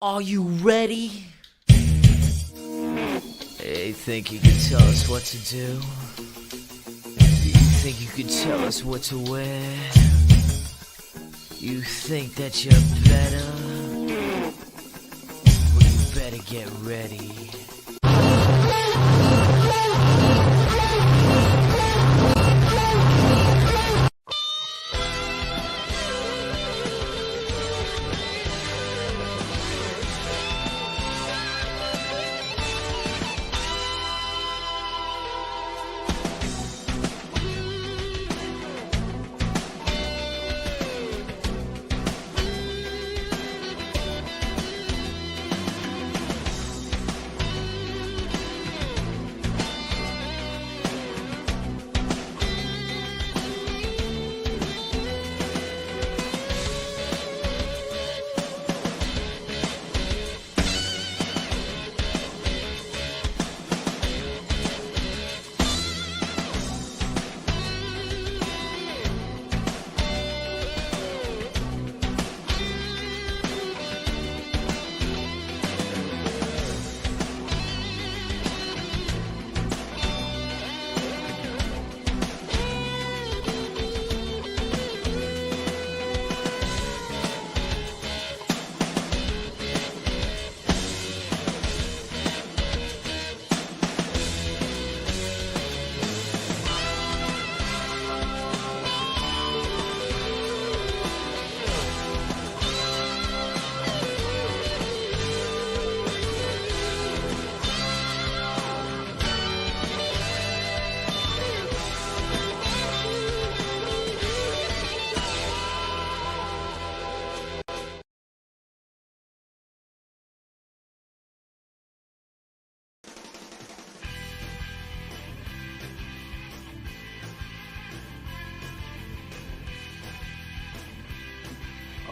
Are you ready? Hey, think you can tell us what to do? You think you can tell us what to wear? You think that you're better? Well, you better get ready.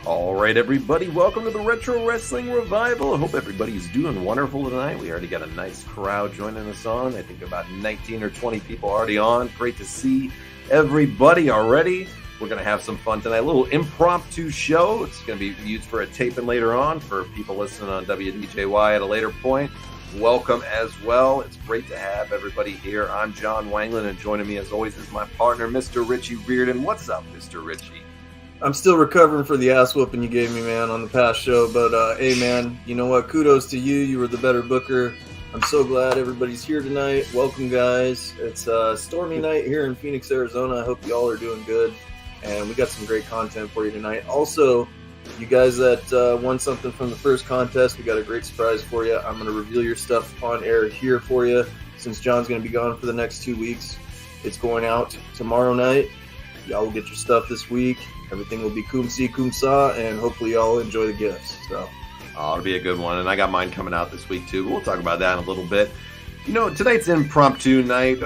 All right, everybody, welcome to the Retro Wrestling Revival. I hope everybody's doing wonderful tonight. We already got a nice crowd joining us on. I think about 19 or 20 people already on. Great to see everybody already. We're going to have some fun tonight. A little impromptu show. It's going to be used for a taping later on for people listening on WDJY at a later point. Welcome as well. It's great to have everybody here. I'm John Wangland, and joining me as always is my partner, Mr. Richie Reardon. What's up, Mr. Richie? I'm still recovering for the ass whooping you gave me, man, on the past show. But hey, man, you know what? Kudos to you. You were the better booker. I'm so glad everybody's here tonight. Welcome, guys. It's a stormy night here in Phoenix, Arizona. I hope you all are doing good. And we got some great content for you tonight. Also, you guys that won something from the first contest, we got a great surprise for you. I'm going to reveal your stuff on air here for you. Since John's going to be gone for the next 2 weeks, it's going out tomorrow night. Y'all will get your stuff this week. Everything will be cum si, cum sa, and hopefully y'all enjoy the gifts. So, it'll be a good one. And I got mine coming out this week, too. But we'll talk about that in a little bit. You know, tonight's impromptu night.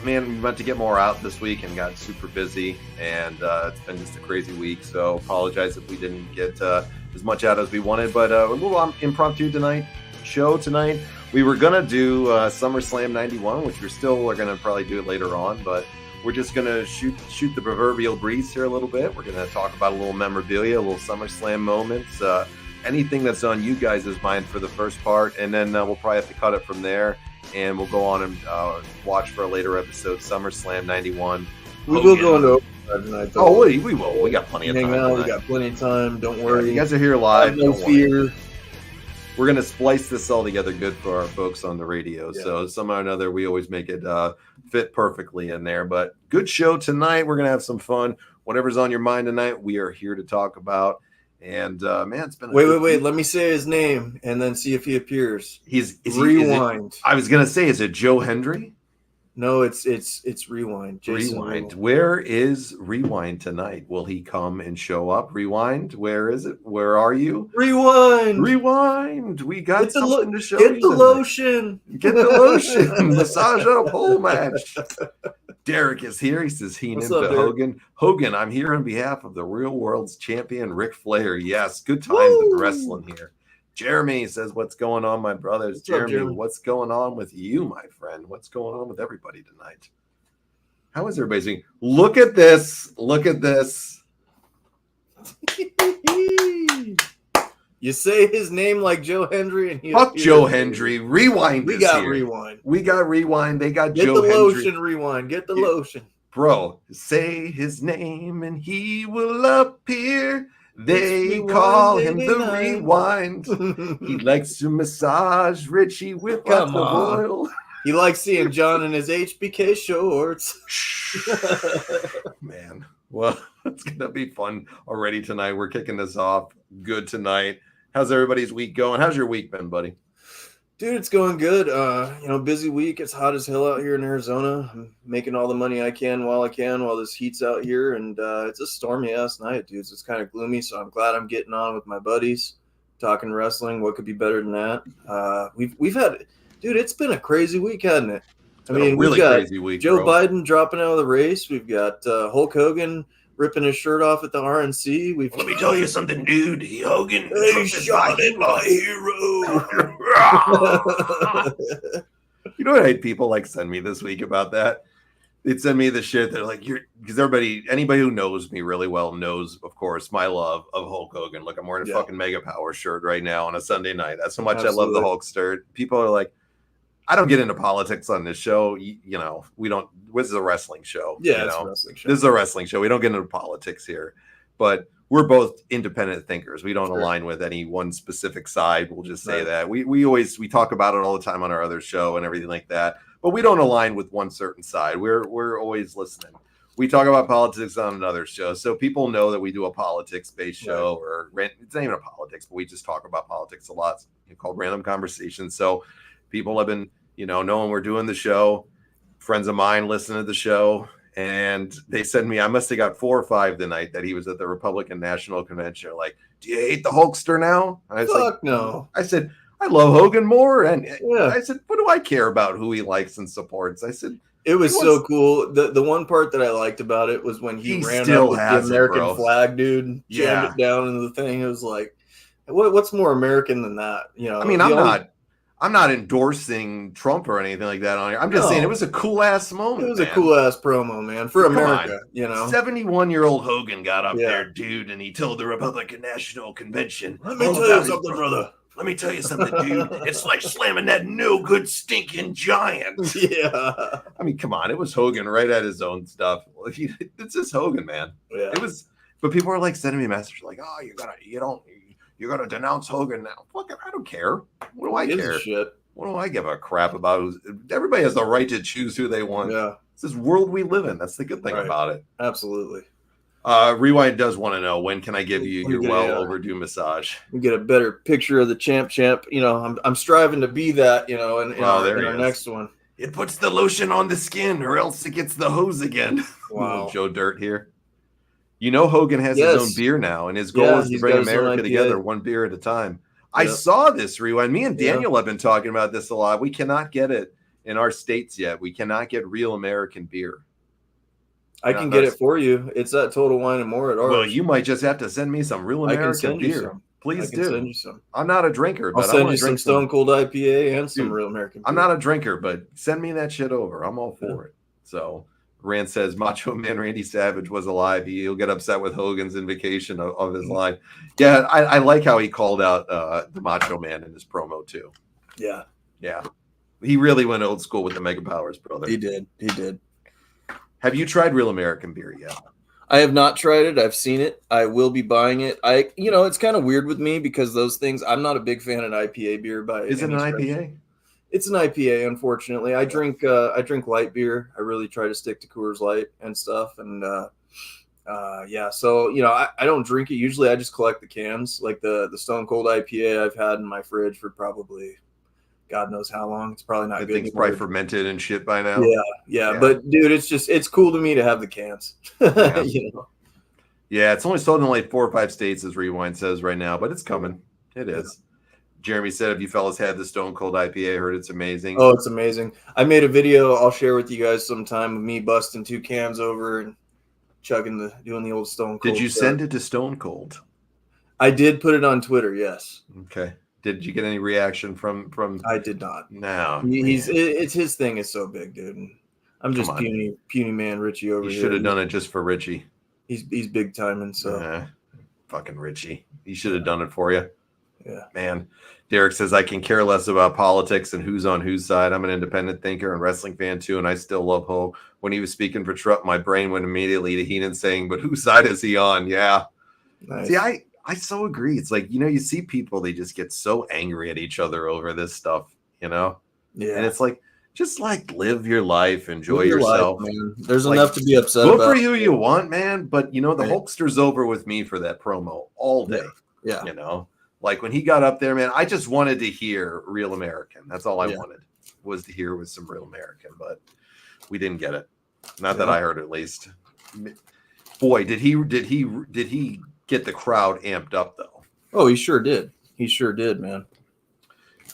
Man, we meant to get more out this week and got super busy. And it's been just a crazy week. So apologize if we didn't get as much out as we wanted. But a little impromptu show tonight. We were going to do SummerSlam 91, which we're going to probably do it later on. But we're just going to shoot the proverbial breeze here a little bit. We're going to talk about a little memorabilia, a little SummerSlam moments, anything that's on you guys' mind for the first part. And then we'll probably have to cut it from there. And we'll go on and watch for a later episode, SummerSlam 91. We will go into overdrive tonight, though. Oh, we will. We got plenty of time. We got plenty of time. Don't worry. Yeah, you guys are here live. No fear. We're going to splice this all together good for our folks on the radio. Yeah. So somehow or another, we always make it fit perfectly in there. But good show tonight. We're going to have some fun. Whatever's on your mind tonight, we are here to talk about. And man, it's been wait. Let me say his name and then see if he appears. Rewind. I was gonna say, is it Joe Hendry? No, it's Rewind. Jason Rewind. Where is Rewind tonight? Will he come and show up? Rewind. Where is it? Where are you? Rewind. We got something to show you. Get the lotion. Get the lotion. Massage on a pole match. Derek is here. He says he named Hogan. Hogan, I'm here on behalf of the real world's champion, Ric Flair. Yes, good times in wrestling here. Jeremy says, what's going on, my brothers? Jeremy, what's going on with you, my friend? What's going on with everybody tonight? How is everybody doing? Look at this. Look at this. You say his name like Joe Hendry, and fuck Joe Hendry. Rewind. We got Rewind. We got Rewind. They got Get Joe Hendry. Get the lotion, Rewind. Get the lotion. Bro, say his name and he will appear. They call him the Rewind. He likes to massage Richie with the oil. He likes seeing John in his HBK shorts. Man, well, it's going to be fun already tonight. We're kicking this off good tonight. How's everybody's week going? How's your week been, buddy? Dude, it's going good. Busy week. It's hot as hell out here in Arizona. I'm making all the money I can while this heat's out here. And it's a stormy ass night, dude. So it's kind of gloomy. So I'm glad I'm getting on with my buddies, talking wrestling. What could be better than that? We've had, dude, it's been a crazy week, hasn't it? We've got crazy week, Joe Biden dropping out of the race. We've got Hulk Hogan ripping his shirt off at the RNC. Let me tell you something, dude. Hogan shot at my hero. You know what I had people send me this week about that? They'd send me the shit. They're like, because anybody who knows me really well knows, of course, my love of Hulk Hogan. Look, I'm wearing a fucking Mega Power shirt right now on a Sunday night. That's how much I love the Hulkster. People are like, I don't get into politics on this show. We don't. This is a wrestling show. Yeah, it's a wrestling show. This is a wrestling show. We don't get into politics here, but we're both independent thinkers. We don't align with any one specific side. We'll just say that we talk about it all the time on our other show and everything like that. But we don't align with one certain side. We're always listening. We talk about politics on another show, so people know that we do a politics-based show, or it's not even a politics, but we just talk about politics a lot. It's called Random Conversations. So people have been, knowing we're doing the show. Friends of mine listen to the show, and they send me, I must have got 4 or 5 the night that he was at the Republican National Convention. Like, do you hate the Hulkster now? I was Fuck no. I said, I love Hogan more. And I said, what do I care about who he likes and supports? I said, it was so cool. The one part that I liked about it was when he ran up with the American flag, dude, jammed it down into the thing. It was like, what's more American than that? I'm not endorsing Trump or anything like that on here. I'm just saying it was a cool ass moment. It was a cool ass promo, man, for America. 71-year-old Hogan got up there, dude, and he told the Republican National Convention, "Let me tell you something, brother. Let me tell you something, dude. It's like slamming that no good stinking giant." Yeah. I mean, come on. It was Hogan right at his own stuff. It's just Hogan, man. Yeah. It was But people are like sending me messages like, "Oh, you're gonna denounce Hogan now." Fuck it, I don't care. What do I Gives a care? shit. What do I give a crap about? Everybody has the right to choose who they want. Yeah, It's this world we live in. That's the good thing Right. about it. absolutely. Rewind does want to know, when can I give you Let me your get well a, overdue massage? we get a better picture of the champ. You know, I'm striving to be that. You know, in There our he is. next one. It puts the lotion on the skin, or else it gets the hose again. Little Wow. Joe Dirt here. You know, Hogan has his own beer now, and his goal is to he's bring got his own America IPA. together one beer at a time. I Yep. saw this, Rewind. Me and Yeah. Daniel have been talking about this a lot. We cannot get it in our states yet. We cannot get real American beer. I can get it for you. It's at Total Wine and More at ours. Well, you might just have to send me some real I can American send you beer. some. Please I can do. send you some. I'm not a drinker, I'll but I send want you to some drink Stone Cold IPA and some Dude, real American beer. I'm not a drinker, but send me that shit over. I'm all for it. So Rand says Macho Man Randy Savage was alive. He'll get upset with Hogan's invocation of his line. Yeah, I like how he called out the Macho Man in his promo too. Yeah. Yeah. He really went old school with the Mega Powers, brother. He did. Have you tried real American beer yet? I have not tried it. I've seen it. I will be buying it. It's kind of weird with me because those things, I'm not a big fan of IPA beer by Is it an any stretch. IPA? It's an IPA, unfortunately. I drink light beer. I really try to stick to Coors Light and stuff. And so I don't drink it. Usually I just collect the cans, like the Stone Cold IPA I've had in my fridge for probably God knows how long. It's probably not I good. think it's probably fermented and shit by now. Yeah. But dude, it's cool to me to have the cans. Yeah. Yeah, Yeah, it's only sold in like 4 or 5 states, as Rewind says right now, but it's coming. It is. Jeremy said, if you fellas had the Stone Cold IPA, I heard it's amazing. Oh, it's amazing. I made a video I'll share with you guys sometime of me busting 2 cans over and doing the old Stone Cold. Did you send it to Stone Cold? I did put it on Twitter, yes. Okay. Did you get any reaction from I did not. No. It's his thing is so big, dude. And I'm just puny man Richie over here. You should have done it just for Richie. He's big timing, so fucking Richie. He should have done it for you. Yeah. Man. Derek says, I can care less about politics and who's on whose side. I'm an independent thinker and wrestling fan too, and I still love Ho. When he was speaking for Trump, my brain went immediately to Heenan saying, but whose side is he on? Yeah. Nice. See, I so agree. It's like, you see people, they just get so angry at each other over this stuff, Yeah. And it's like, just like live your life, enjoy yourself. Life, man. There's enough to be upset about. Vote for who you want, man. But the Hulkster's over with me for that promo all day. Yeah. Like when he got up there, man, I just wanted to hear Real American. That's all I wanted, was to hear with some Real American, but we didn't get it. Not that I heard, at least. Boy, did he get the crowd amped up though. Oh, he sure did. He sure did, man.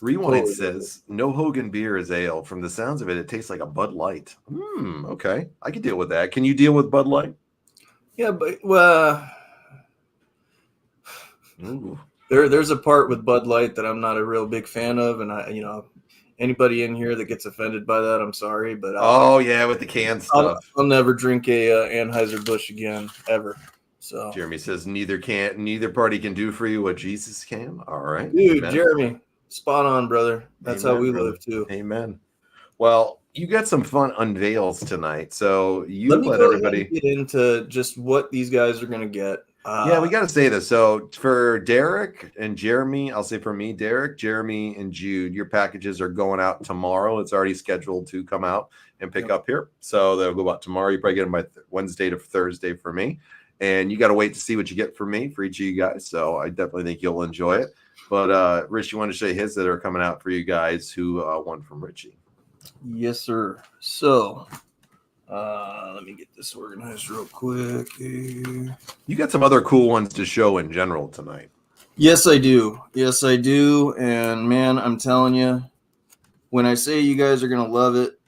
Rewind says, no Hogan beer is ale. From the sounds of it, it tastes like a Bud Light. Okay. I can deal with that. Can you deal with Bud Light? Yeah, but there's a part with Bud Light that I'm not a real big fan of, and anybody in here that gets offended by that, I'm sorry, but with the can stuff. I'll never drink a Anheuser-Busch again, ever. So Jeremy says neither party can do for you what Jesus can. All right, dude. Amen. Jeremy, spot on, brother. That's Amen, how we brother. live too. Amen. Well, you got some fun unveils tonight, so let everybody get into just what these guys are going to get. We got to say this. So for Derek and Jeremy, I'll say for me, Derek, Jeremy, and Jude, your packages are going out tomorrow. It's already scheduled to come out and pick up here. So they'll go out tomorrow. You probably get them by Wednesday to Thursday for me. And you got to wait to see what you get from me for each of you guys. So I definitely think you'll enjoy it. But Rich, you want to show you his that are coming out for you guys who won from Richie. Yes, sir. So let me get this organized real quick. You got some other cool ones to show in general tonight. Yes, I do. And man, I'm telling you, when I say you guys are going to love it,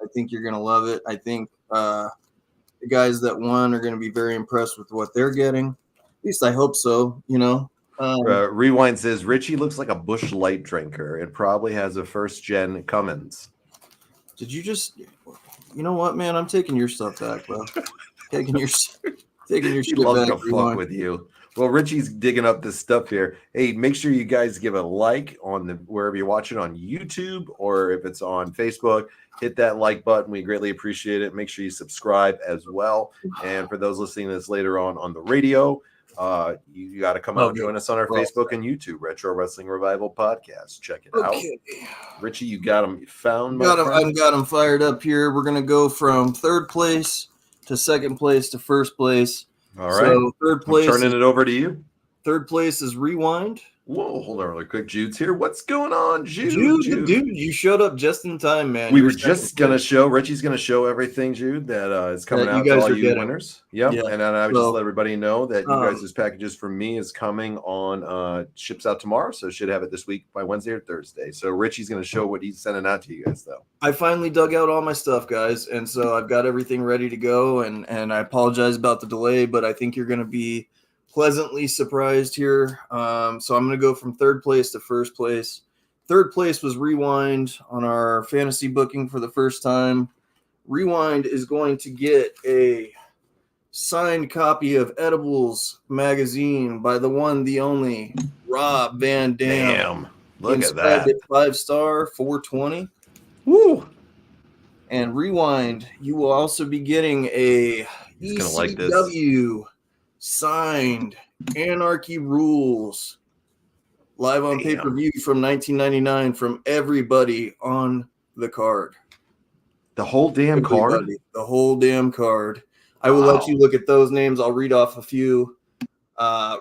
I think you're going to love it. I think the guys that won are going to be very impressed with what they're getting. At least I hope so, Rewind says, Richie looks like a Busch Light drinker. It probably has a first-gen Cummins. Did you just... You know what, man? I'm taking your stuff back, bro. Taking your He shit loves back, to fuck Rewind. with you. Well, Richie's digging up this stuff here. Hey, make sure you guys give a like on the wherever you watch it on YouTube or if it's on Facebook. Hit that like button. We greatly appreciate it. Make sure you subscribe as well. And for those listening to this later on the radio, you got to come out and join us on our Facebook and YouTube, Retro Wrestling Revival Podcast. Check it out. Richie, you got them found? I've got them fired up here. We're going to go from third place to second place to first place. All right. So third place. I'm turning it over to you. Third place is Rewind. Whoa, hold on really quick. Jude's here. What's going on, Jude? Jude, you showed up just in time, man. We were just going to show, Richie's going to show everything, Jude, that is coming out to all you winners. Yep. Yeah. And I would just let everybody know that you guys' packages from me is coming on, ships out tomorrow. So should have it this week by Wednesday or Thursday. So Richie's going to show what he's sending out to you guys, though. I finally dug out all my stuff, guys. And so I've got everything ready to go. And I apologize about the delay, but I think you're going to be pleasantly surprised here. So I'm going to go from third place to first place. Third place was Rewind on our fantasy booking for the first time. Rewind is going to get a signed copy of Edibles magazine by the one, the only Rob Van Dam. Damn, look at that. 5-star, 420. Woo! And Rewind, you will also be getting a He's gonna like this. ECW signed Anarchy Rules live on pay-per-view from 1999 from everybody on the card. The whole damn card? The whole damn card. I will let you look at those names. I'll read off a few.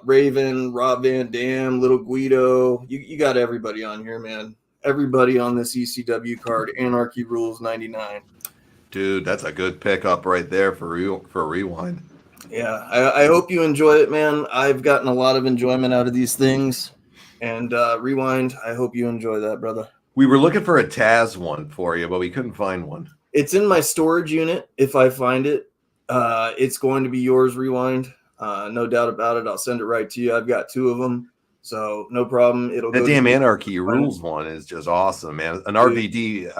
Raven, Rob Van Dam, Little Guido. You got everybody on here, man. Everybody on this ECW card, Anarchy Rules 99. Dude, that's a good pickup right there for Rewind. Yeah, I hope you enjoy it, man. I've gotten a lot of enjoyment out of these things. And Rewind, I hope you enjoy that, brother. We were looking for a Taz one for you, but we couldn't find one. It's in my storage unit. If I find it, it's going to be yours, Rewind. No doubt about it. I'll send it right to you. I've got 2 of them, so no problem. That damn Anarchy Rules one is just awesome, man. An RVD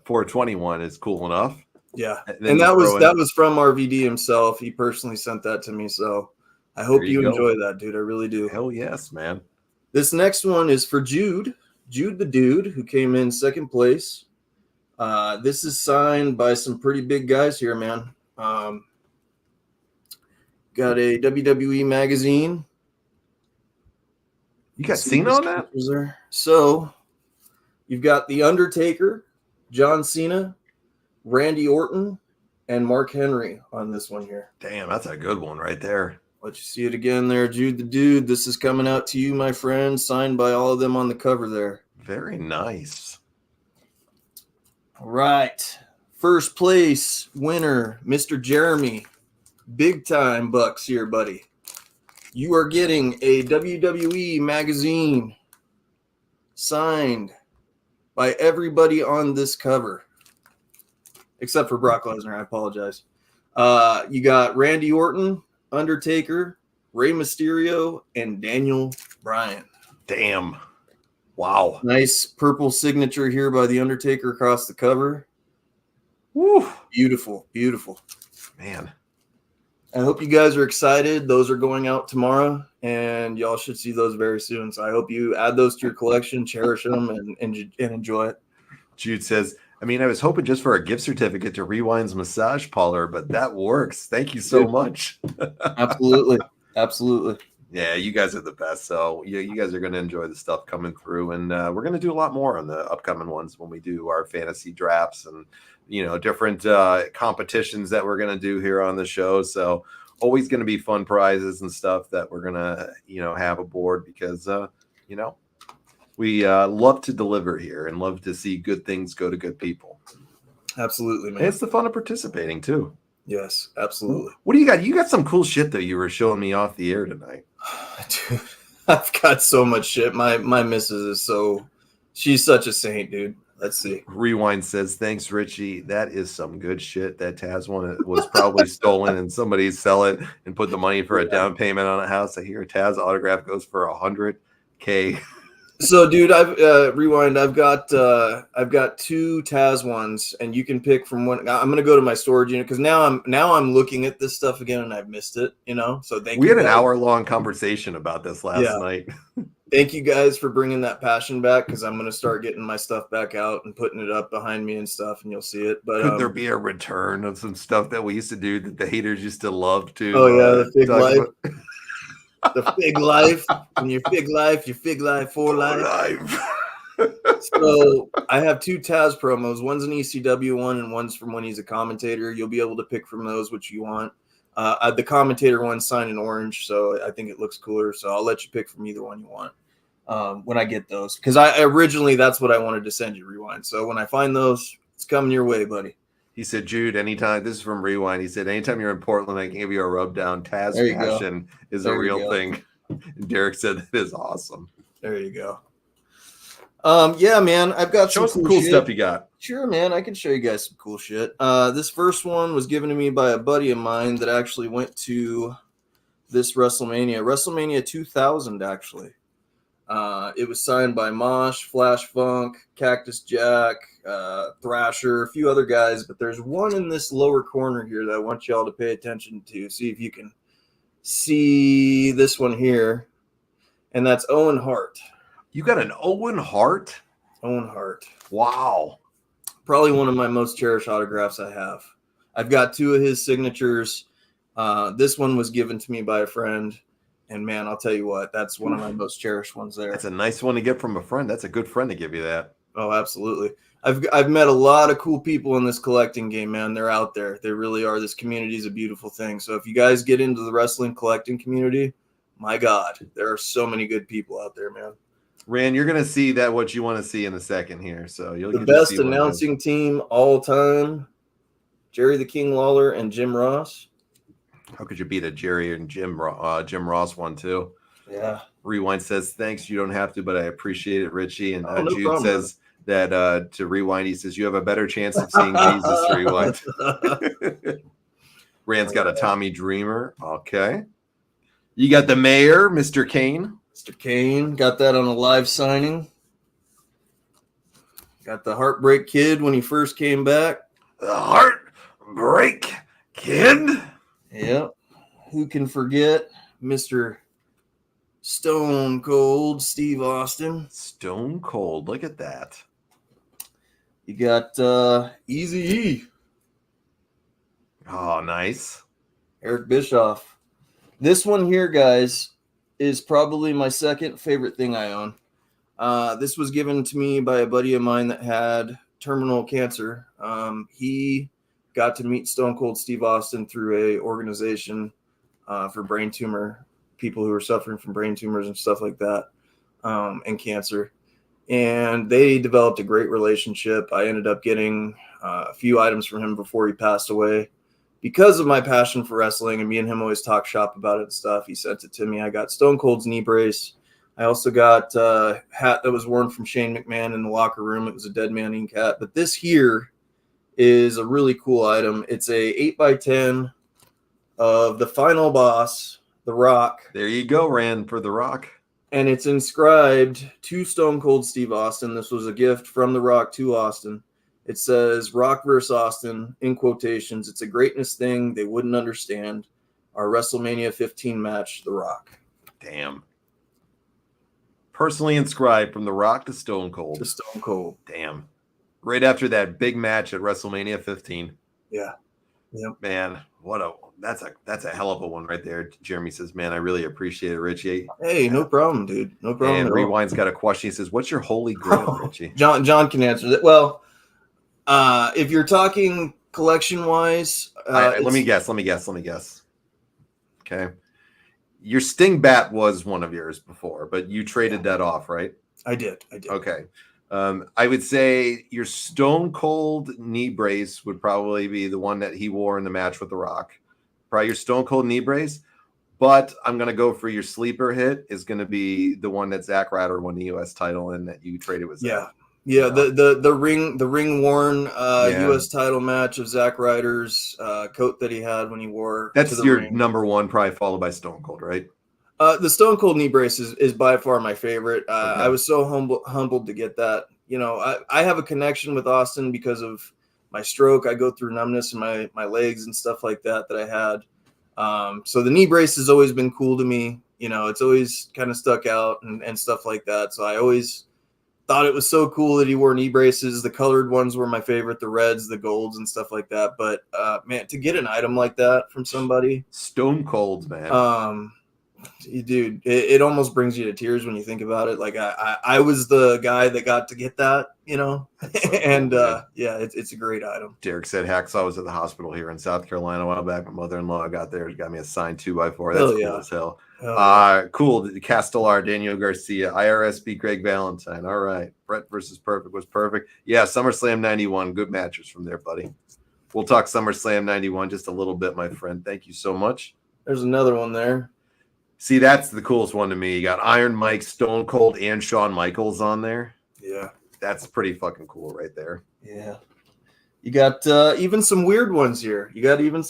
421 is cool enough. Yeah, and that was from RVD himself. He personally sent that to me, so I hope you enjoy that, dude. I really do. Hell yes, man. This next one is for Jude the Dude, who came in second place. This is signed by some pretty big guys here, man. Got a WWE magazine. You got Cena on that? So you've got The Undertaker, John Cena, Randy Orton, and Mark Henry on this one here. Damn, that's a good one right there. Let you see it again there, Jude the Dude. This is coming out to you, my friend, signed by all of them on the cover there. Very nice. All right. First place winner, Mr. Jeremy. Big time bucks here, buddy. You are getting a WWE magazine signed by everybody on this cover. Except for Brock Lesnar, I apologize. You got Randy Orton, Undertaker, Rey Mysterio, and Daniel Bryan. Damn. Wow. Nice purple signature here by The Undertaker across the cover. Woo. Beautiful, beautiful. Man. I hope you guys are excited. Those are going out tomorrow, and y'all should see those very soon. So I hope you add those to your collection, cherish them, and enjoy it. Jude says, I was hoping just for a gift certificate to Rewind's massage parlor, but that works. Thank you so much. Absolutely. Absolutely. Yeah, you guys are the best. So you guys are going to enjoy the stuff coming through. And we're going to do a lot more on the upcoming ones when we do our fantasy drafts and, different competitions that we're going to do here on the show. So always going to be fun prizes and stuff that we're going to, have aboard because, we love to deliver here and love to see good things go to good people. Absolutely, man. And it's the fun of participating too. Yes, absolutely. What do you got? You got some cool shit that you were showing me off the air tonight. Dude, I've got so much shit. My missus is she's such a saint, dude. Let's see. Rewind says, thanks, Richie. That is some good shit. That Taz one was probably stolen and somebody sell it and put the money for a down payment on a house. I hear a Taz autograph goes for $100K. So, dude, I've rewind. I've got 2 Taz ones, and you can pick from one. I'm gonna go to my storage unit because now I'm looking at this stuff again, and I've missed it. So thank We you had an guys. hour-long conversation about this last Yeah, night. thank you guys for bringing that passion back because I'm gonna start getting my stuff back out and putting it up behind me and stuff, and you'll see it. But Could there be a return of some stuff that we used to do that the haters used to love oh to yeah, the fig talk life, about? the fig life, and your fig life for life. Life. So I have 2 Taz promos. One's an ECW one, and one's from when he's a commentator. You'll be able to pick from those which you want. The commentator one's signed in orange, so I think it looks cooler. So I'll let you pick from either one you want when I get those. Because I originally that's what I wanted to send you, Rewind. So when I find those, it's coming your way, buddy. He said, Jude, anytime, this is from Rewind. He said, anytime you're in Portland, I can give you a rub down. Taz There you go. fashion is There a you real go. thing. And Derek said that is awesome. There you go. Yeah, man, I've got Show us some cool shit. stuff you got. Sure, man, I can show you guys some cool shit. This first one was given to me by a buddy of mine that actually went to this WrestleMania 2000, actually. It was signed by Mosh, Flash Funk, Cactus Jack, Thrasher, a few other guys, but there's one in this lower corner here that I want y'all to pay attention to. See if you can see this one here, and that's Owen Hart. You got an Owen Hart? Owen Hart. Wow. Probably one of my most cherished autographs I have. I've got 2 of his signatures. This one was given to me by a friend, and man, I'll tell you what, that's one of my most cherished ones there. That's a nice one to get from a friend. That's a good friend to give you that. Oh, absolutely. I've met a lot of cool people in this collecting game, man. They're out there. They really are. This community is a beautiful thing. So if you guys get into the wrestling collecting community, my God, there are so many good people out there, man. Rand, you're going to see that what you want to see in a second here. So you'll The get to best see what it is. announcing team all time, Jerry the King Lawler and Jim Ross. How could you beat a Jerry and Jim Ross one too? Yeah. Rewind says, thanks, you don't have to, but I appreciate it, Richie. And Oh, no Jude problem, says that to Rewind, he says, you have a better chance of seeing Jesus, Rewind. Rand's got a Tommy Dreamer. Okay. You got the mayor, Mr. Kane. Mr. Kane, got that on a live signing. Got the Heartbreak Kid when he first came back. The Heartbreak Kid. Yep. Who can forget Mr. Stone Cold Steve Austin? Stone Cold. Look at that. You got Eazy-E, Oh, nice. Eric Bischoff. This one here, guys, is probably my second favorite thing I own. This was given to me by a buddy of mine that had terminal cancer. He got to meet Stone Cold Steve Austin through a organization for brain tumor, people who are suffering from brain tumors and stuff like that, and cancer. And they developed a great relationship. I ended up getting a few items from him before he passed away. Because of my passion for wrestling, and me and him always talk shop about it and stuff, he sent it to me. I got Stone Cold's knee brace. I also got a hat that was worn from Shane McMahon in the locker room. It was a Dead Man Inc. hat. But this here is a really cool item. It's a 8x10 of the final boss, The Rock. There you go, Rand, for The Rock. And it's inscribed to Stone Cold Steve Austin. This was a gift from The Rock to Austin. It says, Rock versus Austin, in quotations. It's a greatness thing they wouldn't understand. Our WrestleMania 15 match, The Rock. Damn. Personally inscribed from The Rock to Stone Cold. To Stone Cold. Damn. Right after that big match at WrestleMania 15. Yeah. Yep. Man, that's a hell of a one right there. Jeremy says, man, I really appreciate it, Richie. Hey, no problem, dude. No problem. And at all. Rewind's got a question. He says, what's your holy grail, Richie? John can answer that. Well, if you're talking collection wise, let me guess. Okay. Your Sting bat was one of yours before, but you traded that off, right? I did. Okay. I would say your Stone Cold knee brace would probably be the one that he wore in the match with The Rock. Probably your Stone Cold knee brace. But I'm going to go for your sleeper hit is going to be the one that Zack Ryder won the U.S. title and that you traded with Zack. Yeah, the ring worn U.S. title match of Zack Ryder's coat that he had when he wore. That's to the your ring. number one, probably followed by Stone Cold, right? The Stone Cold knee brace is by far my favorite. Okay. I was so humbled to get that. You know, I have a connection with Austin because of my stroke. I go through numbness in my legs and stuff like that I had. So the knee brace has always been cool to me. You know, it's always kind of stuck out and stuff like that. So I always thought it was so cool that he wore knee braces. The colored ones were my favorite, the reds, the golds, and stuff like that. But man, to get an item like that from somebody, Stone Cold, man. Dude, it almost brings you to tears when you think about it. Like I was the guy that got to get that, you know, So and cool, yeah, it's a great item. Derek said Hacksaw was at the hospital here in South Carolina a while back. My mother-in-law got there. He got me a signed 2x4. That's Hell cool yeah. as hell. Yeah. Cool. Castellar, Daniel Garcia, IRS beat Greg Valentine. All right. Brett versus Perfect was perfect. Yeah, SummerSlam 91. Good matches from there, buddy. We'll talk SummerSlam 91 just a little bit, my friend. Thank you so much. There's another one there. See, that's the coolest one to me. You got Iron Mike, Stone Cold, and Shawn Michaels on there. Yeah. That's pretty fucking cool right there. Yeah. You got even some weird ones here. You got Linda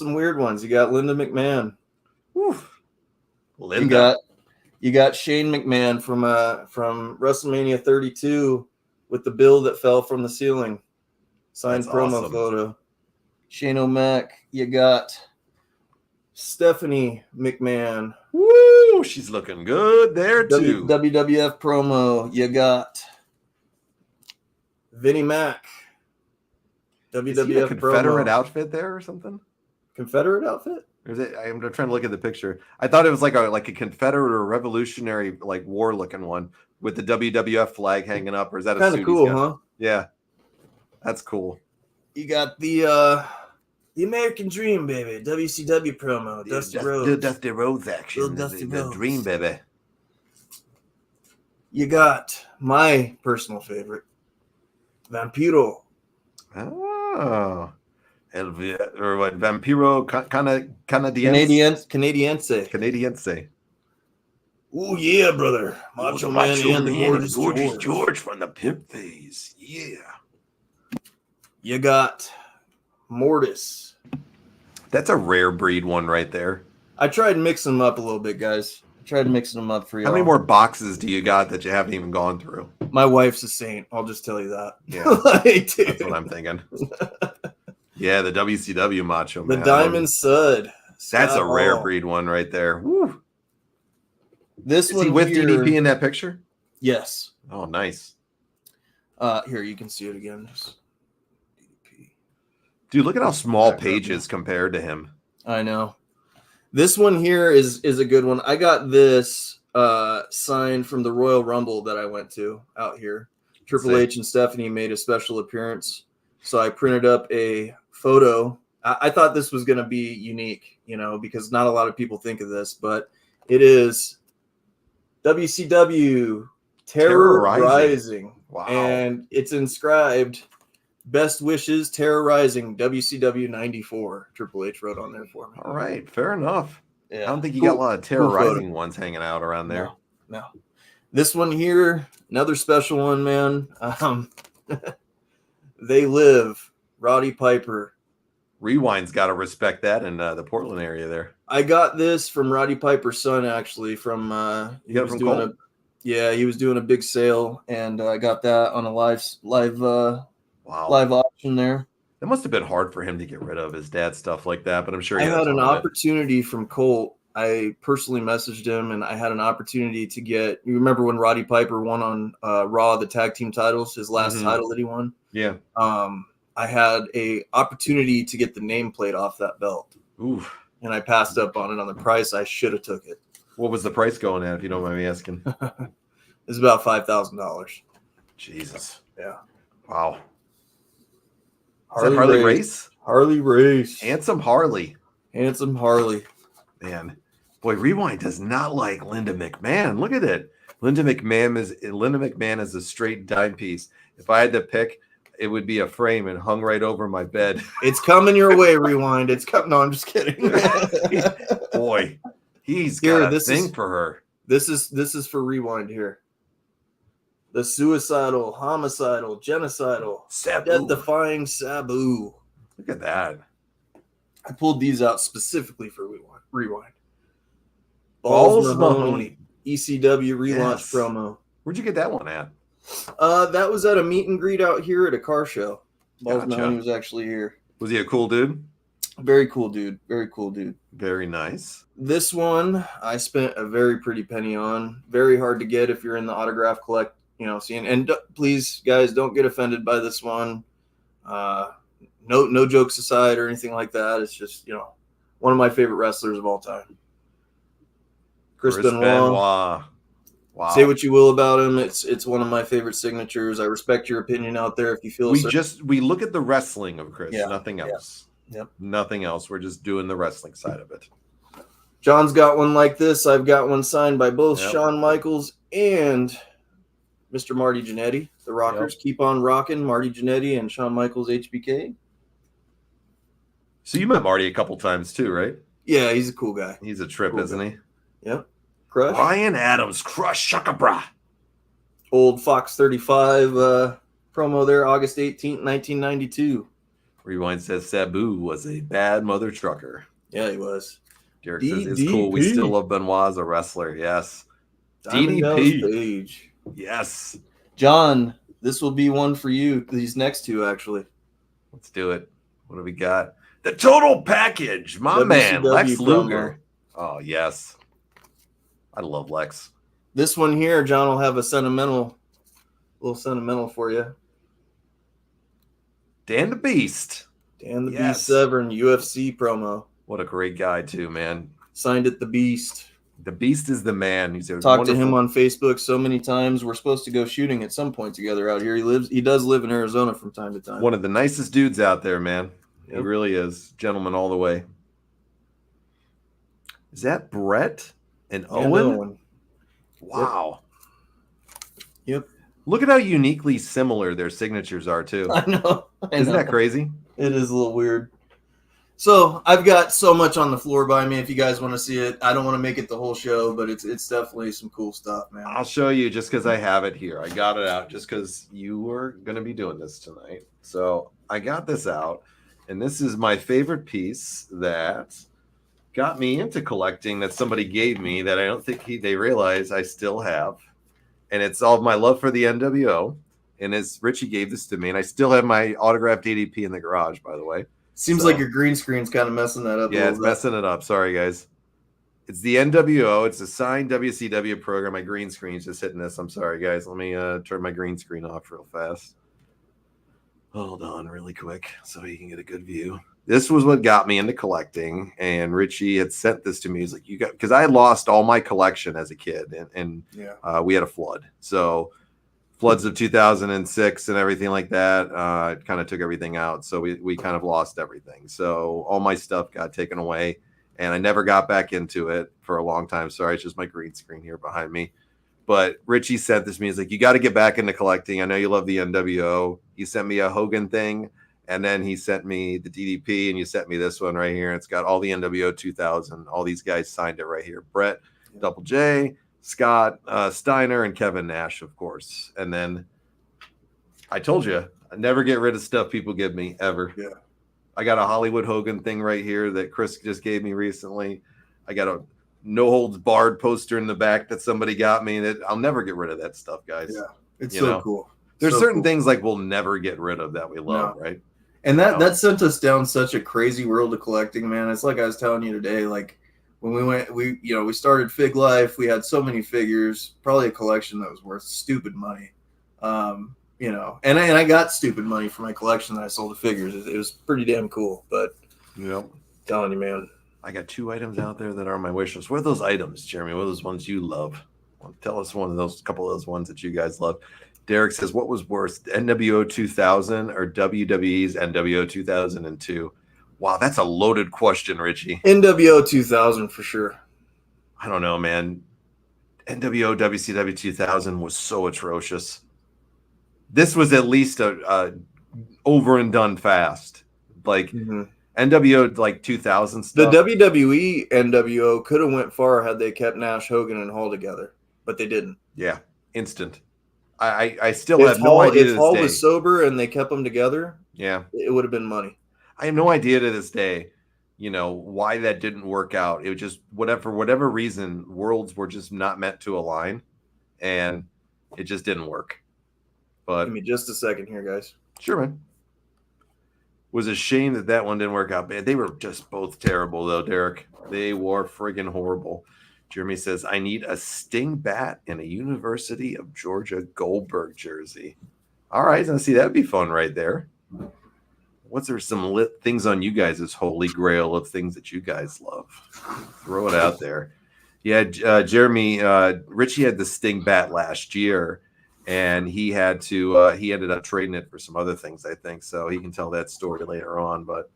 McMahon. Woo. Linda. You got Shane McMahon from WrestleMania 32 with the bill that fell from the ceiling. Signed That's promo awesome. photo. Shane O'Mac. You got Stephanie McMahon. Woo! She's looking good there too. WWF promo. You got Vinnie Mac. WWF Is he a Confederate promo. outfit there or something? Confederate outfit? Or is it? I'm trying to look at the picture. I thought it was like a Confederate or Revolutionary like war looking one with the WWF flag hanging up. Or is that a Kind suit of he's cool, got? huh? Yeah, that's cool. You got the American Dream, baby. WCW promo. Dusty Rhodes. The Dusty Rhodes action. Little Dusty the Rhodes. Dream, baby. You got my personal favorite, Vampiro. Oh, or what? Vampiro Canadiense. Canadiense. Oh yeah, brother. Macho Man and the Gorgeous George from the Pimp Phase. Yeah. You got Mortis. That's a rare breed one right there. I tried mixing them up a little bit, guys. I tried mixing them up for you. How many more boxes do you got that you haven't even gone through? My wife's a saint. I'll just tell you that. Yeah, Like, dude. that's what I'm thinking. Yeah, the WCW Macho The Man. Diamond Sud. That's Scott a rare Hall. breed one right there. Woo. This Is one he with here, DDP in that picture? Yes. Oh, nice. Here, you can see it again. Just DDP. Dude, look at how small Paige is compared to him. I know. This one here is a good one. I got this signed from the Royal Rumble that I went to out here. Triple H and Stephanie made a special appearance. So I printed up a photo. I thought this was going to be unique, you know, because not a lot of people think of this, but it is WCW Terrorizing. Wow. And it's inscribed Best Wishes, Terrorizing, WCW 94. Triple H wrote on there for me. All right, fair enough. Yeah. I don't think you Cool. got a lot of terrorizing ones hanging out around there. No. This one here, another special one, man. They Live, Roddy Piper. Rewind's got to respect that in the Portland area there. I got this from Roddy Piper's son, actually. From You got it from Cole? he was doing a big sale, and I got that on a live Wow. auction there. It must have been hard for him to get rid of his dad's stuff like that, but I'm sure I he had an fun with it. opportunity from Colt. I personally messaged him, and I had an opportunity to get. You remember when Roddy Piper won on Raw the tag team titles, his last title that he won? Yeah. I had a opportunity to get the nameplate off that belt, Oof. and I passed up on it on the price. I should have took it. What was the price going at, if you don't mind me asking? It's about $5,000. Jesus. Yeah. Wow. Is that Harley Race? Harley Race. Handsome Harley. Handsome Harley. Man. Boy, Rewind does not like Linda McMahon. Look at it. Linda McMahon is a straight dime piece. If I had to pick, it would be a frame and hung right over my bed. It's coming your way, Rewind. It's coming. No, I'm just kidding. Boy, he's Here, got a this thing is- for her. This is for Rewind here. The suicidal, homicidal, genocidal, Sabu. death-defying Sabu. Look at that. I pulled these out specifically for Rewind. Balls Mahoney. ECW relaunch Yes. promo. Where'd you get that one at? That was at a meet and greet out here at a car show. Balls Gotcha. Mahoney was actually here. Was he a cool dude? Very cool dude. Very cool dude. Very nice. This one I spent a very pretty penny on. Very hard to get if you're in the autograph collect, scene. And please, guys, don't get offended by this one. No jokes aside or anything like that. It's just, one of my favorite wrestlers of all time. Chris Benoit. Wow. Say what you will about him. It's one of my favorite signatures. I respect your opinion out there if you feel we look at the wrestling of Chris, nothing else. Yep. Nothing else. We're just doing the wrestling side of it. John's got one like this. I've got one signed by both Shawn Michaels and Mr. Marty Jannetty, the Rockers. Keep on rocking, Marty Jannetty and Shawn Michaels HBK. So you met Marty a couple times too, right? Yeah, he's a cool guy. He's a trip, isn't he? Yep. Crush. Ryan Adams, Crush Shakabra. Old Fox 35 promo there, August 18th, 1992. Rewind says Sabu was a bad mother trucker. Yeah, he was. Derek says it's cool. We still love Benoit as a wrestler. Yes. DDP. Yes. John, this will be one for you. These next two, actually. Let's do it. What do we got? The total package. My WCW man, Lex promo. Luger. Oh, yes. I love Lex. This one here, John will have a little sentimental for you. Dan the Beast. Dan the Beast Severn, UFC promo. What a great guy, too, man. Signed it, the Beast. The Beast is the man. He's talked to him on Facebook so many times. We're supposed to go shooting at some point together out here. He does live in Arizona from time to time. One of the nicest dudes out there, man. Yep. He really is. Gentleman all the way. Is that Brett and Owen? Wow. Yep. Look at how uniquely similar their signatures are, too. I know. Isn't that crazy? It is a little weird. So I've got so much on the floor by me. If you guys want to see it, I don't want to make it the whole show, but it's definitely some cool stuff, man. I'll show you just because I have it here. I got it out just because you were going to be doing this tonight. So I got this out, and this is my favorite piece that got me into collecting that somebody gave me that I don't think they realize I still have. And it's all my love for the NWO. And as Richie gave this to me, and I still have my autographed DDP in the garage, by the way. Seems like your green screen's kind of messing that up. Yeah, it's messing it up. Sorry, guys. It's the NWO. It's a signed WCW program. My green screen's just hitting this. I'm sorry, guys. Let me turn my green screen off real fast. Hold on really quick so you can get a good view. This was what got me into collecting, and Richie had sent this to me. He's like, because I lost all my collection as a kid, and we had a flood. So floods of 2006 and everything like that, it kind of took everything out. So we kind of lost everything. So all my stuff got taken away, and I never got back into it for a long time. Sorry, it's just my green screen here behind me. But Richie sent this to me. He's like, you got to get back into collecting. I know you love the NWO. He sent me a Hogan thing, and then he sent me the DDP, and you sent me this one right here. It's got all the NWO 2000. All these guys signed it right here. Brett, Double J, Scott Steiner, and Kevin Nash, of course. And then I told you, I never get rid of stuff people give me, ever. Yeah. I got a Hollywood Hogan thing right here that Chris just gave me recently. I got a No Holds Barred poster in the back that somebody got me. That I'll never get rid of that stuff, guys. Yeah, it's so cool. There's certain things like we'll never get rid of that we love, right? And that sent us down such a crazy world of collecting, man. It's like I was telling you today, like when we started Fig Life, we had so many figures, probably a collection that was worth stupid money. And I got stupid money for my collection that I sold the figures. It was pretty damn cool, but telling you, man. I got 2 items out there that are on my wish list. What are those items, Jeremy? What are those ones you love? Well, tell us a couple of those ones that you guys love. Derek says, what was worse, NWO 2000 or WWE's NWO 2002? Wow, that's a loaded question, Richie. NWO 2000 for sure. I don't know, man. NWO WCW 2000 was so atrocious. This was at least a over and done fast. Like NWO like 2000 stuff. The WWE NWO could have went far had they kept Nash, Hogan, and Hall together, but they didn't. Yeah, instant. I still have no idea. If Hall was sober and they kept them together, yeah, it would have been money. I have no idea to this day, why that didn't work out. It was just for whatever reason, worlds were just not meant to align, and it just didn't work. But give me just a second here, guys. Sure, man. Was a shame that one didn't work out. Man, they were just both terrible, though, Derek. They were friggin' horrible. Jeremy says, I need a Sting bat and a University of Georgia Goldberg jersey. All right, I see that'd be fun right there. What's there some lit things on you guys' holy grail of things that you guys love? Throw it out there. Yeah, Jeremy, Richie had the Sting bat last year, and he ended up trading it for some other things, I think. So he can tell that story later on. But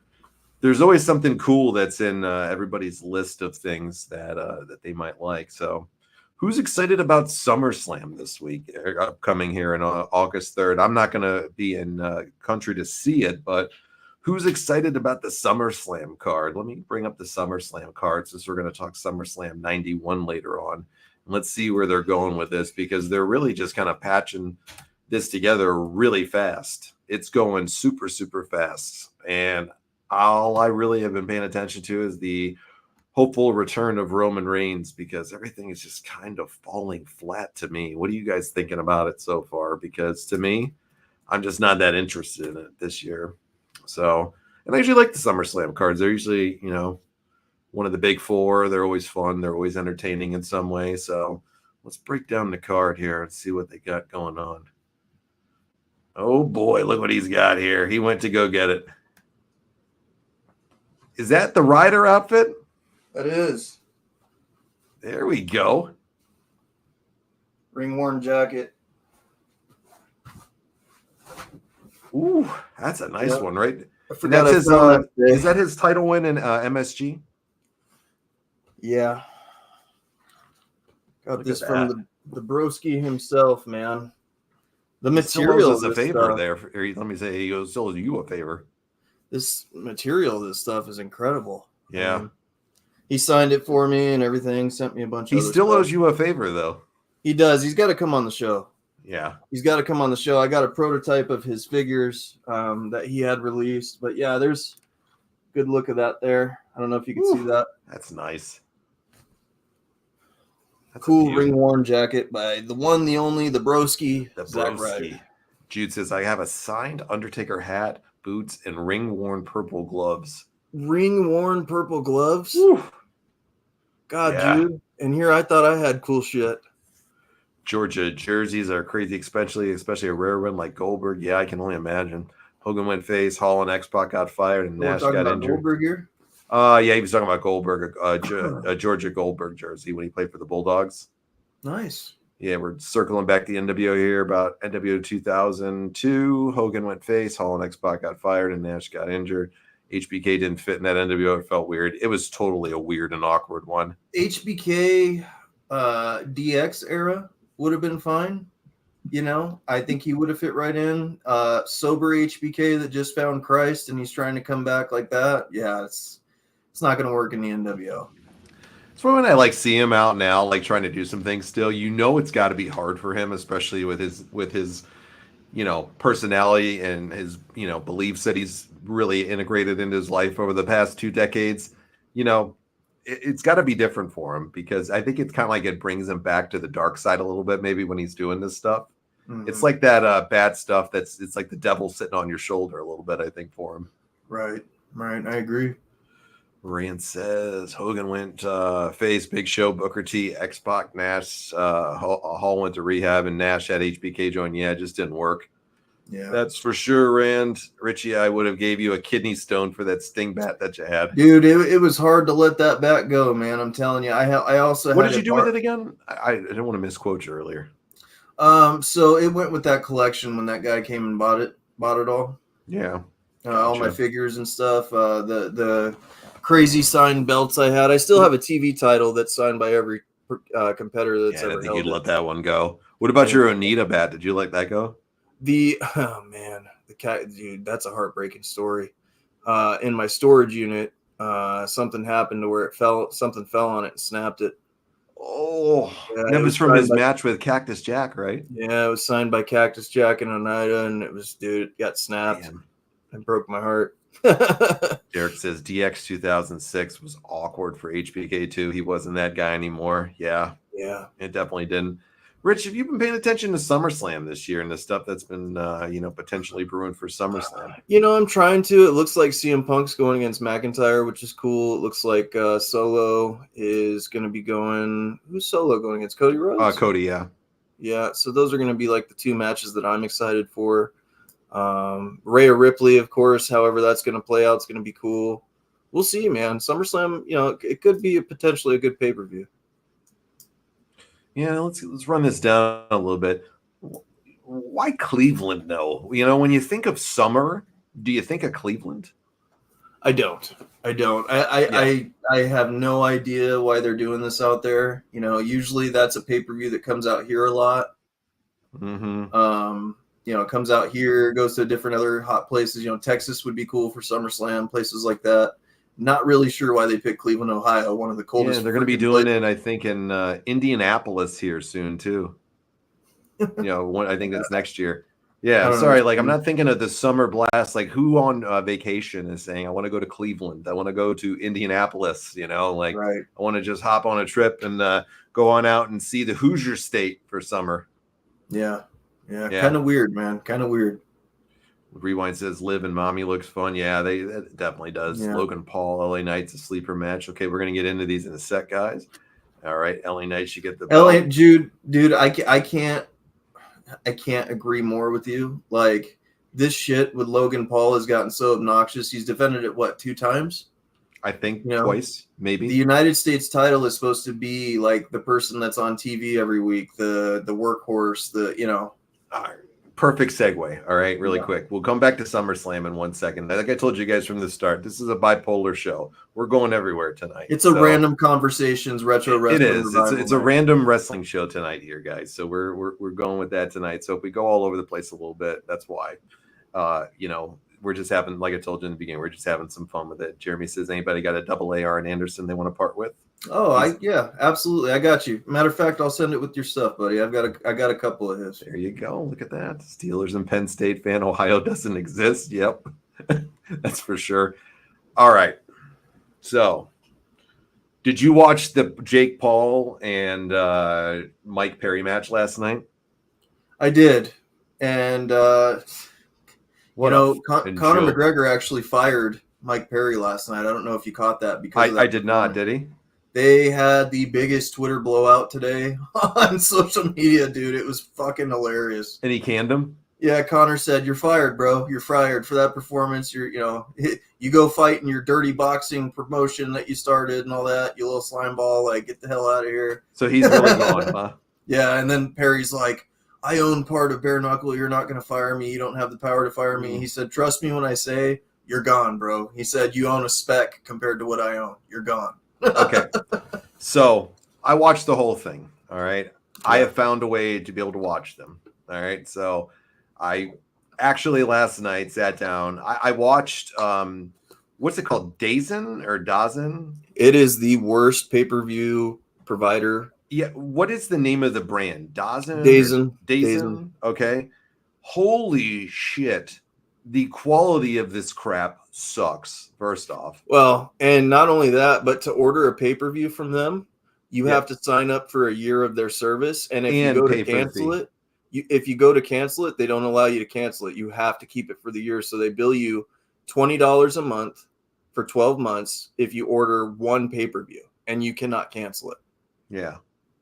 there's always something cool that's in everybody's list of things that they might like. So who's excited about SummerSlam this week, upcoming here in August 3rd? I'm not going to be in country to see it, but who's excited about the SummerSlam card? Let me bring up the SummerSlam card since we're going to talk SummerSlam 91 later on. And let's see where they're going with this, because they're really just kind of patching this together really fast. It's going super, super fast. And all I really have been paying attention to is the hopeful return of Roman Reigns, because everything is just kind of falling flat to me. What are you guys thinking about it so far? Because to me, I'm just not that interested in it this year. So, and I usually like the SummerSlam cards. They're usually, one of the big four. They're always fun. They're always entertaining in some way. So let's break down the card here and see what they got going on. Oh boy, look what he's got here. He went to go get it. Is that the Ryder outfit? That is. There we go. Ring worn jacket. Ooh, that's a nice one, right? I forgot that's his, that is that his title win in MSG? Yeah. Got this from the broski himself, man. The material is a favor there. Let me say, he still owes you a favor. This material, this stuff is incredible. Yeah. He signed it for me and everything, sent me a bunch of He still owes you a favor, though. He does. He's got to come on the show. Yeah. He's got to come on the show. I got a prototype of his figures that he had released. But, yeah, there's a good look of that there. I don't know if you can see that. That's nice. That's cool ring-worn jacket by the one, the only, the broski. The broski. Jude says, I have a signed Undertaker hat, boots, and ring-worn purple gloves. Ring-worn purple gloves? Woo. God, yeah. Dude. And here I thought I had cool shit. Georgia jerseys are crazy, especially a rare one like Goldberg. Yeah, I can only imagine. Hogan went face, Hall and X-Pac got fired, and Nash got injured. Goldberg here? Yeah, he was talking about Goldberg, a Georgia Goldberg jersey when he played for the Bulldogs. Nice. Yeah, we're circling back the NWO here about NWO 2002. Hogan went face, Hall and X-Pac got fired, and Nash got injured. HBK didn't fit in that NWO. It felt weird. It was totally a weird and awkward one. HBK DX era would have been fine. I think he would have fit right in. Sober HBK that just found Christ and he's trying to come back like that. Yeah, it's not going to work in the NWO. So when I see him out now, trying to do some things still, it's got to be hard for him, especially with his personality and his, beliefs that he's really integrated into his life over the past 2 decades. It's got to be different for him, because I think it's kind of it brings him back to the dark side a little bit, maybe when he's doing this stuff. Mm-hmm. It's like that bad stuff it's like the devil sitting on your shoulder a little bit, I think, for him. Right. I agree. Rand says Hogan went face, Big Show, Booker T, X-Pac, Nash, Hall went to rehab, and Nash had HBK join. Yeah, it just didn't work. Yeah, that's for sure, Rand. Richie, I would have gave you a kidney stone for that Sting bat that you had. Dude, it was hard to let that bat go, man. I'm telling you. I also what did you do with it again? I didn't want to misquote you earlier. So it went with that collection when that guy came and bought it all. Yeah. All my figures and stuff. The crazy signed belts I had. I still have a TV title that's signed by every competitor that's ever held. I think you'd let that one go. What about your Onita bat? Did you let that go? The cat, dude, that's a heartbreaking story. In my storage unit, something happened to where something fell on it and snapped it. Oh, yeah, that was from his match with Cactus Jack, right? Yeah, it was signed by Cactus Jack and Oneida, and it got snapped. Damn. And broke my heart. Derek says DX 2006 was awkward for HBK2. He wasn't that guy anymore. Yeah, it definitely didn't. Rich, have you been paying attention to SummerSlam this year and the stuff that's been, potentially brewing for SummerSlam? I'm trying to. It looks like CM Punk's going against McIntyre, which is cool. It looks like Solo is going to be going. Who's Solo going against? Cody Rhodes? Cody, yeah. Yeah, so those are going to be like the two matches that I'm excited for. Rhea Ripley, of course, however that's going to play out, it's going to be cool. We'll see, man. SummerSlam, it could be potentially a good pay-per-view. Yeah, let's run this down a little bit. Why Cleveland, though? When you think of summer, do you think of Cleveland? I don't. I have no idea why they're doing this out there. Usually that's a pay-per-view that comes out here a lot. Mm-hmm. It comes out here, goes to different other hot places. Texas would be cool for SummerSlam, places like that. Not really sure why they picked Cleveland, Ohio, one of the coldest. Yeah, they're going to be doing it, I think, in Indianapolis here soon too. I think that's next year. Yeah, sorry, I'm not thinking of the summer blast. Like, who on vacation is saying, I want to go to Cleveland, I want to go to Indianapolis, right. I want to just hop on a trip and go on out and see the Hoosier State for summer. Yeah. Kind of weird, man. Kind of weird. Rewind says, Liv and Mommy looks fun. Yeah, that definitely does. Yeah. Logan Paul, LA Knight's a sleeper match. Okay, we're going to get into these in a sec, guys. All right, LA Knight should get the belt. LA, dude, I can't agree more with you. Like, this shit with Logan Paul has gotten so obnoxious. He's defended it, 2 times? I think twice, maybe. The United States title is supposed to be like the person that's on TV every week, the workhorse, Perfect segue. All right, really quick. We'll come back to SummerSlam in 1 second. Like I told you guys from the start, this is a bipolar show. We're going everywhere tonight. It's a random conversations, retro wrestling. It is. It's a random wrestling show tonight here, guys. So we're going with that tonight. So if we go all over the place a little bit, that's why. We're just having, like I told you in the beginning, we're just having some fun with it. Jeremy says, anybody got a double AR and Anderson they want to part with? Oh, yeah, absolutely. I got you. Matter of fact, I'll send it with your stuff, buddy. I got a couple of his. There you go. Look at that. Steelers and Penn State fan. Ohio doesn't exist. Yep. That's for sure. All right. So, did you watch the Jake Paul and Mike Perry match last night? I did. And, Conor McGregor actually fired Mike Perry last night. I don't know if you caught that. Because I did not. Did he? They had the biggest Twitter blowout today on social media, dude. It was fucking hilarious. And he canned him? Yeah, Conor said, "You're fired, bro. You're fired for that performance. You go fight in your dirty boxing promotion that you started and all that, you little slime ball. Like, get the hell out of here." So he's really gone, huh? Yeah, and then Perry's like, "I own part of Bare Knuckle. You're not going to fire me. You don't have the power to fire me." He said, "Trust me when I say you're gone, bro." He said, "You own a speck compared to what I own. You're gone." Okay. So I watched the whole thing. All right. Yeah. I have found a way to be able to watch them. All right. So I actually last night sat down. I watched what's it called? DAZN? It is the worst pay-per-view provider. Yeah. What is the name of the brand? DAZN. Okay. Holy shit. The quality of this crap sucks, first off. Well, and not only that, but to order a pay-per-view from them, you have to sign up for a year of their service. And if you go to cancel it, they don't allow you to cancel it. You have to keep it for the year. So they bill you $20 a month for 12 months if you order one pay-per-view, and you cannot cancel it. Yeah,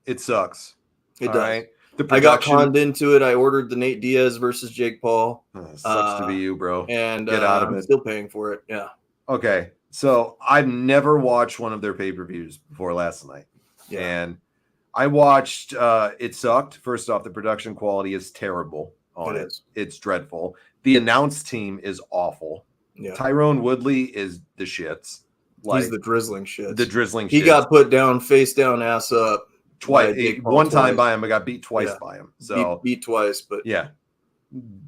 it sucks. It does. Right? I got conned into it. I ordered the Nate Diaz versus Jake Paul. Sucks to be you, bro. And get out of it. I'm still paying for it. Yeah. Okay. So I've never watched one of their pay-per-views before last night. Yeah. And I watched it sucked. First off, the production quality is terrible on it. It's dreadful. The announce team is awful. Yeah. Tyrone Woodley is the shits. He's the drizzling shits. He got put down, face down, ass up. Twice. One time by him, I got beat twice by him. So beat twice, but yeah.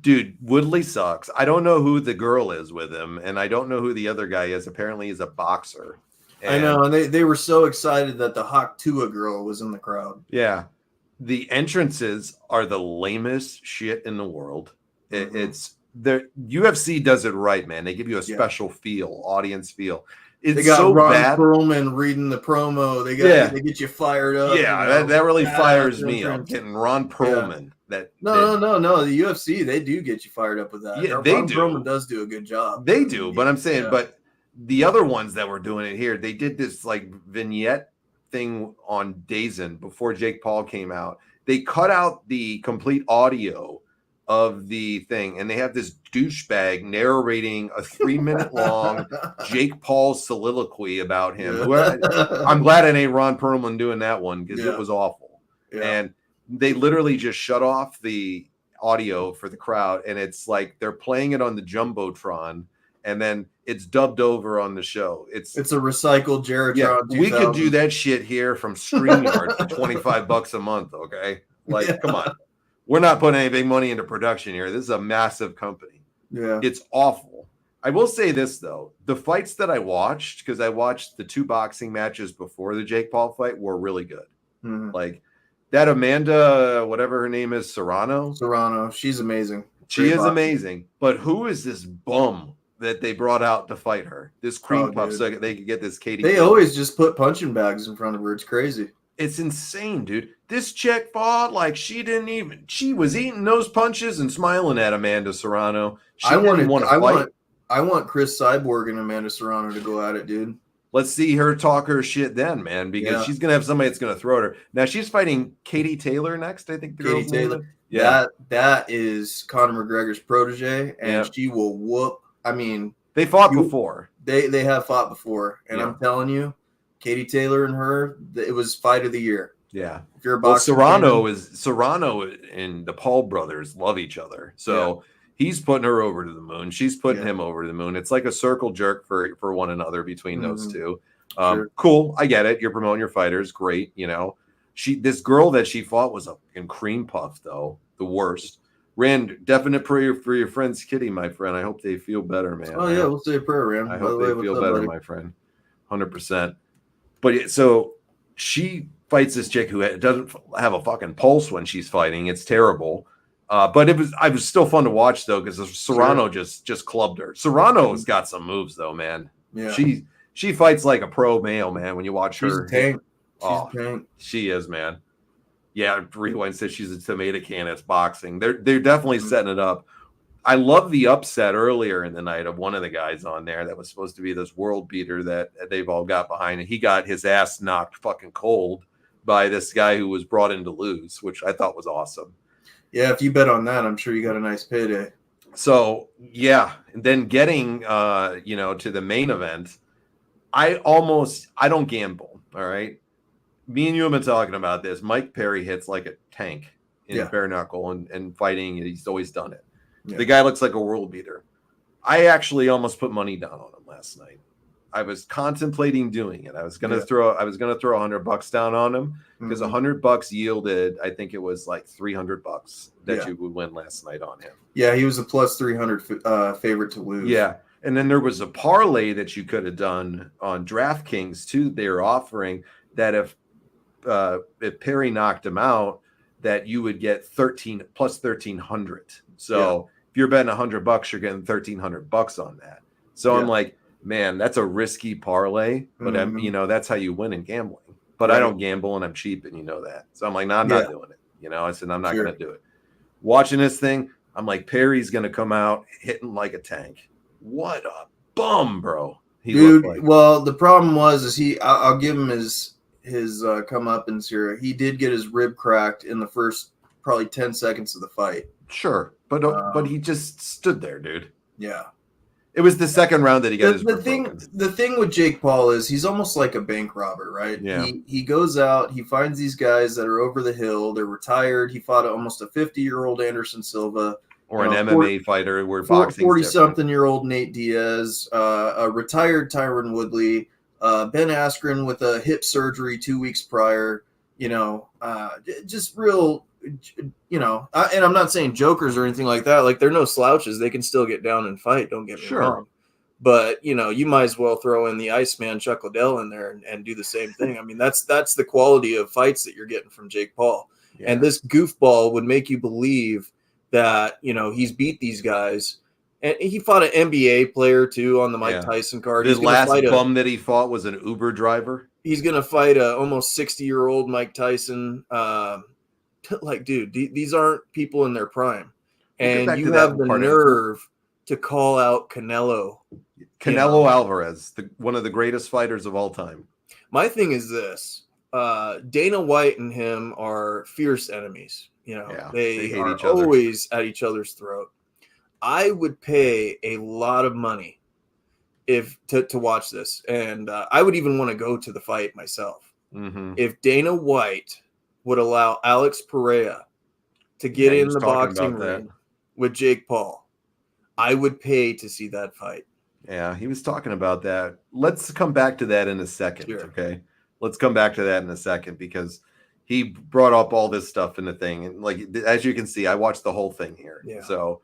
Dude, Woodley sucks. I don't know who the girl is with him, and I don't know who the other guy is. Apparently he's a boxer. I know, and they were so excited that the Hawk Tua girl was in the crowd. Yeah. The entrances are the lamest shit in the world. It's the UFC does it right, man. They give you a Yeah. special feel, audience feel. They It's got so Ron bad. Perlman reading the promo. They get you fired up. Yeah, you know, that really badass fires me up. entrance. Getting Ron Perlman. No. The UFC, they do get you fired up with that. Yeah, they Ron do. Perlman does do a good job. They do, but I'm saying, yeah. but the other ones that were doing it here, they did this like vignette thing on DAZN before Jake Paul came out. They cut out the complete audio of the thing, and they have this douchebag narrating a 3-minute long Jake Paul soliloquy about him. I'm glad it ain't Ron Perlman doing that one because it was awful. Yeah. And they literally just shut off the audio for the crowd, and it's like they're playing it on the Jumbotron, and then it's dubbed over on the show. It's a recycled Jared. Yeah, we could do that shit here from StreamYard for $25 a month. Okay, like come on. We're not putting any big money into production here. This is a massive company. Yeah. It's awful. I will say this, though. The fights that I watched, because I watched the 2 boxing matches before the Jake Paul fight, were really good. Mm-hmm. Like that Amanda, whatever her name is, Serrano. She's amazing. She is amazing. But who is this bum that they brought out to fight her? This cream puff so they could get this Katie. They always just put punching bags in front of her. It's crazy. It's insane, dude. This chick fought like she was eating those punches and smiling at Amanda Serrano. I want Chris Cyborg and Amanda Serrano to go at it, dude. Let's see her talk her shit then, man, because she's going to have somebody that's going to throw at her. Now she's fighting Katie Taylor next, I think. Katie Taylor. Yeah. That is Conor McGregor's protege, and she will whoop. I mean, they fought before. They have fought before, and I'm telling you, Katie Taylor and her, it was fight of the year. Yeah. If you're a boxer, Serrano and the Paul brothers love each other. So he's putting her over to the moon. She's putting him over to the moon. It's like a circle jerk for one another between those two. Cool. I get it. You're promoting your fighters. Great. You know, this girl that she fought was a fucking cream puff, though. The worst. Rand, definite prayer for your friend's kitty, my friend. I hope they feel better, man. Oh, yeah. We'll say a prayer, Rand. I hope they feel better, my friend. 100%. But so she fights this chick who doesn't have a fucking pulse when she's fighting. It's terrible. But it was still fun to watch, though, because Serrano just clubbed her. Serrano's got some moves, though, man. Yeah. She fights like a pro male, man, when you watch her. She's a tank. She's a tank. She is, man. Yeah, Rewind says she's a tomato can. It's boxing. They're definitely setting it up. I love the upset earlier in the night of one of the guys on there that was supposed to be this world beater that they've all got behind, and he got his ass knocked fucking cold by this guy who was brought in to lose, which I thought was awesome. Yeah, if you bet on that, I'm sure you got a nice payday. So yeah, and then getting to the main event, I don't gamble. All right, me and you have been talking about this. Mike Perry hits like a tank in bare knuckle and fighting. He's always done it. Yeah. The guy looks like a world beater. I actually almost put money down on him last night. I was contemplating doing it. I was gonna throw $100 down on him because $100 yielded, I think it was like $300 that you would win last night on him. Yeah, he was a plus 300 favorite to lose. Yeah, and then there was a parlay that you could have done on DraftKings too. They were offering that if Perry knocked him out, that you would get 13 plus 1,300. So if you're betting $100, you're getting $1,300 on that. So I'm like, man, that's a risky parlay, but that's how you win in gambling. But I don't gamble and I'm cheap, and you know that. So I'm like, no, I'm not doing it. I said, I'm not going to do it. Watching this thing, I'm like, Perry's going to come out hitting like a tank. What a bum, bro. Dude, well, the problem was I'll give him his comeuppance here. He did get his rib cracked in the first probably 10 seconds of the fight. Sure, but he just stood there, dude. Yeah. It was the second round that he got his rib broken. The thing with Jake Paul is he's almost like a bank robber, right? Yeah. He goes out, he finds these guys that are over the hill, they're retired. He fought almost a 50-year-old Anderson Silva. Or an MMA fighter where boxing 40-something-year-old Nate Diaz, a retired Tyron Woodley, Ben Askren with a hip surgery 2 weeks prior, just real, and I'm not saying jokers or anything like that. Like, they're no slouches. They can still get down and fight. Don't get me wrong. But, you might as well throw in the Iceman Chuck Liddell in there and do the same thing. I mean, that's the quality of fights that you're getting from Jake Paul. Yeah. And this goofball would make you believe that, he's beat these guys. And he fought an NBA player too on the Mike Tyson card. The last bum that he fought was an Uber driver. He's gonna fight a almost 60-year-old Mike Tyson. Like, dude, these aren't people in their prime, and you have the nerve to call out Canelo Alvarez, one of the greatest fighters of all time. My thing is this: Dana White and him are fierce enemies. They hate each other. Always at each other's throat. I would pay a lot of money to watch this, and I would even want to go to the fight myself. Mm-hmm. If Dana White would allow Alex Pereira to get in the boxing ring with Jake Paul, I would pay to see that fight. Yeah, he was talking about that. Let's come back to that in a second, sure. Okay? Let's come back to that in a second because he brought up all this stuff in the thing. And like, as you can see, I watched the whole thing here. Yeah. So,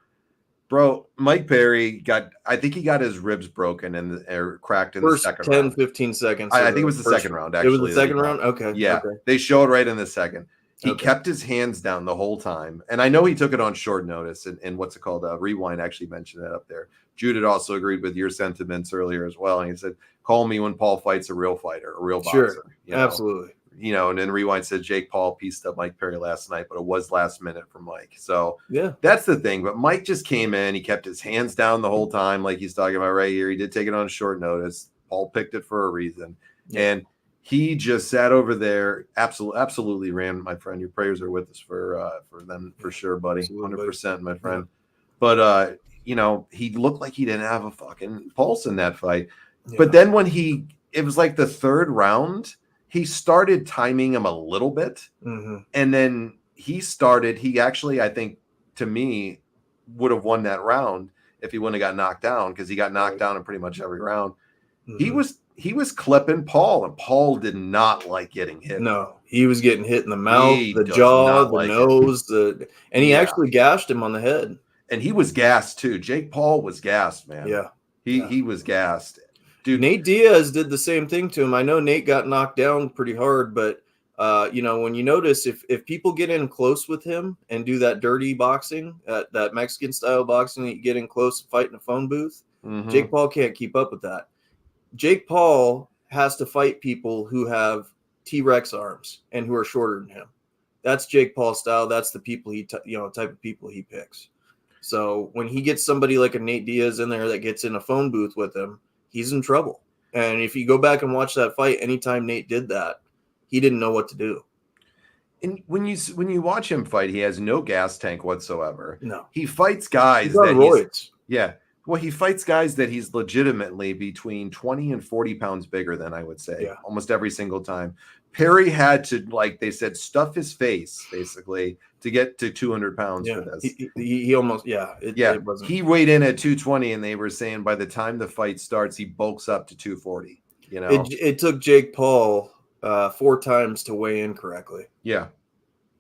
bro, Mike Perry I think he got his ribs broken or cracked in the second round. 15 seconds. I think it was the second round, actually. It was the second round? Okay. Yeah. Okay. They showed right in the second. He kept his hands down the whole time. And I know he took it on short notice. And what's it called? Rewind actually mentioned that up there. Jude had also agreed with your sentiments earlier as well. And he said, call me when Paul fights a real fighter, a real boxer. Sure. Absolutely. And then Rewind said Jake Paul pieced up Mike Perry last night, but it was last minute for Mike. So that's the thing. But Mike just came in. He kept his hands down the whole time, like he's talking about right here. He did take it on short notice. Paul picked it for a reason. Yeah. And he just sat over there. Absolutely, Ram, my friend. Your prayers are with us for them for sure, buddy. 100%, my friend. But he looked like he didn't have a fucking pulse in that fight. Yeah. But then when it was like the third round, he started timing him a little bit. Mm-hmm. And then he actually, I think, to me, would have won that round if he wouldn't have got knocked down, because he got knocked down in pretty much every round. Mm-hmm. He was clipping Paul, and Paul did not like getting hit. No, he was getting hit in the mouth, the jaw, the nose, and he actually gashed him on the head. And he was gassed too. Jake Paul was gassed, man. Yeah. He was gassed. Dude, Nate Diaz did the same thing to him. I know Nate got knocked down pretty hard, but when you notice if people get in close with him and do that dirty boxing, that Mexican style boxing that you get in close and fight in a phone booth, mm-hmm. Jake Paul can't keep up with that. Jake Paul has to fight people who have T-Rex arms and who are shorter than him. That's Jake Paul style. That's the people type of people he picks. So when he gets somebody like a Nate Diaz in there that gets in a phone booth with him, he's in trouble. And if you go back and watch that fight, anytime Nate did that, he didn't know what to do. And when you watch him fight, he has no gas tank whatsoever. No, he fights guys he fights guys that he's legitimately between 20 and 40 pounds bigger than, I would say, almost every single time. Perry had to, like they said, stuff his face basically to get to 200 pounds for this. He almost, it wasn't. He weighed in at 220, and they were saying by the time the fight starts, he bulks up to 240. It took Jake Paul 4 times to weigh in correctly. Yeah,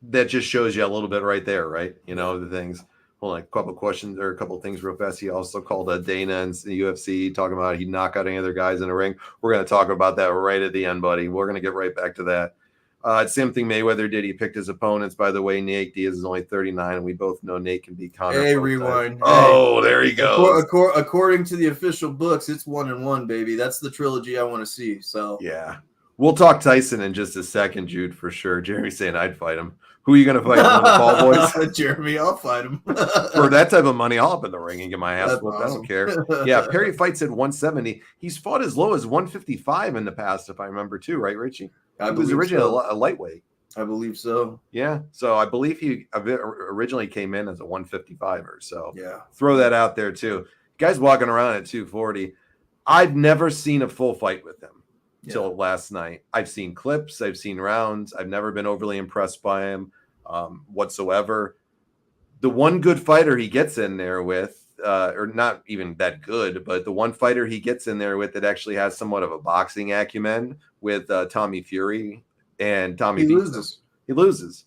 that just shows you a little bit right there, right? The things. Hold on, a couple questions or a couple things real fast. He also called Dana and the UFC talking about he'd knock out any other guys in the ring. We're going to talk about that right at the end, buddy. We're going to get right back to that. Same thing Mayweather did. He picked his opponents. By the way, Nate Diaz is only 39, and we both know Nate can be Conor. Hey, Rewind. Oh, there he goes. According to the official books, it's 1-1, baby. That's the trilogy I want to see. So yeah, we'll talk Tyson in just a second, Jude, for sure. Jeremy's saying I'd fight him. Who are you going to fight? One of the Paul boys? Jeremy, I'll fight him. For that type of money, I'll up in the ring and get my ass whooped. Awesome. I don't care. Yeah, Perry fights at 170. He's fought as low as 155 in the past, if I remember too, right, Richie? He was originally a lightweight. I believe so. Yeah, so I believe he originally came in as a 155er. So yeah, throw that out there too. Guy's walking around at 240. I've never seen a full fight with him till last night. I've seen clips. I've seen rounds. I've never been overly impressed by him whatsoever. The one good fighter he gets in there with, or not even that good, but the one fighter he gets in there with that actually has somewhat of a boxing acumen with Tommy Fury, and Tommy He loses.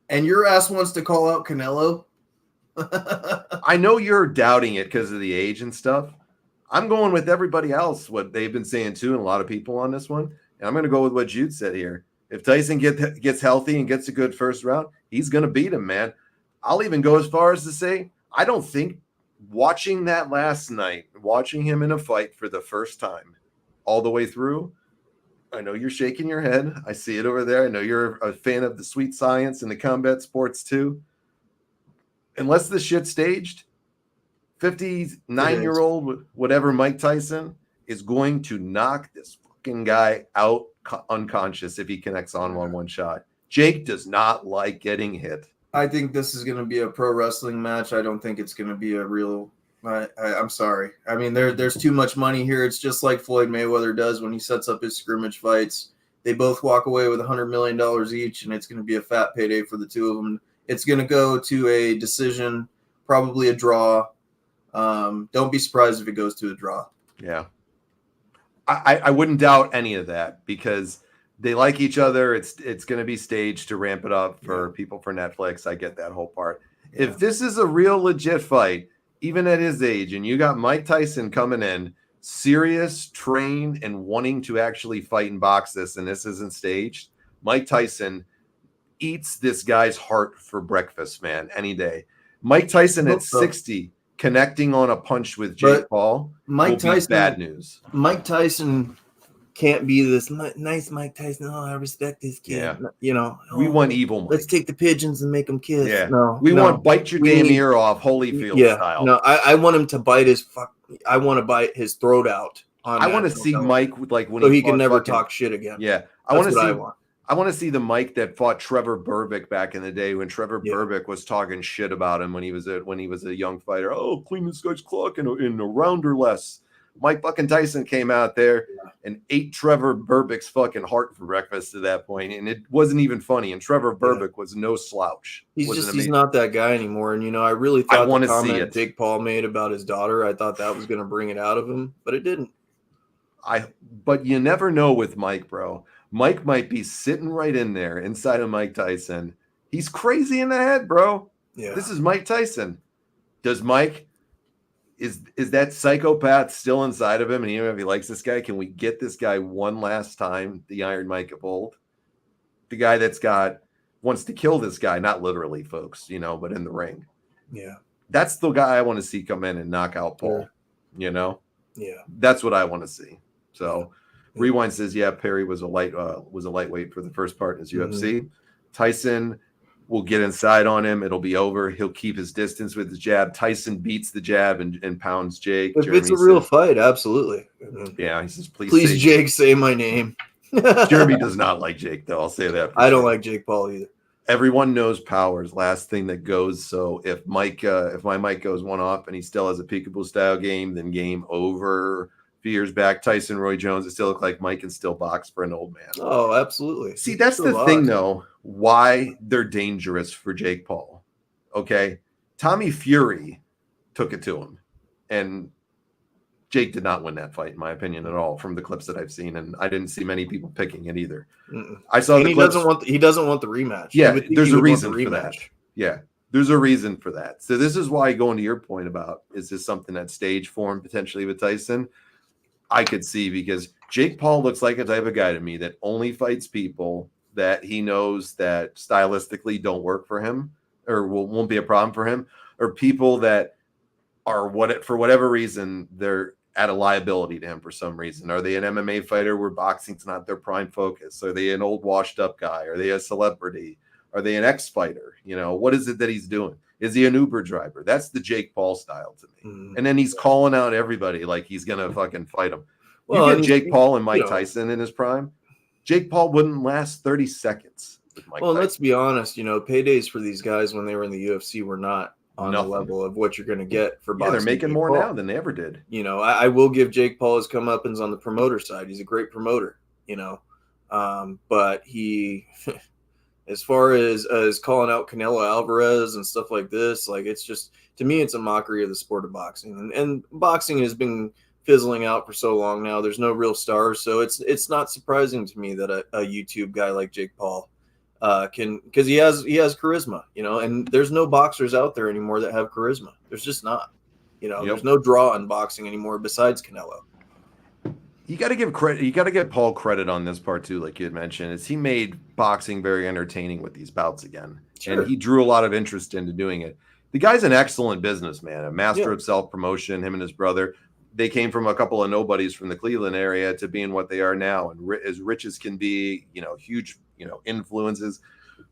And your ass wants to call out Canelo? I know you're doubting it because of the age and stuff. I'm going with everybody else, what they've been saying too, and a lot of people on this one. And I'm going to go with what Jude said here. If Tyson gets healthy and gets a good first round, he's going to beat him, man. I'll even go as far as to say, I don't think watching that last night, watching him in a fight for the first time all the way through, I know you're shaking your head. I see it over there. I know you're a fan of the sweet science and the combat sports too. Unless the shit staged, 59-year-old, whatever, Mike Tyson is going to knock this fucking guy out unconscious if he connects on one shot. Jake does not like getting hit. I think this is going to be a pro wrestling match. I don't think it's going to be a real. I'm sorry. I mean, there's too much money here. It's just like Floyd Mayweather does when he sets up his scrimmage fights. They both walk away with $100 million each, and it's going to be a fat payday for the two of them. It's going to go to a decision, probably a draw. Don't be surprised if it goes to a draw. Yeah. I wouldn't doubt any of that because they like each other. It's going to be staged to ramp it up for people for Netflix. I get that whole part. Yeah. If this is a real legit fight, even at his age, and you got Mike Tyson coming in, serious, trained, and wanting to actually fight and box this, and this isn't staged, Mike Tyson eats this guy's heart for breakfast, man, any day. Mike Tyson at 60, connecting on a punch with Jake Paul, Mike Tyson, bad news. Mike Tyson can't be this nice Mike Tyson. Oh, I respect this kid. Yeah. You know, we want evil Mike. Let's take the pigeons and make them kiss. Yeah. We want bite your damn ear off, Holyfield style. No, I want him to bite his I want to bite his throat out. I want to see Mike with when so he can never talk shit again. Yeah, I want to see the Mike that fought Trevor Berbick back in the day when Trevor Berbick was talking shit about him when he was a young fighter. Oh, clean this guy's clock in a round or less. Mike fucking Tyson came out there and ate Trevor Berbick's fucking heart for breakfast at that point, and it wasn't even funny. And Trevor Berbick was no slouch. He's not that guy anymore. And I really thought the comment Jake Paul made about his daughter, I thought that was going to bring it out of him, but it didn't. But you never know with Mike, bro. Mike might be sitting right in there inside of Mike Tyson. He's crazy in the head, bro. Yeah. This is Mike Tyson. Does Mike is that psychopath still inside of him? And if he likes this guy, can we get this guy one last time? The Iron Mike of old, the guy wants to kill this guy, not literally, folks, but in the ring. Yeah, that's the guy I want to see come in and knock out Paul. Yeah, that's what I want to see. So, Rewind says, Perry was a lightweight for the first part in his UFC. Tyson will get inside on him. It'll be over. He'll keep his distance with his jab. Tyson beats the jab and pounds Jake. If it's a real fight, absolutely. Yeah, he says, please Jake, say my name. Jeremy does not like Jake, though. I'll say that. I don't like Jake Paul either. Everyone knows power's last thing that goes. So if my Mike goes one off and he still has a peekaboo style game, then game over. A few years back, Tyson, Roy Jones, it still looked like Mike can still box for an old man. Oh, absolutely. See, that's the thing, though, why they're dangerous for Jake Paul. Okay? Tommy Fury took it to him. And Jake did not win that fight, in my opinion, at all, from the clips that I've seen. And I didn't see many people picking it either. I saw the clips. He doesn't want the rematch. Yeah, there's a reason for that. Yeah, there's a reason for that. So this is why, going to your point about, is this something that stage form potentially with Tyson? I could see, because Jake Paul looks like a type of guy to me that only fights people that he knows that stylistically don't work for him or won't be a problem for him, or people that are for whatever reason, they're at a liability to him for some reason. Are they an MMA fighter where boxing's not their prime focus? Are they an old washed up guy? Are they a celebrity? Are they an ex-fighter? What is it that he's doing? Is he an Uber driver? That's the Jake Paul style to me. And then he's calling out everybody like he's going to fucking fight him. Well, you get Jake Paul and Mike Tyson in his prime, Jake Paul wouldn't last 30 seconds with Mike Tyson. Let's be honest, paydays for these guys when they were in the UFC were not on the level of what you're going to get for boxing. They're making more now than they ever did. I will give Jake Paul his comeuppance on the promoter side. He's a great promoter, but he... As far as calling out Canelo Alvarez and stuff like this, it's just, to me, it's a mockery of the sport of boxing. And boxing has been fizzling out for so long now. There's no real stars. So it's not surprising to me that a YouTube guy like Jake Paul can, because he has charisma, and there's no boxers out there anymore that have charisma. There's just not, there's no draw in boxing anymore besides Canelo. You got to give credit. You got to give Paul credit on this part too, like you had mentioned, is he made boxing very entertaining with these bouts again. and he drew a lot of interest into doing it. The guy's an excellent businessman, a master of self-promotion. Him and his brother, they came from a couple of nobodies from the Cleveland area to being what they are now, and as rich as can be, huge, influences.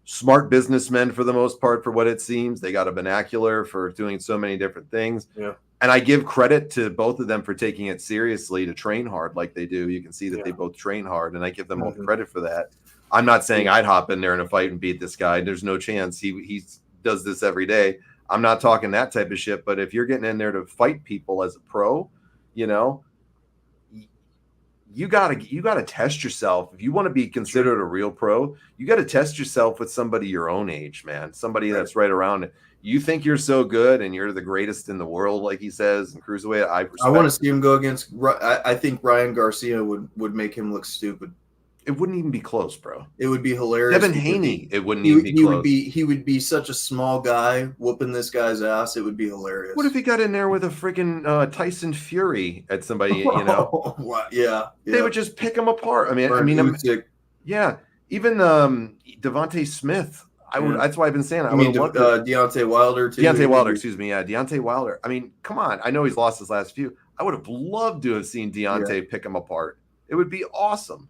Smart businessmen for the most part, for what it seems. They got a vernacular for doing so many different things. Yeah. And I give credit to both of them for taking it seriously, to train hard like they do. You can see that they both train hard, and I give them all the credit for that. I'm not saying I'd hop in there in a fight and beat this guy. There's no chance. He does this every day. I'm not talking that type of shit. But if you're getting in there to fight people as a pro, you gotta test yourself. If you want to be considered a real pro, you got to test yourself with somebody your own age, man. Somebody that's right around it. You think you're so good and you're the greatest in the world, like he says, and cruiserweight. I want to see him go against. I think Ryan Garcia would make him look stupid. It wouldn't even be close, bro. It would be hilarious. Devin Haney, it wouldn't even be close. He would be such a small guy whooping this guy's ass. It would be hilarious. What if he got in there with a freaking Tyson Fury at somebody? Yeah. They would just pick him apart. Yeah. Even Devontae Smith. That's why I've been saying. Deontay Wilder too. Deontay Wilder, excuse me. Yeah, Deontay Wilder. I mean, come on. I know he's lost his last few. I would have loved to have seen Deontay pick him apart. It would be awesome.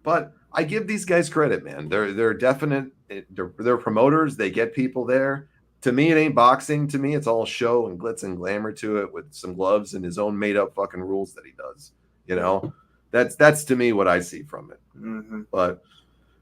But I give these guys credit, man. They're definite. They're promoters. They get people there. To me, it ain't boxing. To me, it's all show and glitz and glamour to it, with some gloves and his own made up fucking rules that he does. That's to me what I see from it. Mm-hmm. But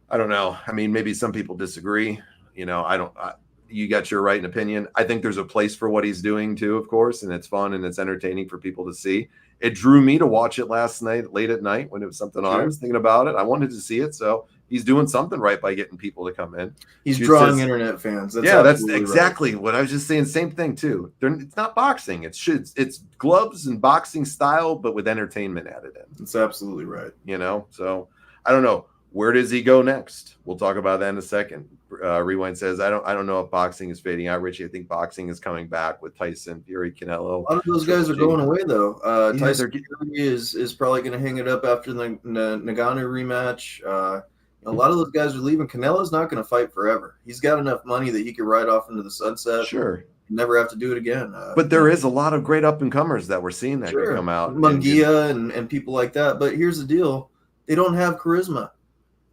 I don't know. I mean, maybe some people disagree. You got your right and opinion. I think there's a place for what he's doing too, of course, and it's fun and it's entertaining for people to see. It drew me to watch it last night, late at night, when it was something on. I was thinking about it. I wanted to see it, so he's doing something right by getting people to come in. He's drawing internet fans. That's exactly what I was just saying. Same thing too. It's not boxing. It's gloves and boxing style, but with entertainment added in. That's absolutely right. So I don't know. Where does he go next? We'll talk about that in a second. Rewind says, I don't know if boxing is fading out, Richie. I think boxing is coming back with Tyson, Fury, Canelo. A lot of those guys are going away, though. Tyson Fury is probably going to hang it up after the Nagano rematch. A lot of those guys are leaving. Canelo's not going to fight forever. He's got enough money that he could ride off into the sunset. Sure. Never have to do it again. But there is a lot of great up-and-comers that we're seeing that could come out. Munguia and people like that. But here's the deal. They don't have charisma.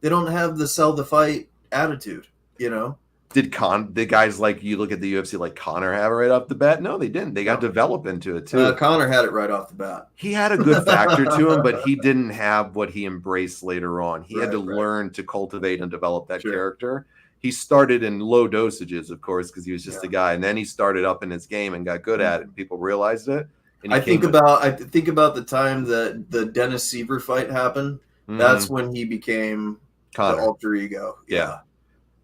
They don't have the sell the fight attitude, Did the guys like you look at the UFC like Conor have it right off the bat? No, they didn't. They got developed into it too. Conor had it right off the bat. He had a good factor to him, but he didn't have what he embraced later on. He had to learn to cultivate and develop that character. He started in low dosages, of course, because he was just a guy, and then he started up in his game and got good at it, and people realized it. And I think about the time that the Dennis Seaver fight happened. Mm-hmm. That's when he became Conor. The alter ego. Yeah.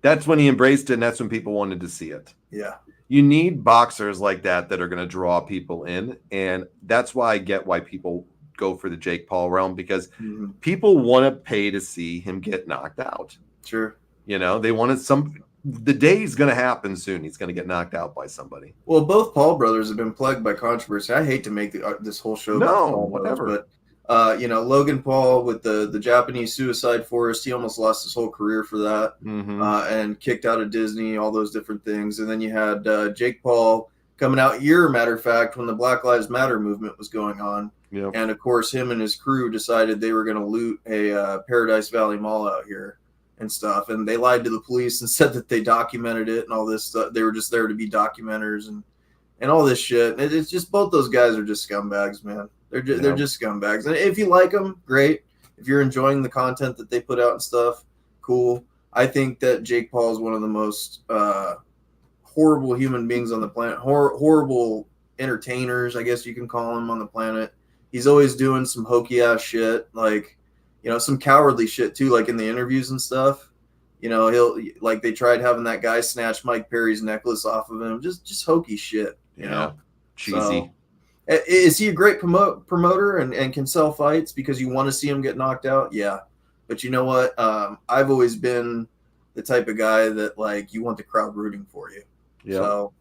That's when he embraced it, and that's when people wanted to see it. Yeah. You need boxers like that are going to draw people in, and that's why I get why people go for the Jake Paul realm, because people want to pay to see him get knocked out. Sure. They wanted the day is going to happen soon. He's going to get knocked out by somebody. Well, both Paul brothers have been plagued by controversy. I hate to make this whole show about Paul whatever. Brothers, but Logan Paul with the Japanese suicide forest, he almost lost his whole career for that, and kicked out of Disney, all those different things. And then you had Jake Paul coming out here, matter of fact, when the Black Lives Matter movement was going on. Yep. And, of course, him and his crew decided they were going to loot a Paradise Valley Mall out here and stuff. And they lied to the police and said that they documented it and all this stuff. They were just there to be documenters and all this shit. It's just both those guys are just scumbags, man. They're just scumbags. And if you like them, great. If you're enjoying the content that they put out and stuff, cool. I think that Jake Paul is one of the most horrible human beings on the planet. Horrible entertainers, I guess you can call him, on the planet. He's always doing some hokey ass shit, like, some cowardly shit too, like in the interviews and stuff. He'll, like, they tried having that guy snatch Mike Perry's necklace off of him. Just hokey shit, cheesy. So, is he a great promoter and can sell fights because you want to see him get knocked out? Yeah. But you know what? I've always been the type of guy that, like, you want the crowd rooting for you. Yeah. So.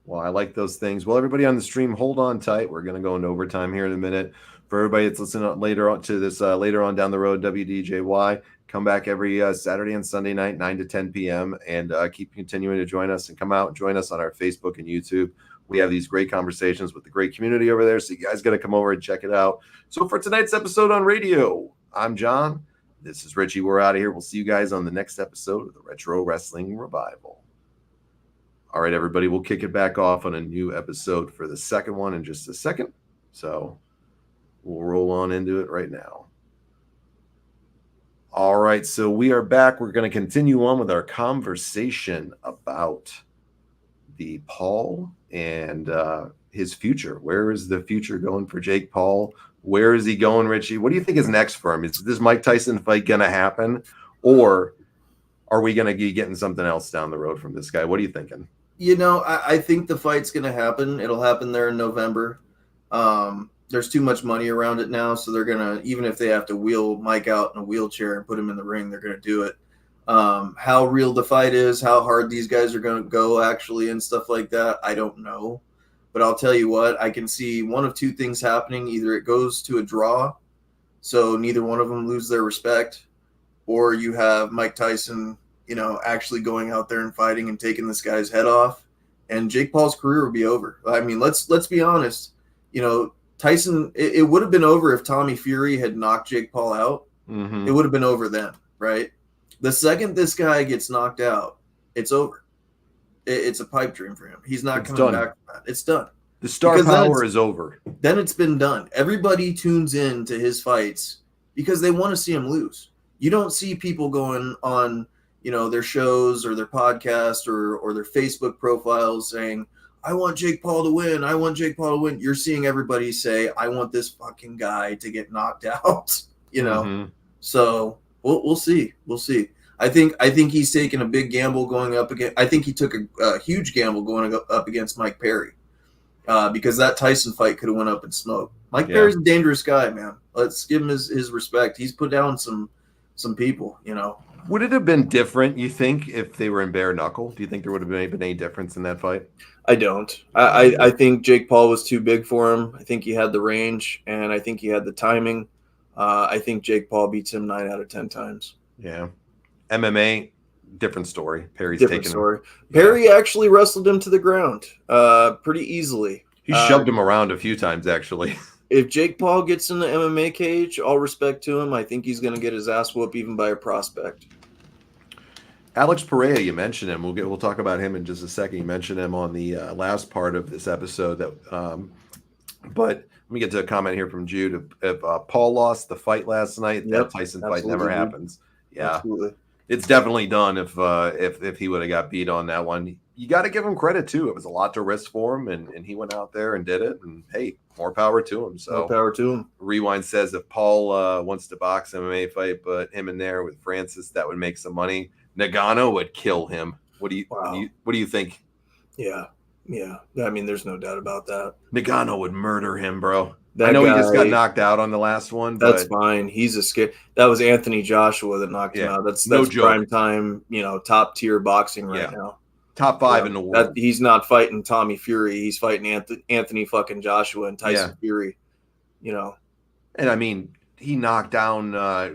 Well, I like those things. Well, everybody on the stream, hold on tight. We're going to go into overtime here in a minute. For everybody that's listening later on to this later on down the road, WDJY, Come back every Saturday and Sunday night, 9 to 10 p.m. and keep continuing to join us and come out and join us on our Facebook and YouTube. We have these great conversations with the great community over there, so you guys got to come over and check it out. So for tonight's episode on radio, I'm John. This is Richie. We're out of here. We'll see you guys on the next episode of the Retro Wrestling Revival. All right, everybody, we'll kick it back off on a new episode for the second one in just a second. So we'll roll on into it right now. All right, so we are back. We're going to continue on with our conversation about the Paul and his future. Where is the future going for Jake Paul? Where is he going, Richie? What do you think is next for him? Is this Mike Tyson fight going to happen? Or are we going to be getting something else down the road from this guy? What are you thinking? You know, I think the fight's going to happen. It'll happen there in November. There's too much money around it now, so they're going to, even if they have to wheel Mike out in a wheelchair and put him in the ring, they're going to do it. How real the fight is, how hard these guys are going to go actually and stuff like that, I don't know. But I'll tell you what, I can see one of two things happening. Either it goes to a draw, so neither one of them lose their respect, or you have Mike Tyson, you know, actually going out there and fighting and taking this guy's head off, and Jake Paul's career will be over. I mean, let's be honest. You know, Tyson, it would have been over if Tommy Fury had knocked Jake Paul out. Mm-hmm. It would have been over then, right? The second this guy gets knocked out, it's over. It's a pipe dream for him. He's not coming back from that. It's done. The star power is over. Then it's been done. Everybody tunes in to his fights because they want to see him lose. You don't see people going on, you know, their shows or their podcasts or their Facebook profiles saying, I want Jake Paul to win. I want Jake Paul to win. You're seeing everybody say, I want this fucking guy to get knocked out, you know? Mm-hmm. So we'll see. We'll see. I think he's taken a big gamble going up against. I think he took a huge gamble going up against Mike Perry because that Tyson fight could have went up in smoke. Mike Perry's a dangerous guy, man. Let's give him his respect. He's put down some people, you know. Would it have been different, you think, if they were in bare knuckle? Do you think there would have been any difference in that fight? I don't. I think Jake Paul was too big for him. I think he had the range, and I think he had the timing. I think Jake Paul beats him 9 out of 10 times. Yeah. MMA, different story. Perry's different taken story. Perry actually wrestled him to the ground pretty easily. He shoved him around a few times, actually. If Jake Paul gets in the MMA cage, all respect to him, I think he's going to get his ass whooped even by a prospect. Alex Pereira, you mentioned him. We'll talk about him in just a second. You mentioned him on the last part of this episode. But let me get to a comment here from Jude. If Paul lost the fight last night, that Tyson fight never happens. Yeah, absolutely. It's definitely done if he would have got beat on that one. You got to give him credit too. It was a lot to risk for him, and he went out there and did it. And hey, more power to him. So more power to him. Rewind says if Paul wants to box MMA fight, but him in there with Francis, that would make some money. Nagano would kill him. What do you think? Yeah. I mean, there's no doubt about that. Nagano would murder him, bro. I know he just got knocked out on the last one. That's fine. He's a scare. That was Anthony Joshua that knocked him out. That's no prime time, top tier boxing right now. Top 5 in the world. He's not fighting Tommy Fury. He's fighting Anthony fucking Joshua and Tyson Fury. And I mean, he knocked down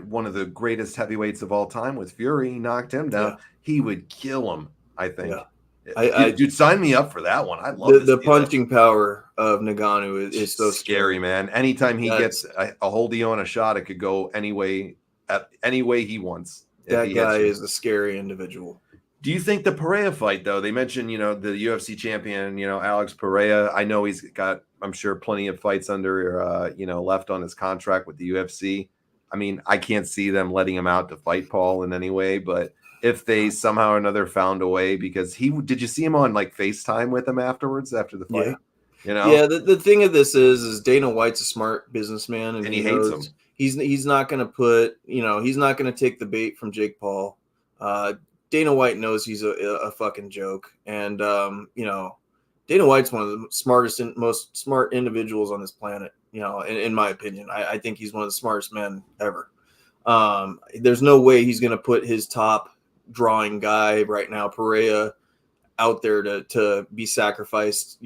one of the greatest heavyweights of all time with Fury. He knocked him down. Yeah. He would kill him, I think. Yeah. Dude, sign me up for that one. I love the punching power of Nagano is so scary, man. Anytime he gets a hold of you on a shot, it could go any way he wants. That guy is a scary individual. Do you think the Pereira fight, though? They mentioned, the UFC champion, Alex Pereira. I know he's got, I'm sure, plenty of fights under, left on his contract with the UFC. I mean, I can't see them letting him out to fight Paul in any way, but if they somehow or another found a way, because did you see him on like FaceTime with him afterwards after the fight? Yeah. Yeah. The thing of this is Dana White's a smart businessman and he hates him. He's not going to put, he's not going to take the bait from Jake Paul. Dana White knows he's a fucking joke. And, Dana White's one of the smartest and most smart individuals on this planet, in my opinion. I think he's one of the smartest men ever. There's no way he's going to put his top drawing guy right now, Pereira, out there to be sacrificed,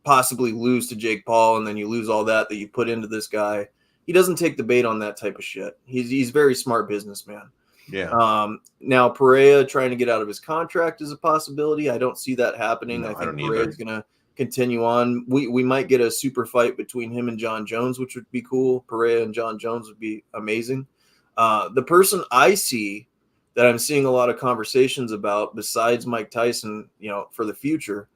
possibly lose to Jake Paul, and then you lose all that you put into this guy. He doesn't take the bait on that type of shit. He's very smart businessman. Yeah. Now Pereira trying to get out of his contract is a possibility. I don't see that happening. No, I I think don't Pereira either. is going to continue on. We might get a super fight between him and John Jones, which would be cool. Pereira and John Jones would be amazing. The person I see that I'm seeing a lot of conversations about, besides Mike Tyson, for the future,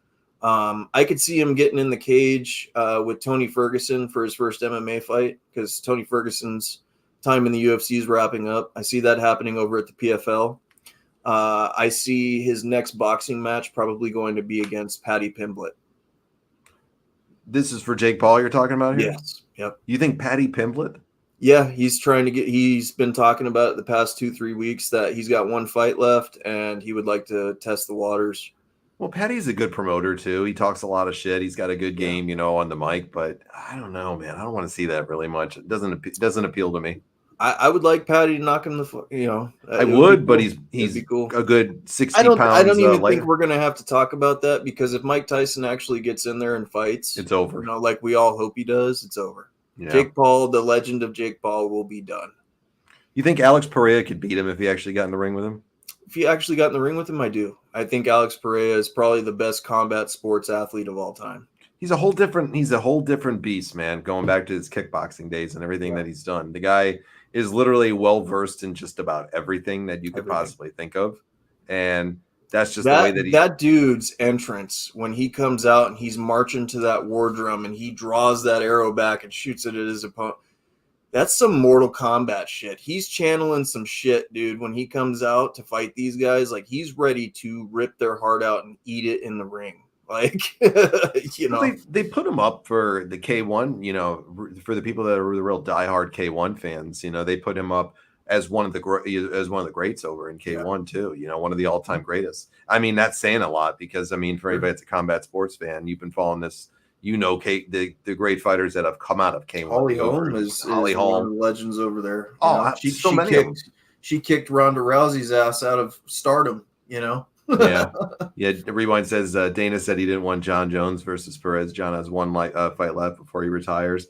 I could see him getting in the cage with Tony Ferguson for his first MMA fight, because Tony Ferguson's time in the UFC is wrapping up. I see that happening over at the PFL. I see his next boxing match probably going to be against Paddy Pimblett. This is for Jake Paul you're talking about here? Yes. Yep. You think Paddy Pimblett? Yeah, he's been talking about it the past 2-3 weeks that he's got one fight left and he would like to test the waters. Well, Patty's a good promoter too. He talks a lot of shit. He's got a good game, on the mic, but I don't know, man. I don't want to see that really much. It doesn't appeal to me. I would like Patty to knock him I it would be would, but cool. he's It'd be cool. a good 60 I pounds don't even think lighter. we're gonna have to talk about that, because if Mike Tyson actually gets in there and fights, It's over. like we all hope he does, it's over. Yeah. Jake Paul, the legend of Jake Paul, will be done. You think Alex Pereira could beat him if he actually got in the ring with him? If he actually got in the ring with him, I do. I think Alex Pereira is probably the best combat sports athlete of all time. He's a whole different beast, man, going back to his kickboxing days and everything that he's done. The guy is literally well versed in just about everything that you could possibly think of. And that's just the way that dude's entrance when he comes out and he's marching to that war drum and he draws that arrow back and shoots it at his opponent. That's some Mortal Kombat shit. He's channeling some shit, dude. When he comes out to fight these guys, like, he's ready to rip their heart out and eat it in the ring. Like, Well, they put him up for the K1, for the people that are the real diehard K1 fans, they put him up as one of the greats over in K1 too, one of the all-time greatest. I mean, that's saying a lot, because for anybody that's a combat sports fan, you've been following this, the great fighters that have come out of K1. Holly Holm is one of the legends over there. She kicked Ronda Rousey's ass out of stardom, Yeah. The Rewind says Dana said he didn't want John Jones versus Perez. John has one fight left before he retires,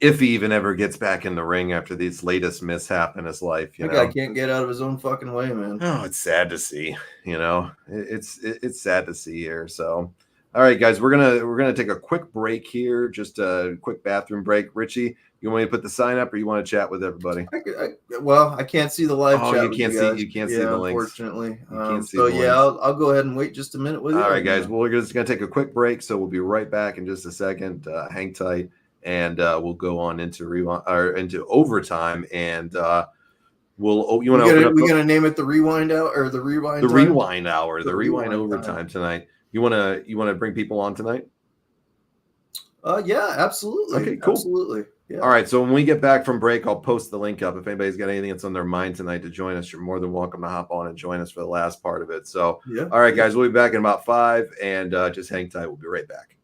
if he even ever gets back in the ring after this latest mishap in his life. That guy can't get out of his own fucking way, man. Oh, it's sad to see. It's sad to see here. So, all right, guys, we're gonna take a quick break here, just a quick bathroom break. Richie, you want me to put the sign up, or you want to chat with everybody? I can't see the live chat. You can't see the links. Unfortunately. I'll go ahead and wait just a minute with you. All right, guys. Well, we're just gonna take a quick break, so we'll be right back in just a second. Hang tight, and we'll go on into into overtime, and we're gonna name it the rewind out, or the rewind? The time? Rewind hour, the rewind overtime tonight. You wanna bring people on tonight? Yeah, absolutely. Okay, cool. Absolutely. Yeah. All right, so when we get back from break, I'll post the link up. If anybody's got anything that's on their mind tonight to join us, you're more than welcome to hop on and join us for the last part of it. So, all right, guys, we'll be back in about 5, and just hang tight. We'll be right back.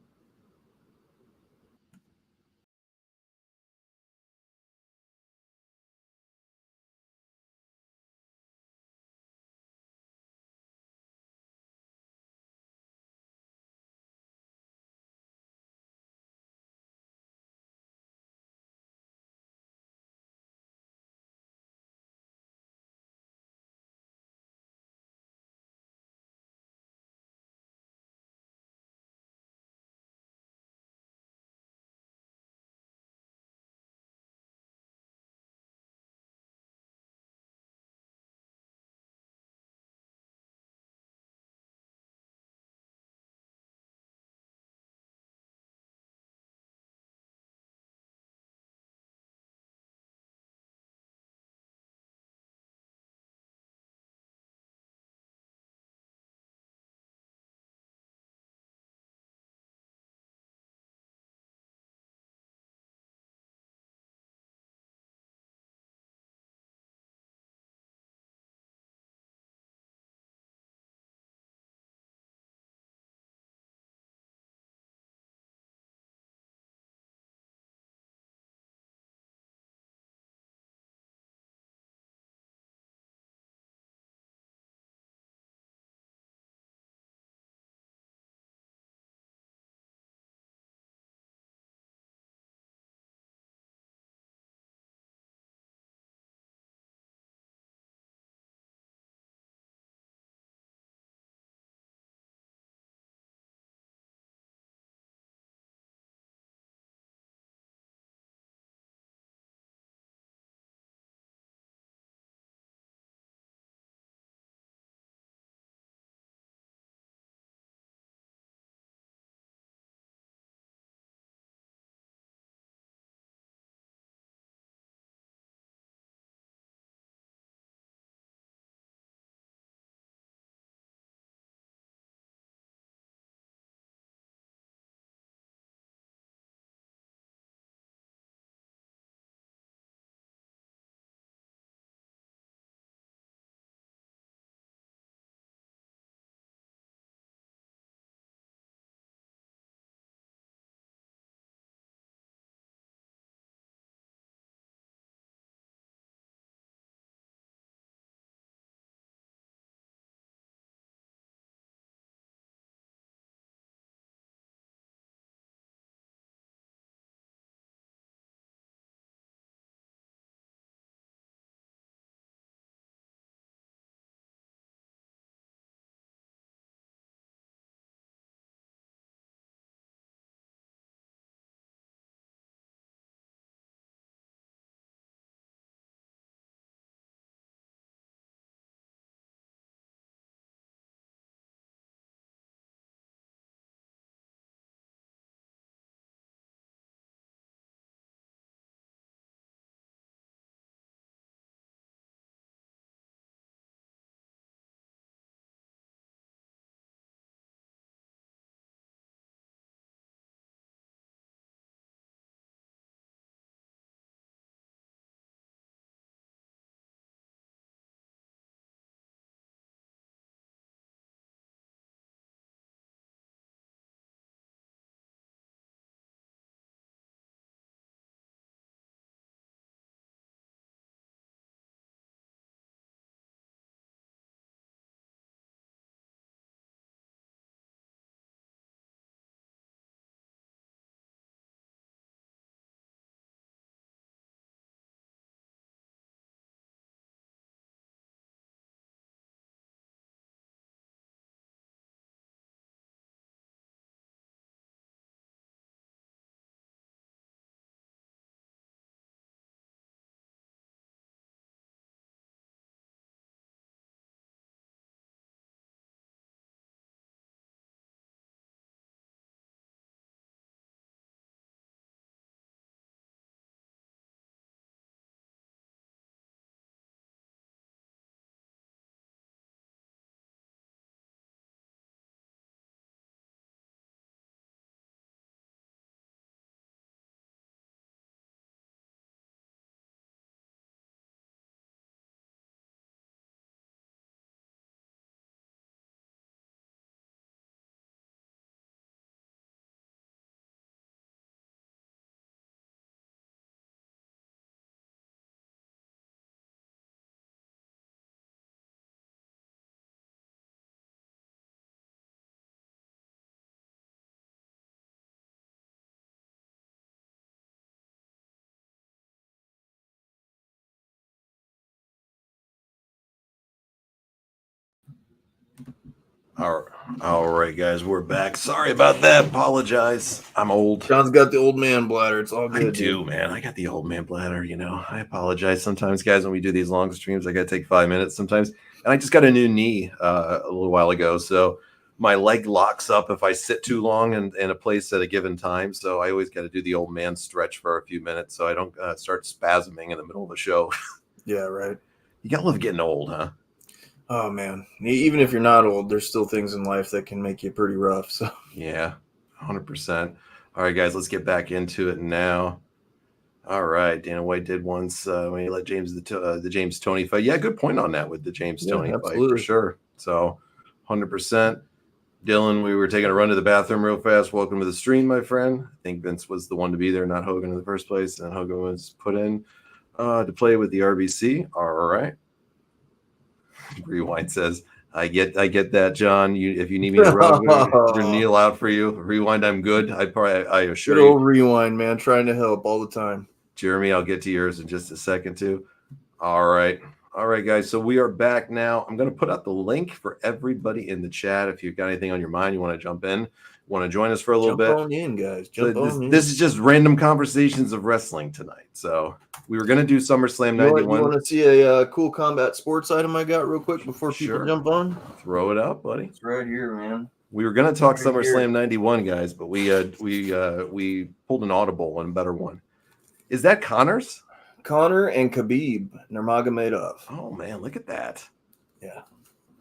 All right, guys, we're back. Sorry about that. Apologize. I'm old. John's got the old man bladder. It's all good. I do, man. I got the old man bladder. I apologize sometimes, guys. When we do these long streams, I got to take 5 minutes sometimes. And I just got a new knee a little while ago, so my leg locks up if I sit too long in a place at a given time. So I always got to do the old man stretch for a few minutes, so I don't start spasming in the middle of the show. Yeah, right. You gotta love getting old, huh? Oh man, even if you're not old, there's still things in life that can make you pretty rough. So yeah, 100%. All right, guys, let's get back into it now. All right, Dana White did once when he let the James Toney fight. Yeah, good point on that with the James Toney fight for sure. So 100%. Dylan, we were taking a run to the bathroom real fast. Welcome to the stream, my friend. I think Vince was the one to be there, not Hogan in the first place, and Hogan was put in to play with the RBC. All right. Rewind says, I get that, John. If you need me to kneel out for you, Rewind, I'm good. I assure good you. Old Rewind, man, trying to help all the time. Jeremy, I'll get to yours in just a second too. All right, guys. So we are back now. I'm going to put out the link for everybody in the chat. If you've got anything on your mind, you want to jump in, want to join us for a little bit. Jump on in, guys. This is just random conversations of wrestling tonight. So we were going to do SummerSlam 91. You want to see a cool combat sports item I got real quick before people jump on? Throw it out, buddy. It's right here, man. We were going to talk SummerSlam 91, guys, but we pulled an audible and a better one. Is that Connor's? Connor and Khabib Nurmagomedov. Oh man, look at that. Yeah.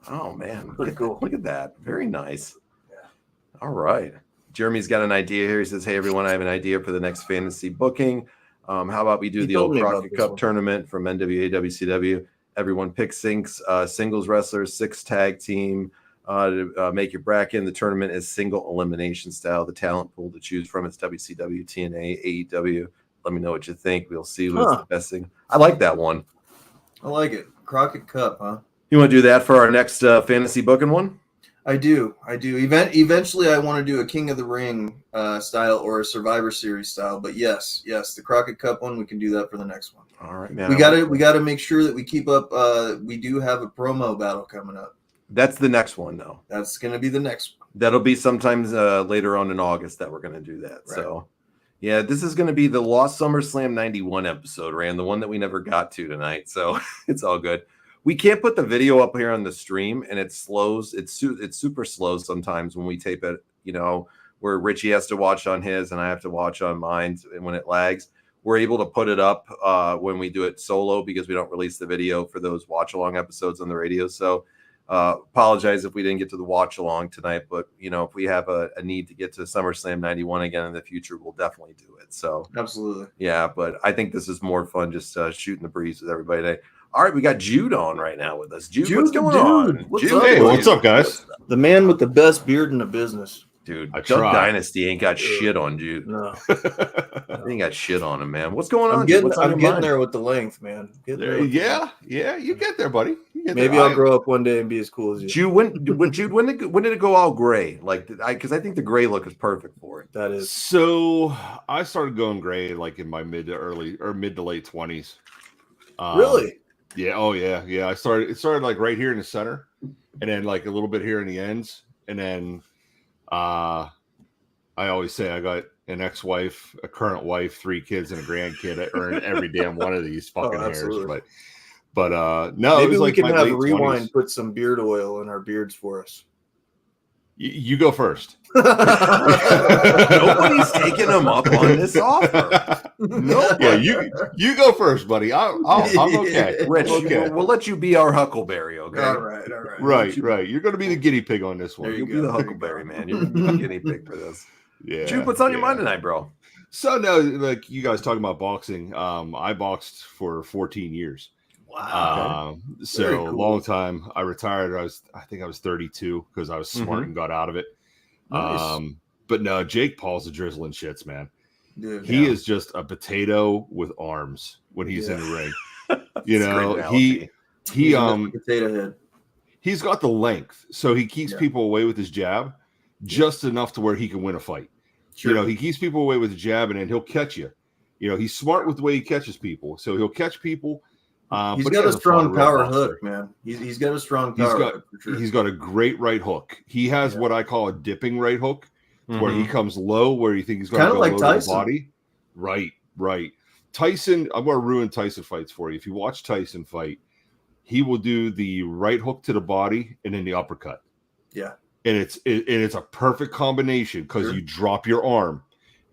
Oh man, pretty cool. Look at that. Very nice. Yeah. All right. Jeremy's got an idea here. He says, "Hey everyone, I have an idea for the next fantasy booking. How about we do the old Crockett Cup tournament from NWA WCW? Everyone picks singles wrestlers, 6 tag team. To make your bracket. The tournament is single elimination style. The talent pool to choose from is WCW, TNA, AEW. Let me know what you think. We'll see what's the best thing. I like that one. I like it. Crockett Cup, huh? You want to do that for our next fantasy booking one? I do. Eventually, I want to do a King of the Ring style or a Survivor Series style. But yes, the Crockett Cup one, we can do that for the next one. All right, man. We got to make sure that we keep up. We do have a promo battle coming up. That's the next one, though. That's going to be the next one. That'll be sometimes later on in August that we're going to do that. Right. So, yeah, this is going to be the Lost SummerSlam 91 episode, Rand, the one that we never got to tonight. So it's all good. We can't put the video up here on the stream, and it slows. It's super slow sometimes when we tape it, where Richie has to watch on his and I have to watch on mine when it lags. We're able to put it up when we do it solo because we don't release the video for those watch-along episodes on the radio. So apologize if we didn't get to the watch-along tonight, but, if we have a need to get to SummerSlam 91 again in the future, we'll definitely do it. So absolutely. Yeah, but I think this is more fun just shooting the breeze with everybody today. All right, we got Jude on right now with us. Jude, what's going on? What's up, guys? The man with the best beard in the business. Dude, Duck Dynasty ain't got shit on Jude. No. They ain't got shit on him, man. What's going on? I'm getting there with the length, man. Yeah, you get there, buddy. Maybe I'll grow up one day and be as cool as you. Jude, when did it go all gray? Because I think the gray look is perfect for it. That is. So I started going gray like in my mid to late 20s. Really? Yeah. Oh yeah. Yeah. It started like right here in the center, and then like a little bit here in the ends, and then I always say I got an ex-wife, a current wife, 3 kids, and a grandkid. I earned every damn one of these fucking hairs. But no, maybe it was like we can have Rewind 20s. Put some beard oil in our beards for us. You go first. Nobody's taking them up on this offer. No, yeah, you go first, buddy. I'm okay. Rich, we'll let you be our Huckleberry, okay? All right. Right. You're going to be the guinea pig on this one. You'll be the Huckleberry, man. You're the guinea pig for this. Yeah. Jude, what's on your mind tonight, bro? So no, like you guys talking about boxing. I boxed for 14 years. Wow. So cool. Long time. I retired. I think I was 32 because I was smart and got out of it. Nice. But no, Jake Paul's a drizzling shits, man. Dude, he is just a potato with arms when he's in the ring. He potato head. He's got the length, so he keeps people away with his jab just enough to where he can win a fight. Sure. He keeps people away with the jab, and then he'll catch you. He's smart with the way he catches people, so he'll catch people, He's but got he a has strong real power boxer. hook, man. He's got a strong power hook for sure. He's got a great right hook. He has what I call a dipping right hook, where he Mhm. comes low, where you think he's going to go like low Tyson. to the body. Right. Tyson, I'm going to ruin Tyson fights for you. If you watch Tyson fight, he will do the right hook to the body and then the uppercut. Yeah. And it's a perfect combination because you drop your arm.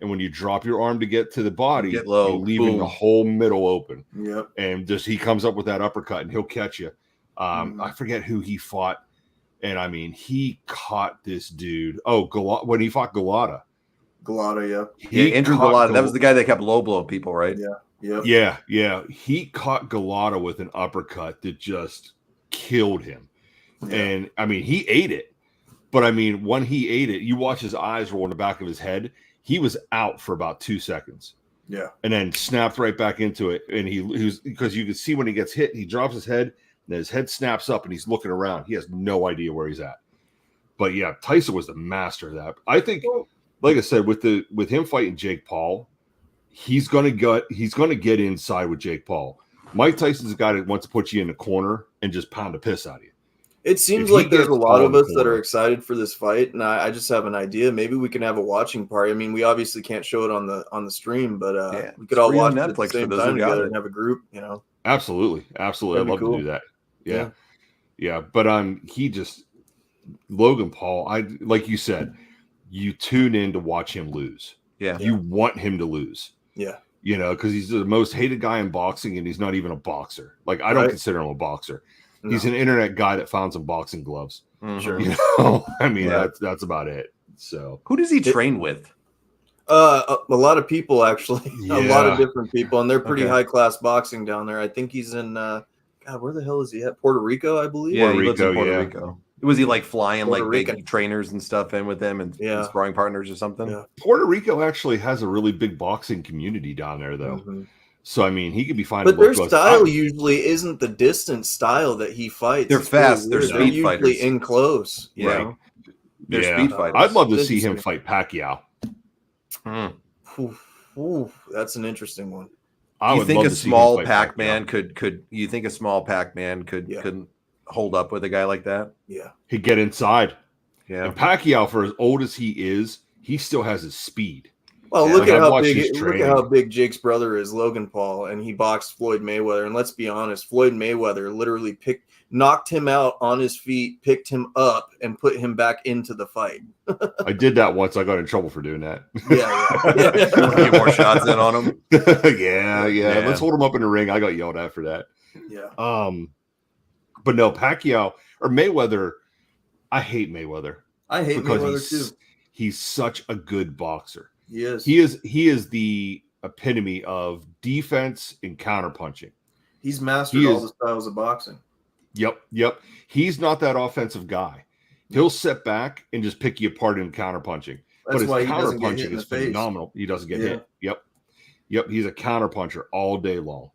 And when you drop your arm to get to the body, Get low, you're leaving the boom. whole middle open. Yep. And just he comes up with that uppercut and he'll catch you. I forget who he fought. And I mean, he caught this dude. Oh, when he fought Galata. Galata, Andrew Galata. That was the guy that kept low blow people, right? Yeah. Yeah. He caught Galata with an uppercut that just killed him. Yeah. And I mean, he ate it. But I mean, when he ate it, you watch his eyes roll in the back of his head. He was out for about 2 seconds. Yeah. And then snapped right back into it. And he was, because you can see when he gets hit, he drops his head, and his head snaps up and he's looking around. He has no idea where he's at. But yeah, Tyson was the master of that. I think, like I said, with him fighting Jake Paul, he's gonna get inside with Jake Paul. Mike Tyson's a guy that wants to put you in the corner and just pound the piss out of you. It seems like there's a lot of us that are excited for this fight, and I just have an idea. Maybe we can have a watching party. I mean, we obviously can't show it on the stream, but we could all watch it at the same time together and have a group. Absolutely. I'd love to do that. Yeah. But Logan Paul. Like you said, you tune in to watch him lose. Yeah, you want him to lose. Yeah, because he's the most hated guy in boxing, and he's not even a boxer. Like I don't consider him a boxer. No. He's an internet guy that found some boxing gloves. Sure. I mean, that's about it. So who does he train with? A lot of people, actually. A lot of different people, and they're pretty high class boxing down there. I think he's in God, where the hell is he at? Puerto Rico, I believe. Yeah, he lives in Puerto Rico. Was he like flying Puerto like Rican big trainers and stuff in with them and sparring partners or something? Yeah. Puerto Rico actually has a really big boxing community down there, though. Mm-hmm. So I mean, he could be finding. But their style usually isn't the distance style that he fights. They're fast. They're speed usually fighters. In close. Yeah, they're speed fighters. I'd love to see him fight Pacquiao. Ooh, that's an interesting one. Do you think a small Pac-Man could? You think a small Pac-Man could hold up with a guy like that? Yeah, he'd get inside. Yeah, and Pacquiao, for as old as he is, he still has his speed. Well, look at how big Jake's brother is, Logan Paul, and he boxed Floyd Mayweather. And let's be honest, Floyd Mayweather literally knocked him out on his feet, picked him up, and put him back into the fight. I did that once. I got in trouble for doing that. Yeah. Get more shots in on him. Yeah. Let's hold him up in the ring. I got yelled at for that. Yeah. But no, Pacquiao or Mayweather. I hate Mayweather. I hate Mayweather too. He's such a good boxer. Yes. He is the epitome of defense and counterpunching. He's mastered all the styles of boxing. Yep. He's not that offensive guy. He'll sit back and just pick you apart in counterpunching. That's but why his he doesn't get hit counterpunching in is the face. phenomenal. He doesn't get hit. Yep. He's a counterpuncher all day long.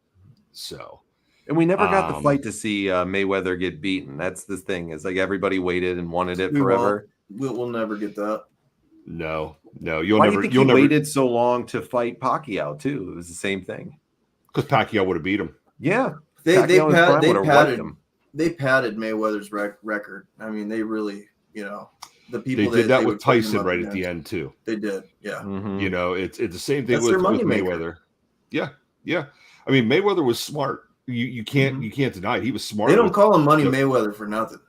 So, and we never got the fight to see Mayweather get beaten. That's the thing. It's like everybody waited and wanted it forever. We'll never get that. No. Why do you think he waited so long to fight Pacquiao too? It was the same thing. Because Pacquiao would have beat him. Yeah, they padded Mayweather's record. I mean, they really, the people they did that with Tyson right at the end too. They did, yeah. Mm-hmm. It's the same thing with Mayweather. Yeah. I mean, Mayweather was smart. You can't deny it. He was smart. They don't call him Money Mayweather for nothing.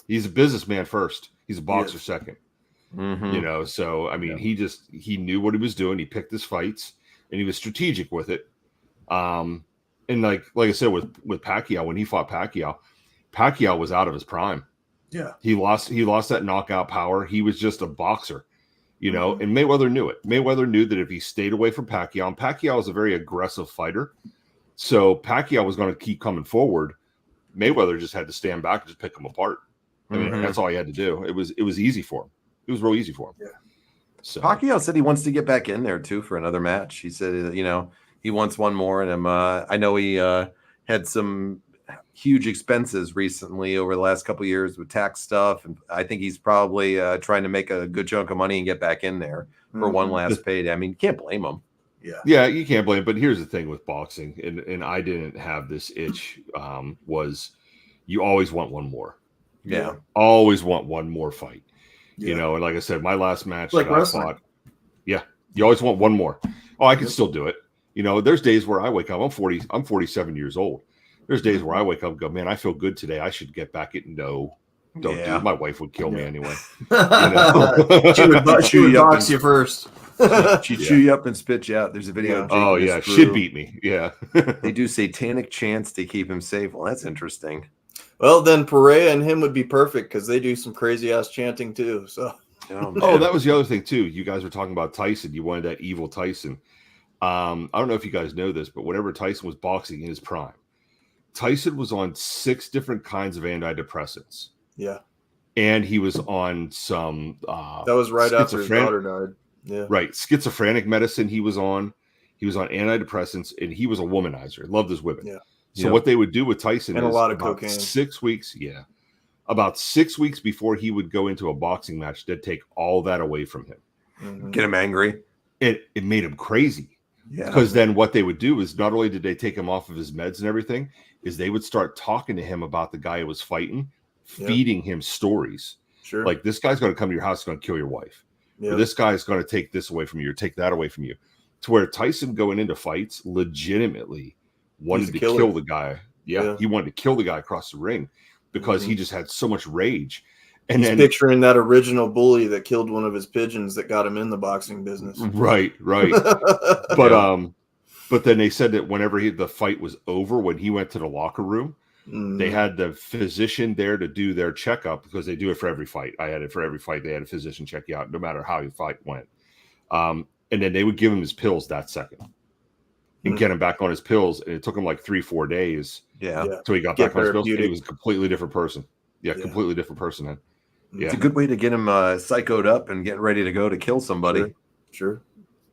He's a businessman first. He's a boxer second. Mm-hmm. So I mean, he knew what he was doing. He picked his fights, and he was strategic with it. And like I said with Pacquiao, when he fought Pacquiao was out of his prime. Yeah, he lost that knockout power. He was just a boxer, and Mayweather knew it. Mayweather knew that if he stayed away from Pacquiao, and Pacquiao is a very aggressive fighter, so Pacquiao was going to keep coming forward. Mayweather just had to stand back and just pick him apart. I mean, that's all he had to do. It was easy for him. It was real easy for him. Yeah. So Pacquiao said he wants to get back in there too for another match. He said, he wants one more. And I know he had some huge expenses recently over the last couple of years with tax stuff, and I think he's probably trying to make a good chunk of money and get back in there for one last payday. I mean, you can't blame him. Yeah. you can't blame. But here's the thing with boxing, and I didn't have this itch. Was you always want one more? Yeah. Always want one more fight. Yeah. You know, and like I said, my last match Like that wrestling. I fought. Yeah, you always want one more. Oh, I can still do it. You know, there's days where I wake up. I'm 47 years old. There's days where I wake up and go, man, I feel good today. I should get back in. No, don't do it. My wife would kill me anyway. You know? she would box you first. She'd chew you up and spit you out. There's a video. Oh yeah, she'd beat me. Yeah. They do satanic chants to keep him safe. Well, that's interesting. Well, then Perea and him would be perfect because they do some crazy ass chanting too. So. Oh, that was the other thing too. You guys were talking about Tyson. You wanted that evil Tyson. I don't know if you guys know this, but whenever Tyson was boxing in his prime, Tyson was on 6 different kinds of antidepressants. Yeah. And he was on some that was right after his daughter died. Yeah. Right. Schizophrenic medicine he was on. He was on antidepressants, and he was a womanizer. Loved his women. Yeah. So what they would do with Tyson and is a lot of about cocaine. 6 weeks. Yeah. About 6 weeks before he would go into a boxing match, they'd take all that away from him. Mm-hmm. Get him angry. It made him crazy. Yeah. Because then what they would do is not only did they take him off of his meds and everything, is they would start talking to him about the guy who was fighting, feeding him stories. Sure. Like, this guy's going to come to your house, going to kill your wife. Or this guy's going to take this away from you or take that away from you. To where Tyson going into fights legitimately wanted to kill the guy. Yeah, he wanted to kill the guy across the ring because he just had so much rage. And he's then picturing that original bully that killed one of his pigeons that got him in the boxing business. Right. But then they said that whenever the fight was over, when he went to the locker room, they had the physician there to do their checkup because they do it for every fight. I had it for every fight. They had a physician check you out, no matter how your fight went. And then they would give him his pills that second and get him back on his pills. And it took him like 3-4 days. Till he got back on his pills. He was a completely different person. Yeah, completely different person then. Yeah. It's a good way to get him psychoed up and getting ready to go to kill somebody. Sure.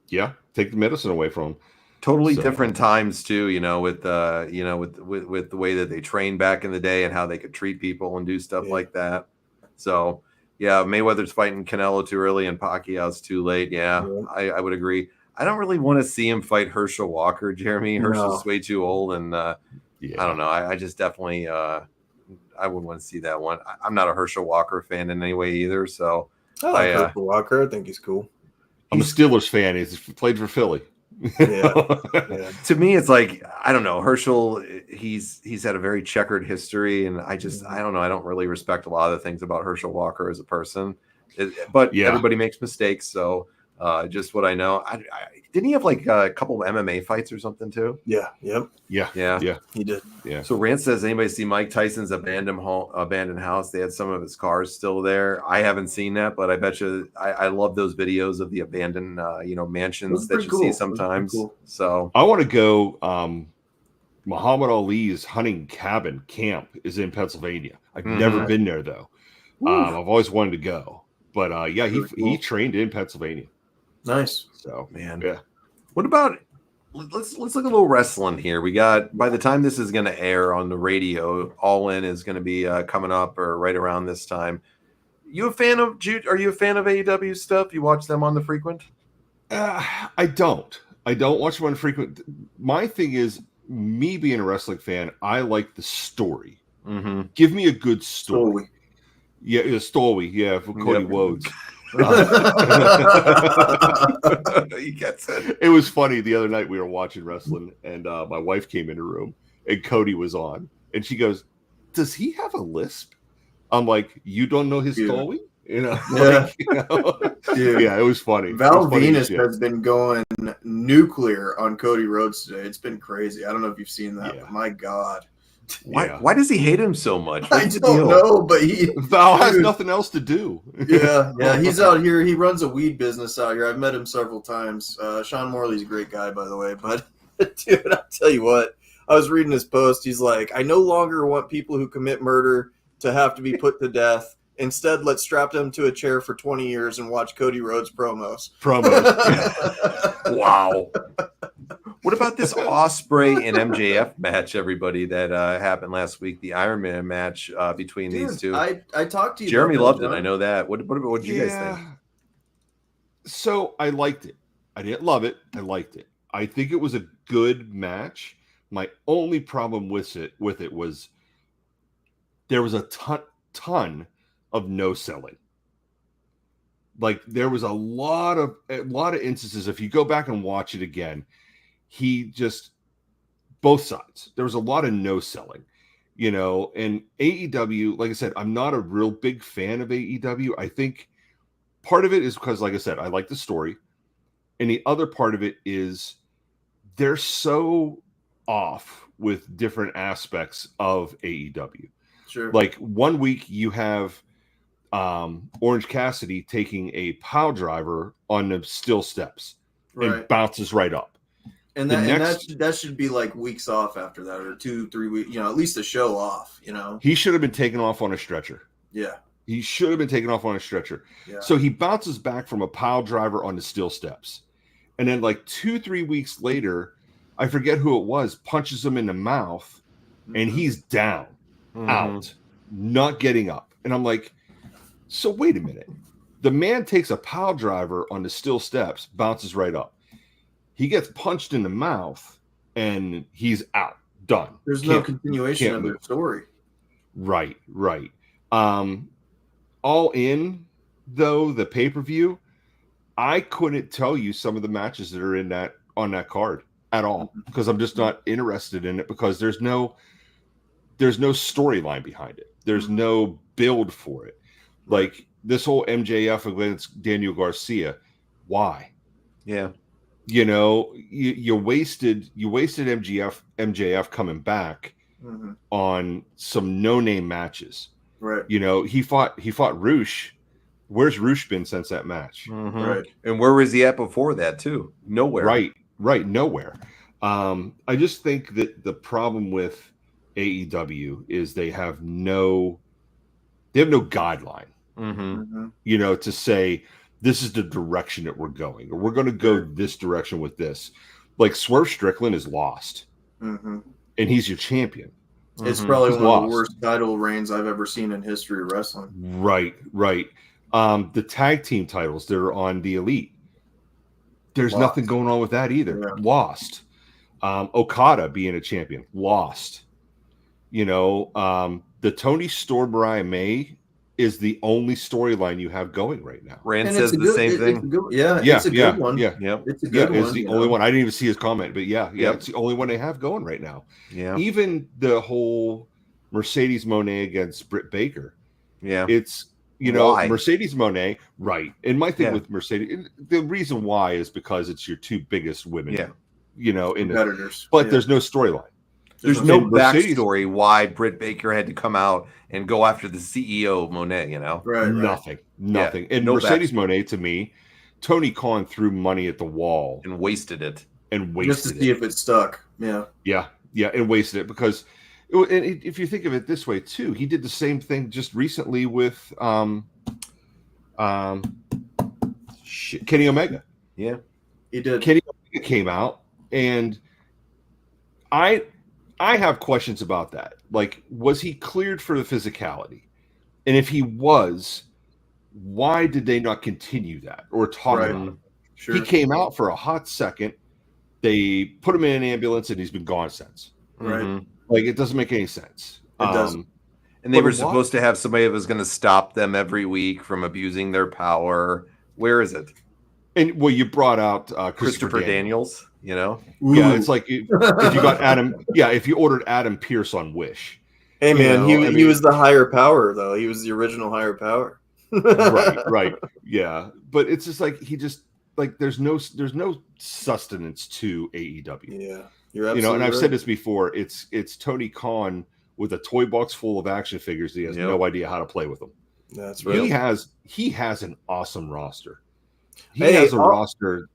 Yeah. Take the medicine away from him. Totally different times too, with the way that they trained back in the day and how they could treat people and do stuff like that. So yeah, Mayweather's fighting Canelo too early and Pacquiao's too late. Yeah. I would agree. I don't really want to see him fight Herschel Walker, Jeremy. Herschel's way too old, and I don't know. I just definitely I wouldn't want to see that one. I'm not a Herschel Walker fan in any way either. So I like Herschel Walker. I think he's cool. I'm a Steelers fan. He's played for Philly. To me, it's like, I don't know, Herschel, he's had a very checkered history, and I don't know, I don't really respect a lot of the things about Herschel Walker as a person, but everybody makes mistakes. So just what I know, didn't he have like a couple of MMA fights or something too? Yeah. He did. Yeah. So Rance says, anybody see Mike Tyson's abandoned house? They had some of his cars still there. I haven't seen that, but I bet you I love those videos of the abandoned mansions that you see sometimes. Cool. So I want to go. Muhammad Ali's hunting cabin camp is in Pennsylvania. I've never been there though. I've always wanted to go, but he trained in Pennsylvania. Nice. So man, what about let's look at a little wrestling here. We got, by the time this is going to air on the radio, All In is going to be coming up or right around this time. Are you a fan of AEW stuff? You watch them on the frequent? I don't watch them on frequent. My thing is, me being a wrestling fan, I like the story. Give me a good story. Yeah, the story. Yeah, for Cody Rhodes. He gets it. It was funny the other night we were watching wrestling, and my wife came in the room, and Cody was on, and she goes, "Does he have a lisp?" I'm like, "You don't know his story?" Yeah, it was funny. Val Venus has been going nuclear on Cody Rhodes today. It's been crazy. I don't know if you've seen that, but my God. Why does he hate him so much? I don't know, but Val has nothing else to do. He's out here. He runs a weed business out here. I've met him several times. Sean Morley's a great guy, by the way. But dude, I'll tell you what. I was reading his post. He's like, I no longer want people who commit murder to have to be put to death. Instead, let's strap them to a chair for 20 years and watch Cody Rhodes promos. Wow. What about this Ospreay and MJF match, everybody, that happened last week? The Iron Man match between these two. I talked to you. Jeremy loved it. I know that. What did you guys think? So I liked it. I didn't love it. I liked it. I think it was a good match. My only problem with it was there was a ton of no selling. Like there was a lot of instances. If you go back and watch it again, he just both sides. There was a lot of no selling, you know. And AEW, like I said, I'm not a real big fan of AEW. I think part of it is because, like I said, I like the story, and the other part of it is they're so off with different aspects of AEW. Sure. Like one week you have Orange Cassidy taking a pile driver on the steel steps and bounces right up. And that should be like weeks off after that, or 2-3 weeks, you know, at least a show off, you know. He should have been taken off on a stretcher. Yeah. He should have been taken off on a stretcher. Yeah. So he bounces back from a pile driver on the steel steps. And then like 2-3 weeks later, I forget who it was, punches him in the mouth, and he's down, out, not getting up. And I'm like, so wait a minute. The man takes a pile driver on the steel steps, bounces right up. He gets punched in the mouth, and he's out, done. There's no continuation of the story. Right. All in, though, the pay-per-view, I couldn't tell you some of the matches that are on that card at all, because I'm just not interested in it, because there's no storyline behind it. There's no build for it. Like this whole MJF against Daniel Garcia, why? Yeah. You know, you wasted MJF coming back on some no-name matches. Right. You know, he fought Roosh. Where's Roosh been since that match? Right. And where was he at before that too? Nowhere. Right, nowhere. I just think that the problem with AEW is they have no guideline. You know, to say this is the direction that we're going, or we're going to go this direction with this. Like Swerve Strickland is lost, and he's your champion. It's probably one of the worst title reigns I've ever seen in history of wrestling. Right. The tag team titles that are on the Elite, there's nothing going on with that either. Yeah. Lost. Okada being a champion, lost. You know, the Tony Storm Mariah May is the only storyline you have going right now. Rand says the same thing. It's a good one. Yeah, it's a good one. It's the only one. I didn't even see his comment, but it's the only one they have going right now. Yeah. Even the whole Mercedes Moné against Britt Baker. Yeah. It's, you know, Mercedes Moné, right. And my thing with Mercedes, the reason why is because it's your two biggest women, you know, in competitors. But there's no storyline. There's no backstory why Britt Baker had to come out and go after the CEO of Monet, you know? Right. Nothing. Yeah, and no Mercedes Moné, to me, Tony Khan threw money at the wall. And wasted it. Just to see if it stuck. Yeah. Yeah, and wasted it because, and if you think of it this way, too, he did the same thing just recently with Kenny Omega. Yeah. He did. Kenny Omega came out, and I have questions about that. Like, was he cleared for the physicality? And if he was, why did they not continue that or talk about it? Sure. He came out for a hot second. They put him in an ambulance, and he's been gone since. Right. Like, it doesn't make any sense. It doesn't. And they were supposed to have somebody that was going to stop them every week from abusing their power. Where is it? And, well, you brought out Christopher Daniels. You know, yeah, it's like if you got Adam, if you ordered Adam Pearce on Wish. Hey man, he was the higher power though. He was the original higher power. right, yeah. But it's just like he just like there's no sustenance to AEW. Yeah, you're absolutely you know, and I've right. said this before. It's Tony Khan with a toy box full of action figures. He has no idea how to play with them. That's right. He has an awesome roster. He has a roster.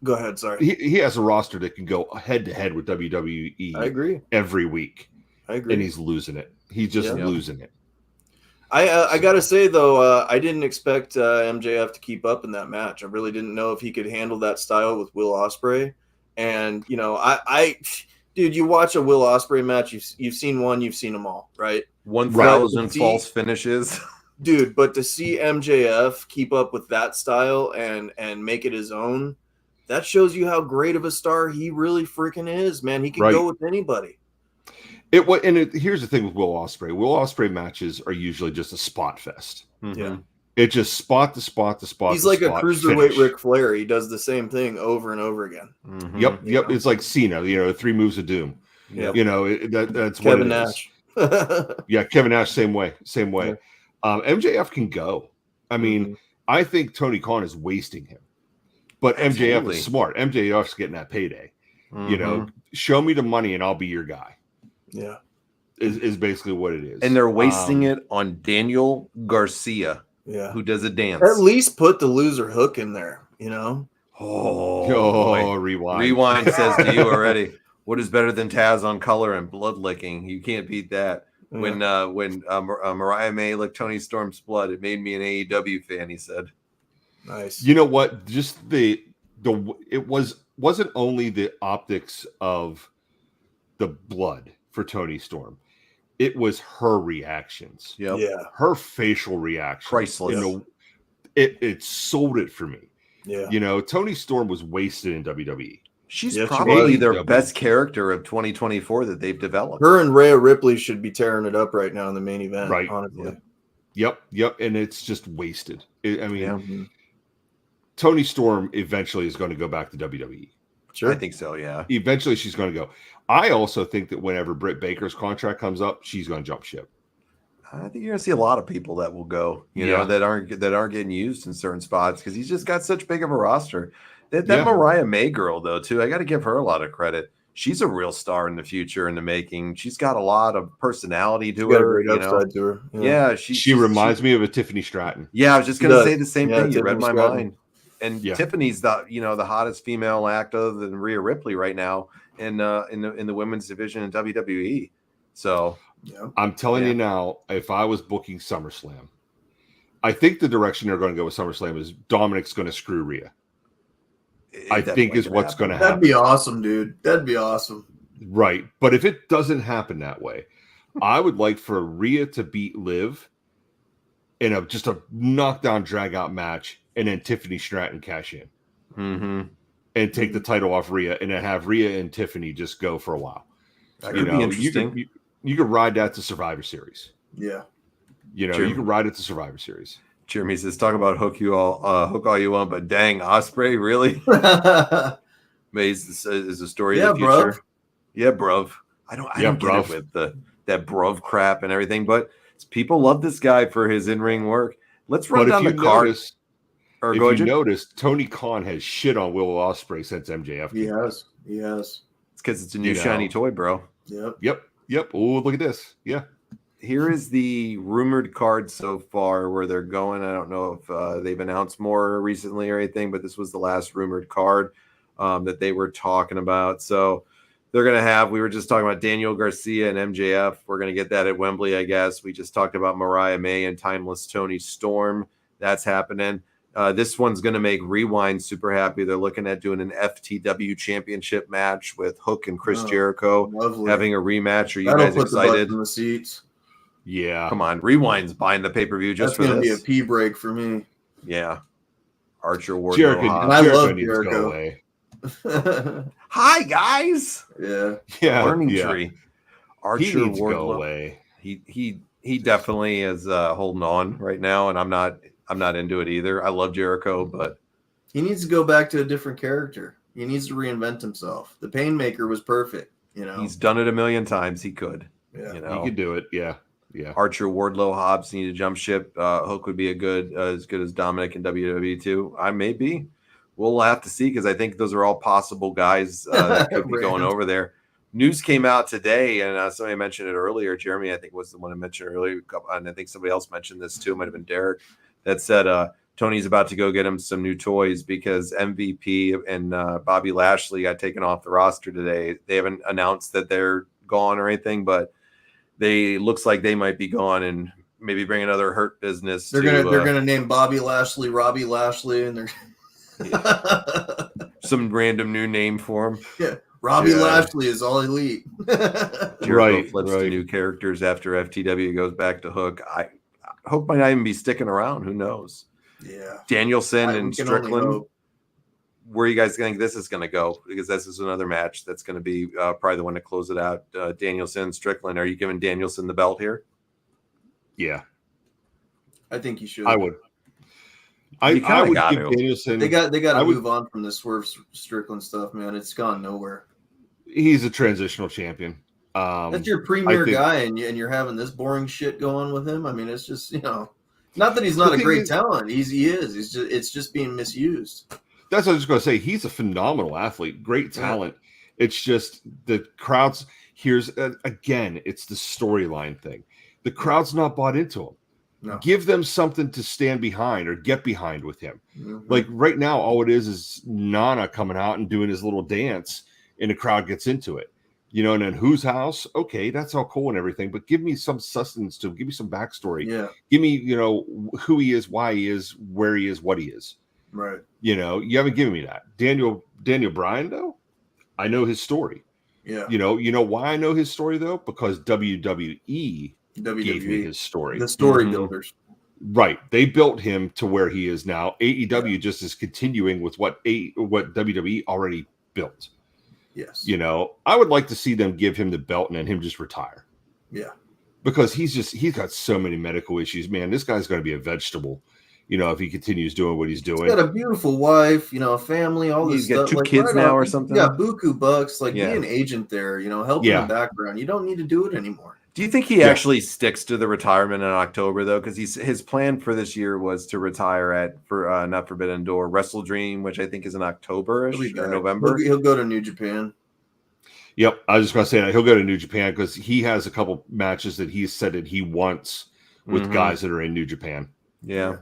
Go ahead. Sorry. He has a roster that can go head to head with WWE. I agree. Every week. I agree. And he's losing it. He's just losing it. I gotta say though, I didn't expect MJF to keep up in that match. I really didn't know if he could handle that style with Will Ospreay. And you know, dude, you watch a Will Ospreay match, you've seen one, you've seen them all, right? 1,000 false finishes. Dude, but to see MJF keep up with that style and make it his own, that shows you how great of a star he really freaking is, man. He can go with anybody. Here's the thing with Will Ospreay. Will Ospreay matches are usually just a spot fest. Mm-hmm. Yeah. It's just spot to spot to spot. He's like a cruiserweight Ric Flair. He does the same thing over and over again. Mm-hmm. Yep. It's like Cena, 3 moves of doom. Yep. That's Kevin what it Nash. is. Yeah, Kevin Nash, same way. Yeah. MJF can go. I mean, I think Tony Khan is wasting him. But MJF is smart. MJF's getting that payday. Mm-hmm. Show me the money and I'll be your guy. Yeah. Is basically what it is. And they're wasting it on Daniel Garcia. Yeah. Who does a dance. At least put the loser hook in there, Oh, rewind. Rewind says to you already. What is better than Taz on color and blood licking? You can't beat that. Yeah. When Mariah May licked Tony Storm's blood, it made me an AEW fan, he said. Nice. You know what? Just it wasn't only the optics of the blood for Tony Storm. It was her reactions. Yep. Yeah. Her facial reaction. Priceless. It sold it for me. Yeah. Tony Storm was wasted in WWE. She's Yeah, she probably was. their best character of 2024 that they've developed. Her and Rhea Ripley should be tearing it up right now in the main event. Right. Honestly. Yep. And it's just wasted. Yeah. Tony Storm eventually is going to go back to WWE. Sure. I think so, yeah. Eventually she's going to go. I also think that whenever Britt Baker's contract comes up, she's going to jump ship. I think you're going to see a lot of people that will go, that aren't getting used in certain spots because he's just got such big of a roster. That Mariah May girl, though, too, I got to give her a lot of credit. She's a real star in the future, in the making. She's got a lot of personality to her. Great upside to her. Yeah, she reminds me of a Tiffany Stratton. Yeah, I was just going to say the same thing. You read my Stratton. mind. And Tiffany's the hottest female actor than Rhea Ripley right now in the women's division in WWE. So I'm telling you now, if I was booking SummerSlam, I think the direction they're going to go with SummerSlam is Dominic's going to screw Rhea. I think is what's going to happen. That'd be awesome, dude. That'd be awesome. Right. But if it doesn't happen that way, I would like for Rhea to beat Liv in just a knockdown drag out match, and then Tiffany Stratton cash in. Mm-hmm. And take the title off Rhea, and then have Rhea and Tiffany just go for a while. That could be interesting. You could ride that to Survivor Series. Yeah. You could ride it to Survivor Series. Jeremy says, talk about hook all you want, but dang, Ospreay, really? Maze is a story of the future. Bruv. Yeah, bruv. I don't get it with that bruv crap and everything, but people love this guy for his in-ring work. Let's run down the card. If you notice, Tony Khan has shit on Will Ospreay since MJF. He has. It's because it's a new shiny toy, bro. Yep. Oh, look at this. Yeah. Here is the rumored card so far where they're going. I don't know if they've announced more recently or anything, but this was the last rumored card that they were talking about. So they're going to have, we were just talking about Daniel Garcia and MJF. We're going to get that at Wembley, I guess. We just talked about Mariah May and Timeless Tony Storm. That's happening. This one's going to make Rewind super happy. They're looking at doing an FTW championship match with Hook and Chris Jericho having a rematch. Are you guys excited? In the seats. Yeah. Come on. Rewind's buying the pay-per-view just for this. That's going to be a pee break for me. Yeah. Archer Ward. And I love Jericho. Hi, guys. Yeah. Learning tree. Archer Ward go away. He definitely is holding on right now, and I'm not into it either. I love Jericho, but he needs to go back to a different character. He needs to reinvent himself. The Painmaker was perfect. He's done it a million times. He could. Yeah. He could do it. Yeah. Archer, Wardlow, Hobbs need to jump ship. Hook would be as good as Dominic in WWE too. I may be. We'll have to see because I think those are all possible guys that could be going over there. News came out today, and somebody mentioned it earlier. Jeremy, I think, was the one who mentioned it earlier, and I think somebody else mentioned this too. It might have been Derek. That said, Tony's about to go get him some new toys because MVP and Bobby Lashley got taken off the roster today. They haven't announced that they're gone or anything, but looks like they might be gone and maybe bring another Hurt Business. They're gonna name Bobby Lashley Robbie Lashley, and they're some random new name for him. Yeah, Robbie Lashley is all elite. Jericho flips to new characters after FTW goes back to Hook. Hook might not even be sticking around. Who knows? Yeah. Danielson and Strickland. where you guys think this is going to go? Because this is another match that's going to be probably the one to close it out. Danielson, Strickland. Are you giving Danielson the belt here? Yeah, I think you should. I would. I would give Danielson. They got to move on from this Swerve Strickland stuff, man. It's gone nowhere. He's a transitional champion. That's your premier guy, and you're having this boring shit going with him. I mean, it's just not that he's not a great talent. He is. It's just being misused. That's what I was going to say. He's a phenomenal athlete, great talent. Yeah. It's just the crowd's. Here's again, it's the storyline thing. The crowd's not bought into him. No. Give them something to stand behind or get behind with him. Mm-hmm. Like right now, all it is Nana coming out and doing his little dance, and the crowd gets into it. And then whose house? Okay, that's all cool and everything, but give me some sustenance to him. Give me some backstory. Yeah. Give me, who he is, why he is, where he is, what he is. Right. You haven't given me that. Daniel Bryan, though, I know his story. Yeah. You know why I know his story, though? Because WWE gave me his story. The story builders. Right. They built him to where he is now. AEW just is continuing with what WWE already built. Yes. I would like to see them give him the belt and then him just retire. Yeah. Because he's got so many medical issues. Man, this guy's going to be a vegetable, if he continues doing what he's doing. He's got a beautiful wife, a family, all this stuff. He's got 2 kids now or something. Yeah, buku bucks. Be an agent there, help in the background. You don't need to do it anymore. Do you think he actually sticks to the retirement in October, though? Because his plan for this year was to retire for not Forbidden Door, Wrestle Dream, which I think is in October-ish or November. He'll go to New Japan. Yep, I was just going to say that. He'll go to New Japan because he has a couple matches that he's said that he wants with guys that are in New Japan. Yeah.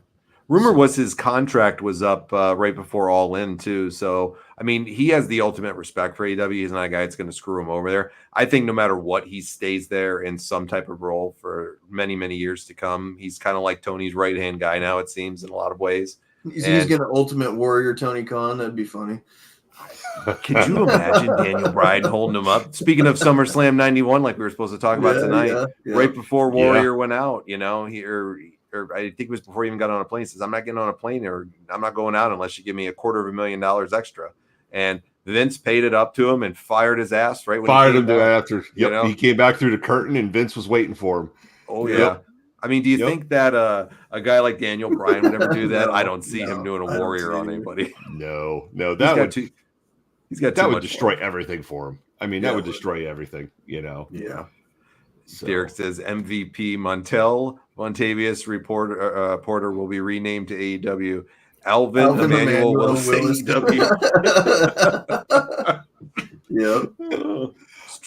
Rumor was his contract was up right before All In, too. So, I mean, he has the ultimate respect for AEW. He's not a guy that's going to screw him over there. I think no matter what, he stays there in some type of role for many, many years to come. He's kind of like Tony's right-hand guy now, it seems, in a lot of ways. He's going to Ultimate Warrior Tony Khan. That'd be funny. Could you imagine Daniel Bryan holding him up? Speaking of SummerSlam 91, like we were supposed to talk about tonight, right before Warrior went out, or I think it was before he even got on a plane. He says, I'm not getting on a plane or I'm not going out unless you give me $250,000 extra. And Vince paid it up to him and fired his ass right when fired him after. Yep. He came back through the curtain and Vince was waiting for him. Oh, yeah. Yep. I mean, do you think that a guy like Daniel Bryan would ever do that? I don't see him doing a Warrior on anybody. No, that would destroy everything for him. I mean, that would destroy everything, Yeah. So. Derek says MVP Montavious Porter will be renamed to AEW. Alvin Emmanuel will say AEW.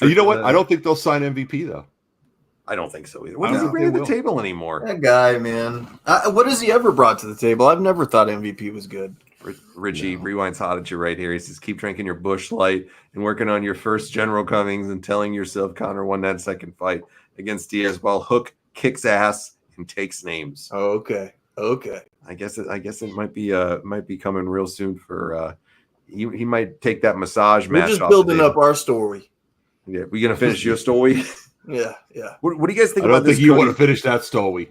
You know what? I don't think they'll sign MVP though. I don't think so either. What does he bring to the table anymore? That guy, man. What has he ever brought to the table? I've never thought MVP was good. Richie rewinds hot at you right here. He says, keep drinking your Busch Light and working on your first General Cummings and telling yourself Connor won that second fight against Diaz while Hook kicks ass and takes names. Oh, okay. I guess it might be coming real soon for he might take that massage match. We're just building up our story. Yeah, we gonna finish your story? Yeah. What do you guys think about this? I don't think you want to finish that story.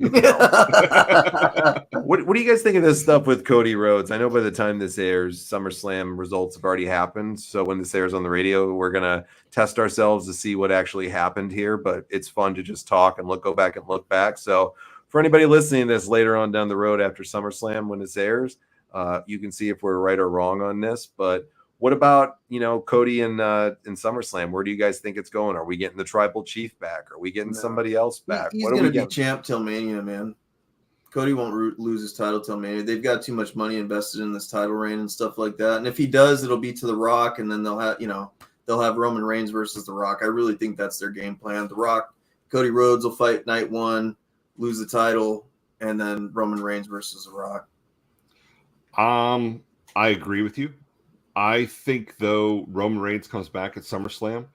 What do you guys think of this stuff with Cody Rhodes? I know by the time this airs, SummerSlam results have already happened. So when this airs on the radio, we're gonna test ourselves to see what actually happened here. But it's fun to just talk and go back. So for anybody listening to this later on down the road after SummerSlam when this airs, you can see if we're right or wrong on this. But what about, Cody in SummerSlam? Where do you guys think it's going? Are we getting the Tribal Chief back? Are we getting somebody else back? He's going to be champ till Mania, man. Cody won't lose his title till Mania. They've got too much money invested in this title reign and stuff like that. And if he does, it'll be to The Rock, and then they'll have Roman Reigns versus The Rock. I really think that's their game plan. The Rock, Cody Rhodes will fight night one, lose the title, and then Roman Reigns versus The Rock. I agree with you. I think, though, Roman Reigns comes back at SummerSlam,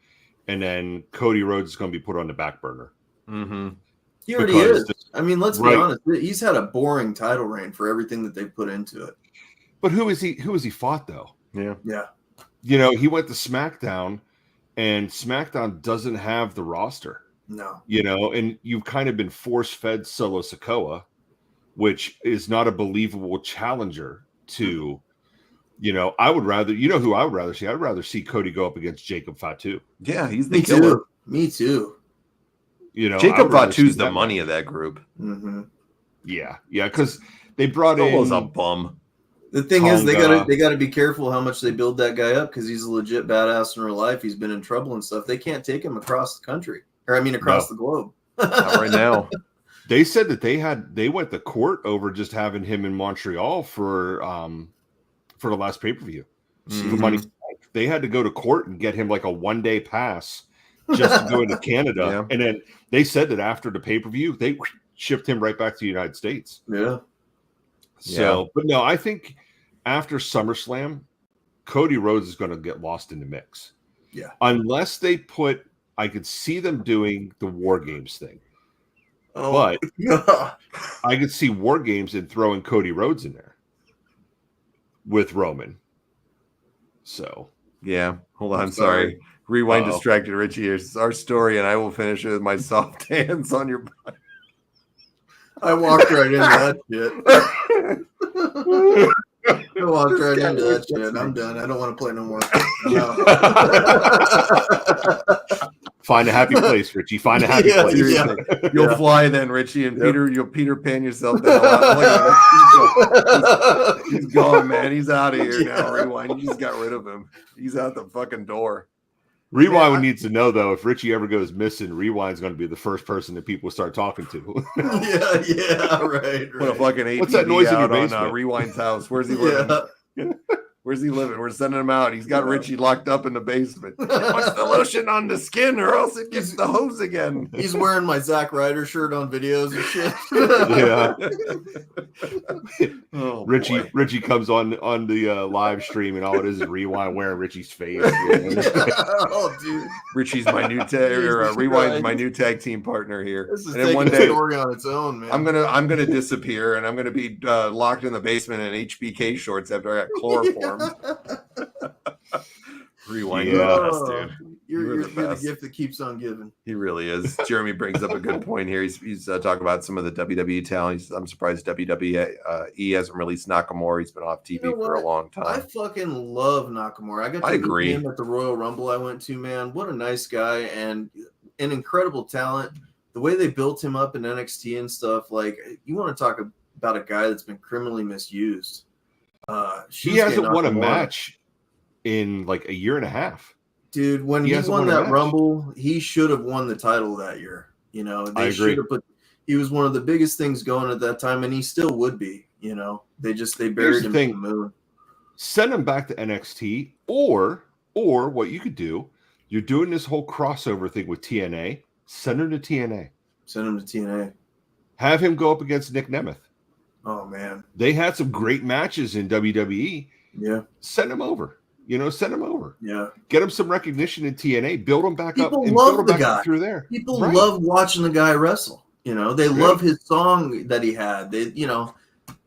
and then Cody Rhodes is going to be put on the back burner. Mm-hmm. He already is. I mean, let's be honest. He's had a boring title reign for everything that they've put into it. But who has he fought, though? Yeah. He went to SmackDown, and SmackDown doesn't have the roster. No. And you've kind of been force-fed Solo Sikoa, which is not a believable challenger to You know, I would rather. You know who I would rather see? I'd rather see Cody go up against Jacob Fatu. Yeah, he's the Me killer. too. Me too. You know, Jacob I would rather see Fatu's the that money match. of that group. Mm-hmm. Yeah, because they brought Solo's in a bum. The thing is, they Tonga. gotta be careful how much they build that guy up because he's a legit badass in real life. He's been in trouble and stuff. They can't take him across the country, or I mean, across the globe. Not right now. They said that they went to court over just having him in Montreal for the last pay-per-view. For money. They had to go to court and get him like a 1-day pass just to go into Canada. Yeah. And then they said that after the pay-per-view, they shipped him right back to the United States. Yeah. So, but no, I think after SummerSlam, Cody Rhodes is going to get lost in the mix. Yeah. Unless they put, I could see them doing the War Games thing. Oh, But yeah. I could see War Games and throwing Cody Rhodes in there with Roman. So, Yeah. Hold on. I'm sorry. Sorry. Rewind Uh-oh. distracted Richie. Here's our story, and I will finish it with my soft hands on your body. I walked right into that shit. I walked right into that shit. I'm done. I don't want to play no more. find a happy place, Richie. Find a happy Yeah, place. yeah. You'll fly then, Richie, and Yep. you'll Peter Pan yourself. The hell out. Look at him. He's gone, man. He's out of here now. Rewind. You just got rid of him. He's out the fucking door. Rewind needs to know, though, if Richie ever goes missing, Rewind's going to be the first person that people start talking to. yeah, right. Put a fucking APB What's that noise in your out on basement? Rewind's house. Where's he living? Yeah. Where's he living? We're sending him out. He's got Richie locked up in the basement. What's the lotion on the skin, or else it gets the hose again? He's wearing my Zack Ryder shirt on videos and shit. Yeah. Oh, Richie boy. Richie comes on the live stream, and all it is Rewind wearing Richie's face. Oh, dude. Richie's my new Jesus Rewind's Christ. my new tag team partner here. This is And then taking one a day story on its own, man. I'm gonna disappear, and I'm gonna be locked in the basement in HBK shorts after I got chloroformed. Rewind, Yeah. you're the best, Oh, dude. You're the the best. gift that keeps on giving. He really is. Jeremy brings up a good point here. He's talking about some of the WWE talent. I'm surprised WWE hasn't released Nakamura. He's been off TV You know for a what? long I time. fucking love Nakamura. I got to I meet agree. him at the Royal Rumble I went to, man. What a nice guy and an incredible talent. The way they built him up in NXT and stuff, like, you want to talk about a guy that's been criminally misused. He hasn't Shinsuke won a Nakamura. match in like a year and a half. Dude, when He he hasn't won won a that match. Rumble, he should have won the title that year. You know, I they agree. should have put. He was one of the biggest things going at that time, and he still would be. You know, they buried the him thing. in the moon. Send him back to NXT, or what you could do, you're doing this whole crossover thing with TNA. Send him to TNA. Send him to TNA. Have him go up against Nick Nemeth. Oh man, They had some great matches in WWE. yeah, Send him over. Send him over. yeah. Get him some recognition in TNA. Build him back People up and love build him the back up guy. through there. People Right. love watching the guy wrestle. You know, they Right. love his song that he had.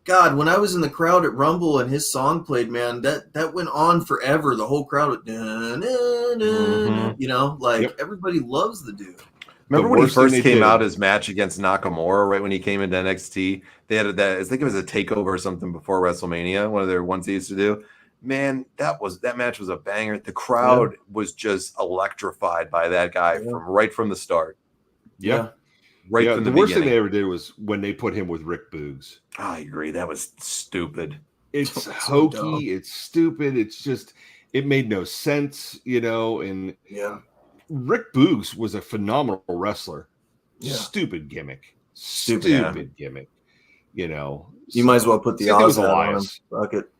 God, when I was in the crowd at Rumble and his song played, man, that went on forever. The whole crowd would, Mhm. you know, like Yep. everybody loves the dude. Remember The when he worst thing first they came did- out his match against Nakamura, right when he came into NXT? They had that, I think it was a takeover or something before WrestleMania, one of their ones they used to do. Man, that match was a banger. The crowd was just electrified by that guy Yeah. right from the start. Yeah. Right Yeah, from the the worst thing beginning. they ever did was when they put him with Rick Boogs. I agree. That was stupid. It's So hokey, dumb. it's stupid, it made no sense, and Yeah, Rick Boogs was a phenomenal wrestler. Yeah. Stupid gimmick. Stupid, Stupid yeah. gimmick. you might as well put the Same thing Oz with hat on him. Elias. Fuck it.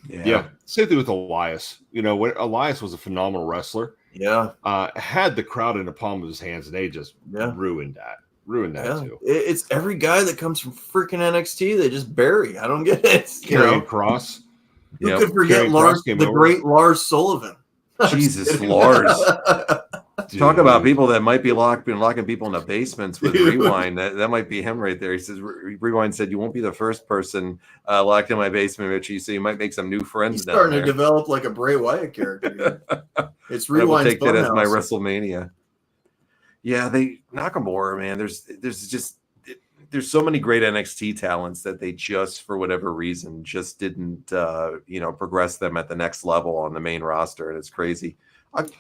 Yeah. Same thing with Elias. When Elias was a phenomenal wrestler, Yeah, had the crowd in the palm of his hands, and they just Yeah. ruined that. Ruined that yeah. too. It's every guy that comes from freaking NXT. They just bury. I don't get it. You Karrion know? Cross. Who Yep. could forget Karrion Lars, Kross came the over. great Lars Sullivan? Jesus, Lars. Talk about Dude. people that might be locking people in the basements with Dude. Rewind. That might be him right there. He says, Rewind said, "You won't be the first person locked in my basement, Richie, so you might make some new friends He's down starting there." to develop like a Bray Wyatt character. It's I will Rewind's take that as my Funhouse. WrestleMania. Yeah, Nakamura, man. There's just there's so many great NXT talents that they just, for whatever reason, just didn't, progress them at the next level on the main roster. And it's crazy.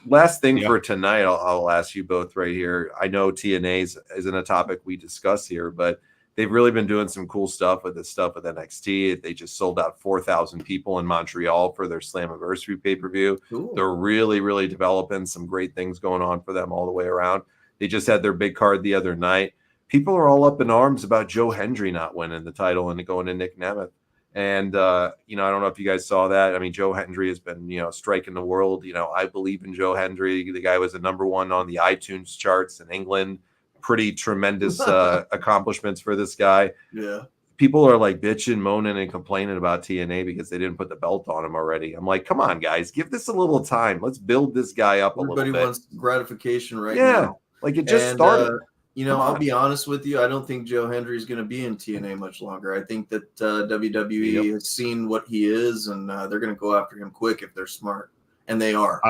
Last thing for tonight, I'll ask you both right here. I know TNA isn't a topic we discuss here, but they've really been doing some cool stuff with this stuff with NXT. They just sold out 4,000 people in Montreal for their Slammiversary pay-per-view. Cool. They're really, really developing some great things going on for them all the way around. They just had their big card the other night. People are all up in arms about Joe Hendry not winning the title and going to Nick Nemeth. And, I don't know if you guys saw that. I mean, Joe Hendry has been, striking the world. I believe in Joe Hendry. The guy was a #1 on the iTunes charts in England. Pretty tremendous accomplishments for this guy. Yeah. People are like bitching, moaning, and complaining about TNA because they didn't put the belt on him already. I'm like, come on, guys, give this a little time. Let's build this guy up a little bit. Everybody wants gratification right now. Like it just started. I'll be honest with you. I don't think Joe Hendry is going to be in TNA much longer. I think that WWE has seen what he is, and they're going to go after him quick if they're smart. And they are.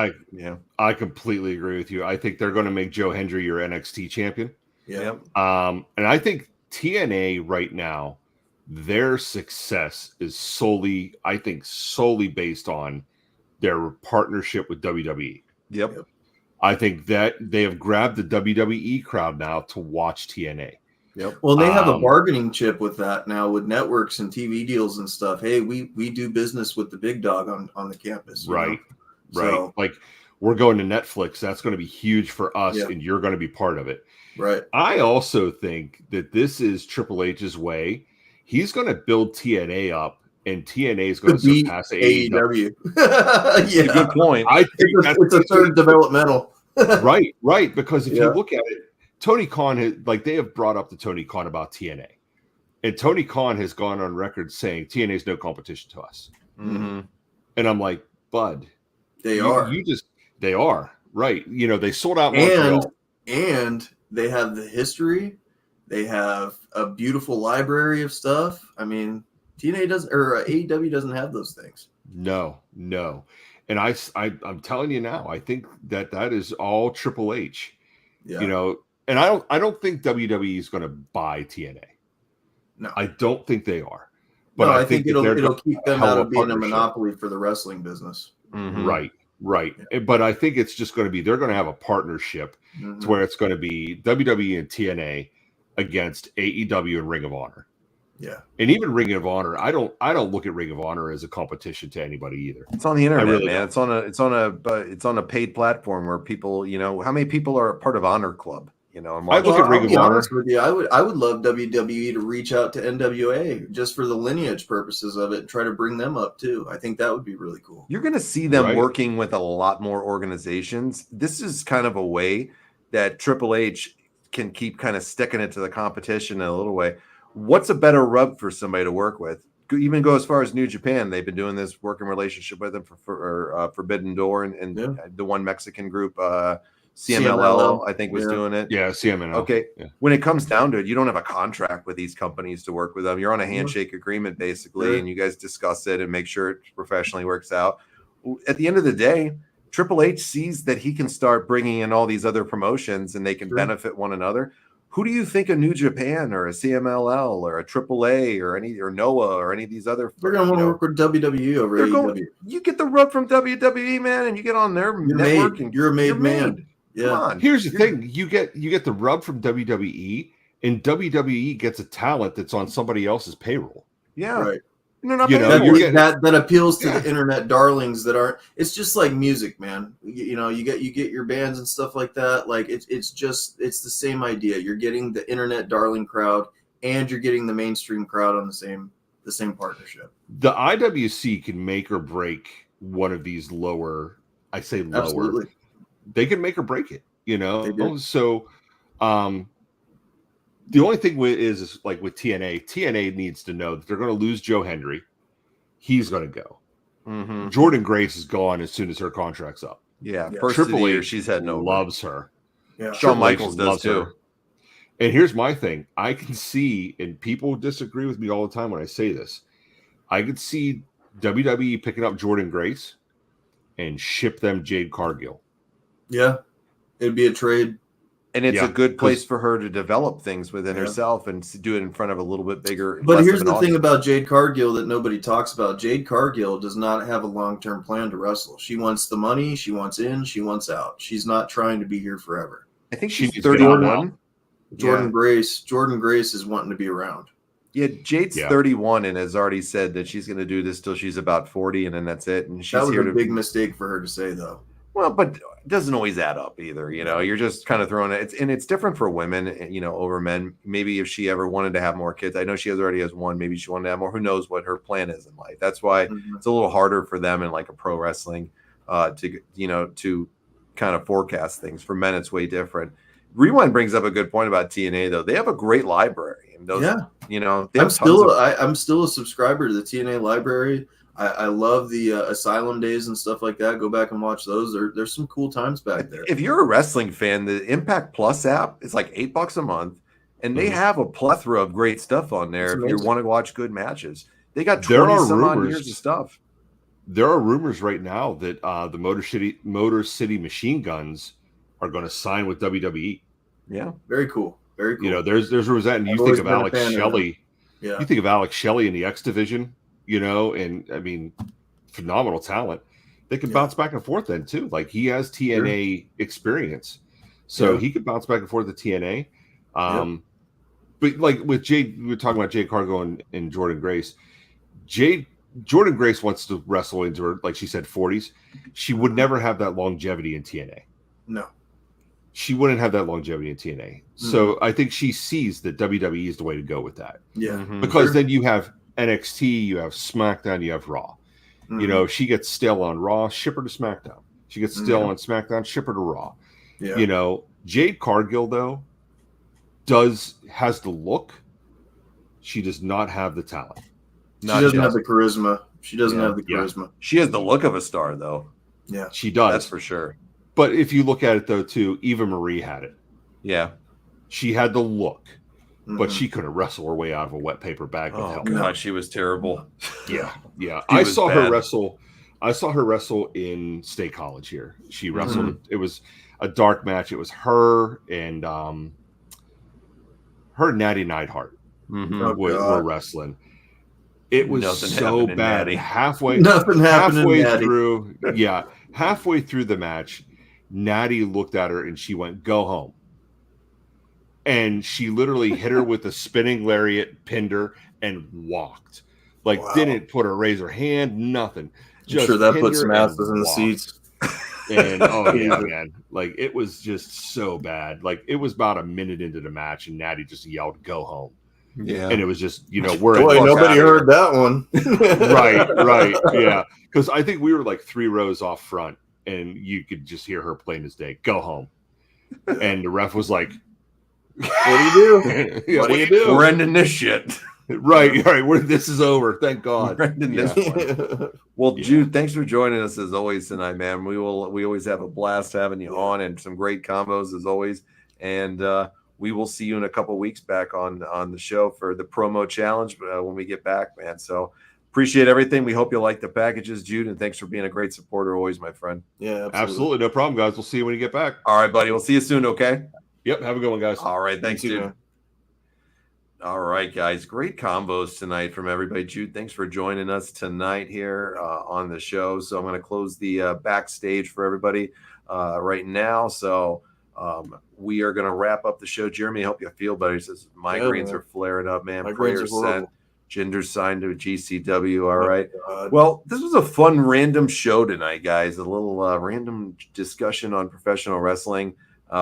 I completely agree with you. I think they're going to make Joe Hendry your NXT champion. Yeah. And I think TNA right now, their success is solely based on their partnership with WWE. Yep. I think that they have grabbed the WWE crowd now to watch TNA. Yep. Well, they have a bargaining chip with that now with networks and TV deals and stuff. Hey, we do business with the big dog on the campus. Right. Right. So, like we're going to Netflix. That's going to be huge for us, and you're going to be part of it. Right. I also think that this is Triple H's way. He's going to build TNA up, and TNA is going to surpass AEW. Yeah, good point. I think it's a third developmental. right. Because if you look at it, Tony Khan they have brought up to Tony Khan about TNA, and Tony Khan has gone on record saying TNA is no competition to us. Mm-hmm. And I'm like, bud, they are right. They sold out Montreal. And they have the history. They have a beautiful library of stuff. I mean, TNA doesn't, or AEW doesn't have those things. No. And I'm telling you now, I think that is all Triple H. Yeah. And I don't think WWE is going to buy TNA. No, I don't think they are. But no, I think it'll keep them out of being a partnership. monopoly for the wrestling business. Mm-hmm. Right. Yeah. But I think it's just going to be, they're going to have a partnership to where it's going to be WWE and TNA against AEW and Ring of Honor. Yeah. And even Ring of Honor, I don't look at Ring of Honor as a competition to anybody either. It's on the internet, man. It's on a paid platform where people, how many people are a part of Honor Club? I look at Ring of Honor. With you, I would love WWE to reach out to NWA just for the lineage purposes of it and try to bring them up too. I think that would be really cool. You're going to see them working with a lot more organizations. This is kind of a way that Triple H can keep kind of sticking it to the competition in a little way. What's a better rub for somebody to work with? Even go as far as New Japan. They've been doing this working relationship with them for Forbidden Door and the one Mexican group, CMLL, I think, was doing it. Yeah, CMLL. Okay. Yeah. When it comes down to it, you don't have a contract with these companies to work with them. You're on a handshake agreement, basically, and you guys discuss it and make sure it professionally works out. At the end of the day, Triple H sees that he can start bringing in all these other promotions and they can benefit one another. Who do you think a New Japan or a CMLL or a AAA or NOAH or any of these other? They're going to want to work with WWE over AEW. You get the rub from WWE, man, and you get on their network. You're a made man. Yeah. Come on. Here's the thing: you get the rub from WWE, and WWE gets a talent that's on somebody else's payroll. Yeah, right. That appeals to the internet darlings that aren't. It's just like music, man. You get your bands and stuff like that. Like it's the same idea. You're getting the internet darling crowd, and you're getting the mainstream crowd on the same partnership. The IWC can make or break one of these lower. I say lower. Absolutely. They can make or break it. So the only thing is like with TNA needs to know that they're going to lose Joe Hendry. He's going to go. Mm-hmm. Jordan Grace is gone as soon as her contract's up. Yeah. First of the year, she's had no loves her. Yeah. Shawn Michaels does too. Her. And here's my thing. I can see, and people disagree with me all the time when I say this, I could see WWE picking up Jordan Grace and ship them Jade Cargill. Yeah. It'd be a trade. And it's a good place 'cause- for her to develop things within Yeah. herself and to do it in front of a little bit bigger. But less here's of an the thing audience. about Jade Cargill that nobody talks about. Jade Cargill does not have a long-term plan to wrestle. She wants the money. She wants in. She wants out. She's not trying to be here forever. I think She she's needs to get out now. 31. Jordan Grace is wanting to be around. Yeah, Jade's Yeah. 31 and has already said that she's going to do this till she's about 40, and then that's it. And she's That was here a to big mistake for her to say, though. Well, but it doesn't always add up either. You're just kind of throwing it. It's different for women, over men. Maybe if she ever wanted to have more kids, I know she already has one. Maybe she wanted to have more. Who knows what her plan is in life? That's why it's a little harder for them in like a pro wrestling to kind of forecast things. For men, it's way different. Rewind brings up a good point about TNA though. They have a great library, and those, they have I'm still a subscriber to the TNA library. I love the Asylum days and stuff like that. Go back and watch those. There's some cool times back there. If you're a wrestling fan, the Impact Plus app is like $8 a month, and they have a plethora of great stuff on there. If you want to watch good matches, they got 20 some odd years of stuff. There are rumors right now that the Motor City Machine Guns are going to sign with WWE. Yeah, very cool. Very cool. There's rumors that, and you think of Alex Shelley. Yeah, you think of Alex Shelley in the X Division. And I mean, phenomenal talent. They can bounce back and forth then too. Like he has TNA experience, so he could bounce back and forth to TNA. But like with Jade, we were talking about Jade Cargill and Jordan Grace. Jordan Grace wants to wrestle into her, like she said, 40s. She would never have that longevity in TNA. No, she wouldn't have that longevity in TNA. So I think she sees that WWE is the way to go with that. Yeah, because then you have NXT, you have SmackDown, you have Raw. If she gets stale on Raw, ship her to SmackDown. She gets stale on SmackDown, ship her to Raw. Yeah. Jade Cargill though has the look. She does not have the talent. She doesn't have the charisma. She doesn't have the charisma. She has the look of a star though. Yeah, she does. That's for sure. But if you look at it though too, Eva Marie had it. Yeah, she had the look. But she couldn't wrestle her way out of a wet paper bag with help. God, she was terrible. Yeah. I saw her wrestle in State College here. She wrestled. It was a dark match. It was her and Natty Neidhart were wrestling. It was so bad. Halfway through the match, Natty looked at her and she went, "Go home." And she literally hit her with a spinning lariat, pinned her, and walked. Didn't put her raise her hand, nothing. I'm sure that put some asses in the seats. And man, it was just so bad. It was about a minute into the match, and Natty just yelled, "Go home!" Yeah, and it was just nobody heard that one. right, yeah. Because I think we were 3 rows off front, and you could just hear her plain as day, "Go home," and the ref was like, "What do you do? What do you do? We're ending this shit." Right. This is over. Thank God. We're ending this one. Well, Jude, thanks for joining us as always tonight, man. We always have a blast having you on, and some great combos as always. And we will see you in a couple of weeks back on the show for the promo challenge when we get back, man. So appreciate everything. We hope you like the packages, Jude, and thanks for being a great supporter always, my friend. Yeah, absolutely. No problem, guys. We'll see you when you get back. All right, buddy. We'll see you soon, okay? Yep. Have a good one, guys. All right. Thanks, Dude. man. All right, guys. Great combos tonight from everybody. Jude, thanks for joining us tonight here on the show. So I'm going to close the backstage for everybody right now. So we are going to wrap up the show. Jeremy, I hope you feel better. He says migraines are flaring up, man. Prayers sent. Ginger's signed to a GCW. All right. Well, this was a fun random show tonight, guys. A little random discussion on professional wrestling.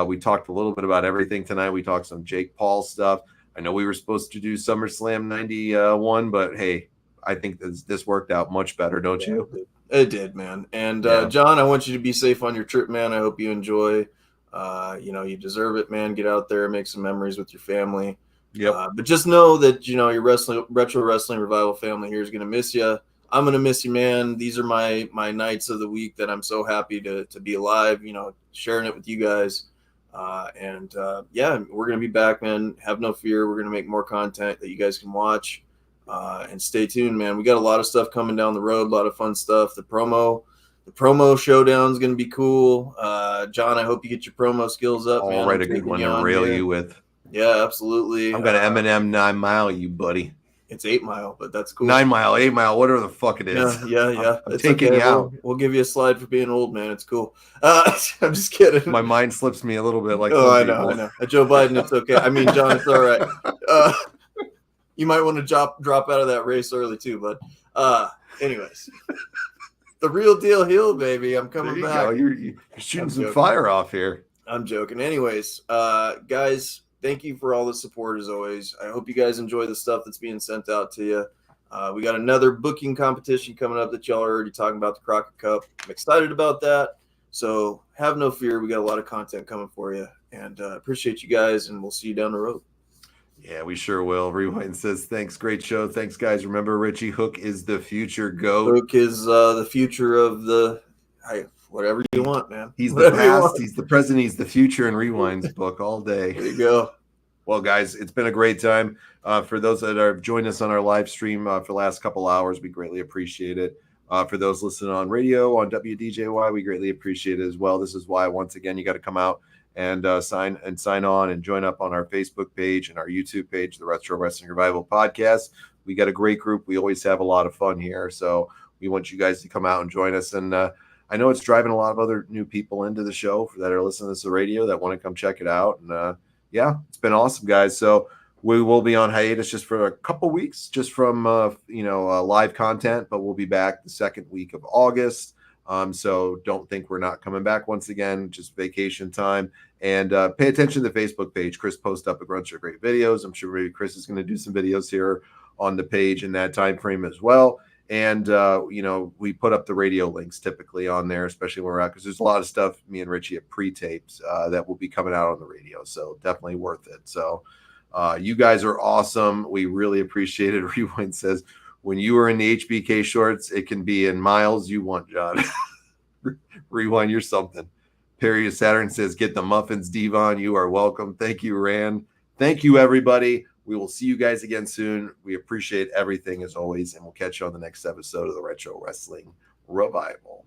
We talked a little bit about everything tonight. We talked some Jake Paul stuff. I know we were supposed to do SummerSlam 91, but hey, I think this worked out much better, don't you? It did, man. And John, I want you to be safe on your trip, man. I hope you enjoy. You deserve it, man. Get out there, make some memories with your family. Yep. But just know that your retro wrestling revival family here is going to miss you. I'm going to miss you, man. These are my nights of the week that I'm so happy to be alive. Sharing it with you guys. We're going to be back, man. Have no fear. We're going to make more content that you guys can watch, and stay tuned, man. We got a lot of stuff coming down the road, a lot of fun stuff. The promo The promo showdown's going to be cool. John, I hope you get your promo skills up, man. All right, I'm a good taking one you to on rail here. you with. Yeah, absolutely. I'm gonna Eminem 9 Mile you, buddy. It's 8 Mile, but that's cool. 9 Mile, 8 Mile, whatever the fuck it is. Yeah. I'm It's taking okay. you out. We'll give you a slide for being old, man. It's cool. I'm just kidding. My mind slips me a little bit, like Oh, some I people. know. Joe Biden, it's okay. I mean, John, it's all right. You might want to drop out of that race early too, but anyways, the real deal Hill, baby. I'm coming There you back. go. You're shooting I'm some joking. fire off here. I'm joking. Anyways, guys, thank you for all the support as always. I hope you guys enjoy the stuff that's being sent out to you. We got another booking competition coming up that y'all are already talking about, the Crockett Cup. I'm excited about that. So have no fear. We got a lot of content coming for you, and appreciate you guys, and we'll see you down the road. Yeah, we sure will. Rewind says, thanks, great show. Thanks, guys. Remember, Richie, Hook is the future GOAT. Hook is the future of whatever you want, man. He's Whatever the you past, want. he's the present, he's the future in Rewind's book all day. There you go. Well, guys, it's been a great time. For those that are joining us on our live stream for the last couple hours, we greatly appreciate it. For those listening on radio, on WDJY, we greatly appreciate it as well. This is why, once again, you got to come out and sign on and join up on our Facebook page and our YouTube page, the Retro Wrestling Revival Podcast. We got a great group. We always have a lot of fun here. So we want you guys to come out and join us. And I know it's driving a lot of other new people into the show that are listening to this radio that want to come check it out. And yeah, it's been awesome, guys. So we will be on hiatus just for a couple weeks, just from live content, but we'll be back the second week of August. So don't think we're not coming back once again, just vacation time. And pay attention to the Facebook page. Chris posts up a bunch of great videos. I'm sure maybe Chris is going to do some videos here on the page in that time frame as well. And, we put up the radio links typically on there, especially when we're out, because there's a lot of stuff me and Richie have pre-taped that will be coming out on the radio. So definitely worth it. So you guys are awesome. We really appreciate it. Rewind says, when you are in the HBK shorts, it can be in miles you want, John. Rewind, you're something. Perry of Saturn says, get the muffins, Devon. You are welcome. Thank you, Rand. Thank you, everybody. We will see you guys again soon. We appreciate everything as always, and we'll catch you on the next episode of the Retro Wrestling Revival.